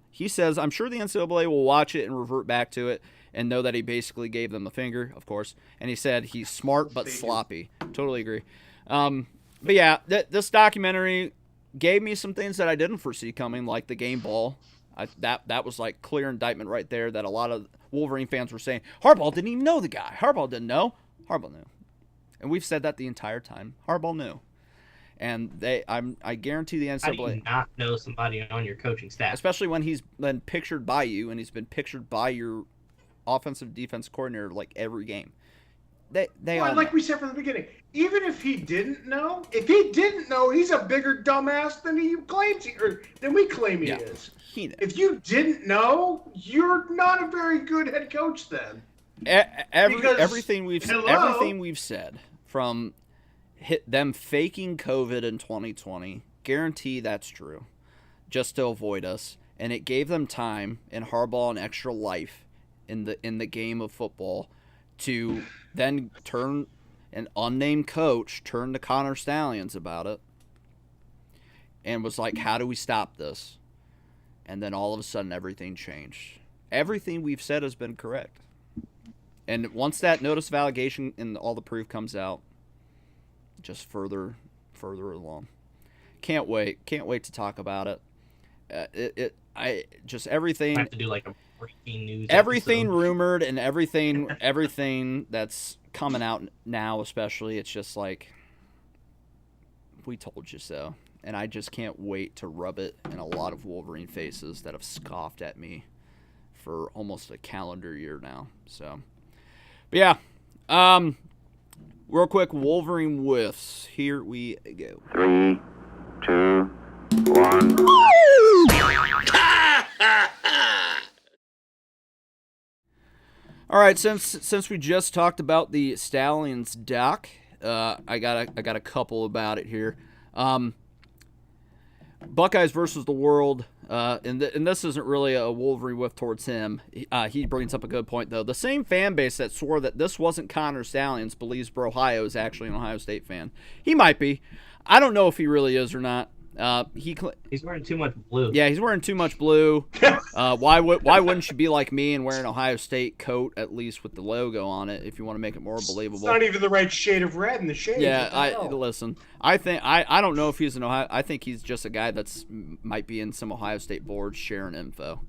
he says, "I'm sure the NCAA will watch it and revert back to it and know that he basically gave them the finger," of course. And he said he's smart but sloppy. Totally agree. But yeah, this documentary gave me some things that I didn't foresee coming, like the game ball. That was like clear indictment right there that a lot of Wolverine fans were saying, Harbaugh didn't even know the guy. Harbaugh didn't know. Harbaugh knew. And we've said that the entire time. Harbaugh knew. And I guarantee the NCAA. How do you not know somebody on your coaching staff? Especially when he's been pictured by you and he's been pictured by your offensive defense coordinator like every game. They all like know. we said from the beginning, even if he didn't know, he's a bigger dumbass than he claims than we claim he is. He knew. If you didn't know, you're not a very good head coach then. Everything we've said, from them faking COVID in 2020, guarantee that's true, just to avoid us, and it gave them time and Harbaugh an extra life in the game of football to then turn an unnamed coach to Connor Stalions about it and was like, how do we stop this? And then all of a sudden everything changed. Everything we've said has been correct. And once that notice of allegation and all the proof comes out, just further along. Can't wait to talk about it. Everything. I have to do like a breaking news. Everything episode. rumored and everything that's coming out now, especially, it's just like, we told you so. And I just can't wait to rub it in a lot of Wolverine faces that have scoffed at me for almost a calendar year now. So, but yeah, real quick, Wolverine whiffs. Here we go. 3, 2, 1. All right, since we just talked about the Stalions Doc, I got a couple about it here. Buckeyes versus the world, and this isn't really a Wolverine whiff towards him. He brings up a good point, though. The same fan base that swore that this wasn't Connor Stalions believes Bro Ohio is actually an Ohio State fan. He might be. I don't know if he really is or not. He's wearing too much blue. Yeah, he's wearing too much blue. Why wouldn't you be like me and wear an Ohio State coat, at least with the logo on it, if you want to make it more believable? It's not even the right shade of red in the shade. Yeah, listen. I don't know if he's an Ohio. I think he's just a guy that's might be in some Ohio State boards sharing info,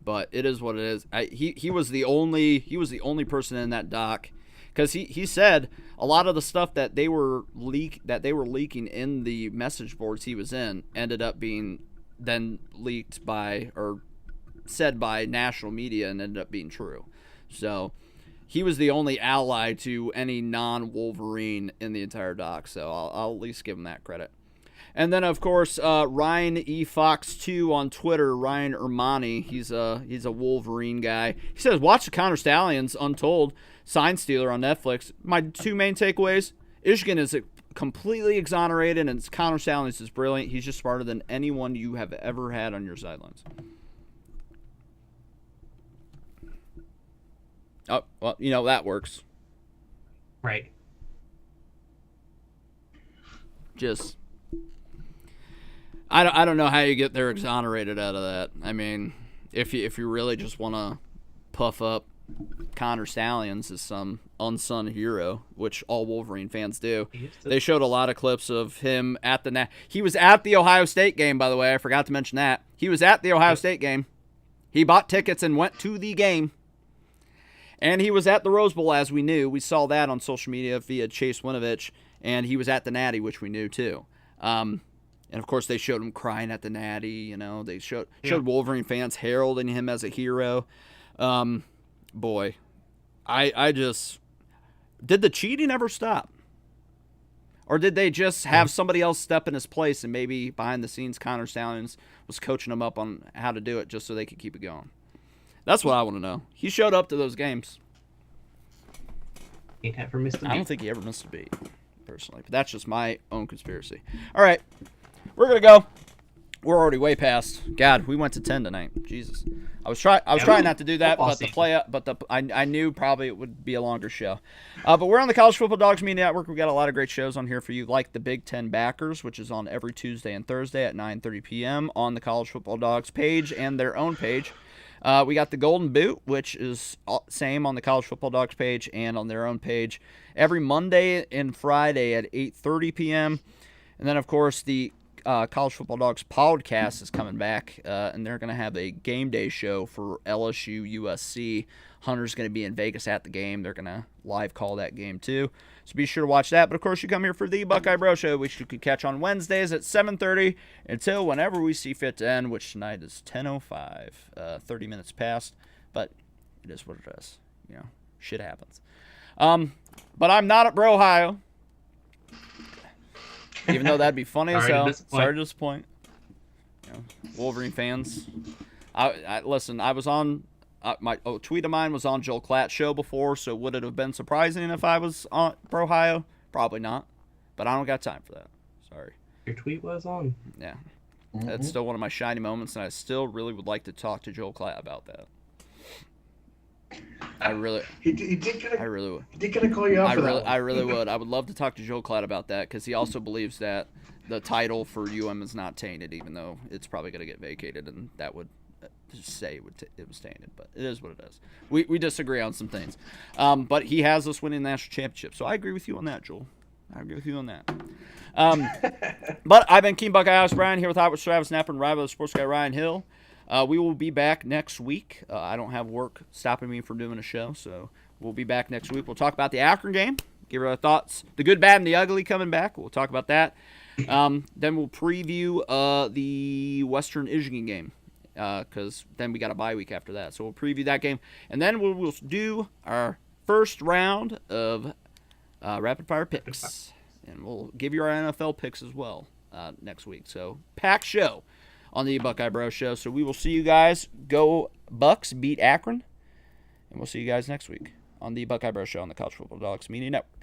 but it is what it is. He was the only person in that doc. Because he said a lot of the stuff that they were leaking in the message boards he was in ended up being then leaked by or said by national media and ended up being true. So he was the only ally to any non-Wolverine in the entire doc. So I'll at least give him that credit. And then, of course, Ryan E. Fox 2 on Twitter, Ryan Ermani, he's a Wolverine guy. He says, watch the Connor Stalions Untold Sign Stealer on Netflix. My two main takeaways, Ishgan is completely exonerated, and Connor Stalions is brilliant. He's just smarter than anyone you have ever had on your sidelines. Oh, well, that works. Right. Just... I don't know how you get there exonerated out of that. I mean, if you really just want to puff up Connor Stalions as some unsung hero, which all Wolverine fans do. They showed a lot of clips of him at he was at the Ohio State game, by the way. I forgot to mention that. He was at the Ohio State game. He bought tickets and went to the game. And he was at the Rose Bowl, as we knew. We saw that on social media via Chase Winovich. And he was at the Natty, which we knew too. And, of course, they showed him crying at the Natty. You know, they showed Wolverine fans heralding him as a hero. Boy, I just... Did the cheating ever stop? Or did they just have somebody else step in his place and maybe behind the scenes Connor Stalions was coaching him up on how to do it just so they could keep it going? That's what I want to know. He showed up to those games. He never missed a beat. I don't think he ever missed a beat, personally. But that's just my own conspiracy. All right. We're going to go. We're already way past. God, we went to 10 tonight. Jesus. I was trying not to do that, but I knew probably it would be a longer show. But we're on the College Football Dogs Media Network. We've got a lot of great shows on here for you, like the Big Ten Backers, which is on every Tuesday and Thursday at 9:30 p.m. on the College Football Dogs page and their own page. We got the Golden Boot, which is same on the College Football Dogs page and on their own page every Monday and Friday at 8:30 p.m. And then, of course, the College Football Dogs podcast is coming back, and they're going to have a game day show for LSU USC. Hunter's going to be in Vegas at the game. They're going to live call that game too. So be sure to watch that. But, of course, you come here for the Buckeye Bro Show, which you can catch on Wednesdays at 7:30 until whenever we see fit to end, which tonight is 10:05, 30 minutes past. But it is what it is. You know, shit happens. But I'm not at Bro Ohio. Even though that'd be funny as hell. Sorry to disappoint. You know, Wolverine fans. Listen, I was on my tweet of mine was on Joel Klatt's show before, so would it have been surprising if I was on Pro Ohio? Probably not. But I don't got time for that. Sorry. Your tweet was on. Yeah. That's still one of my shiny moments, and I still really would like to talk to Joel Klatt about that. I really would call you out for that. I really would. I would love to talk to Joel Klatt about that because he also believes that the title for UM is not tainted, even though it's probably going to get vacated, and that would just say it was tainted, but it is what it is. We disagree on some things. But he has us winning the national championship. So I agree with you on that, Joel. I agree with you on that. But I've been King Buckeye Alex Bryan here with Howard Travis Snapper and rival sports guy Ryan Hill. We will be back next week. I don't have work stopping me from doing a show, so we'll be back next week. We'll talk about the Akron game, give our thoughts, the good, bad, and the ugly coming back. We'll talk about that. Then we'll preview the Western Michigan game because then we got a bye week after that. So we'll preview that game. And then we'll do our first round of rapid-fire picks. And we'll give you our NFL picks as well next week. So packed show on the Buckeye Bro Show. So we will see you guys. Go Bucks, beat Akron. And we'll see you guys next week on the Buckeye Bro Show on the College Football Dogs Media Network.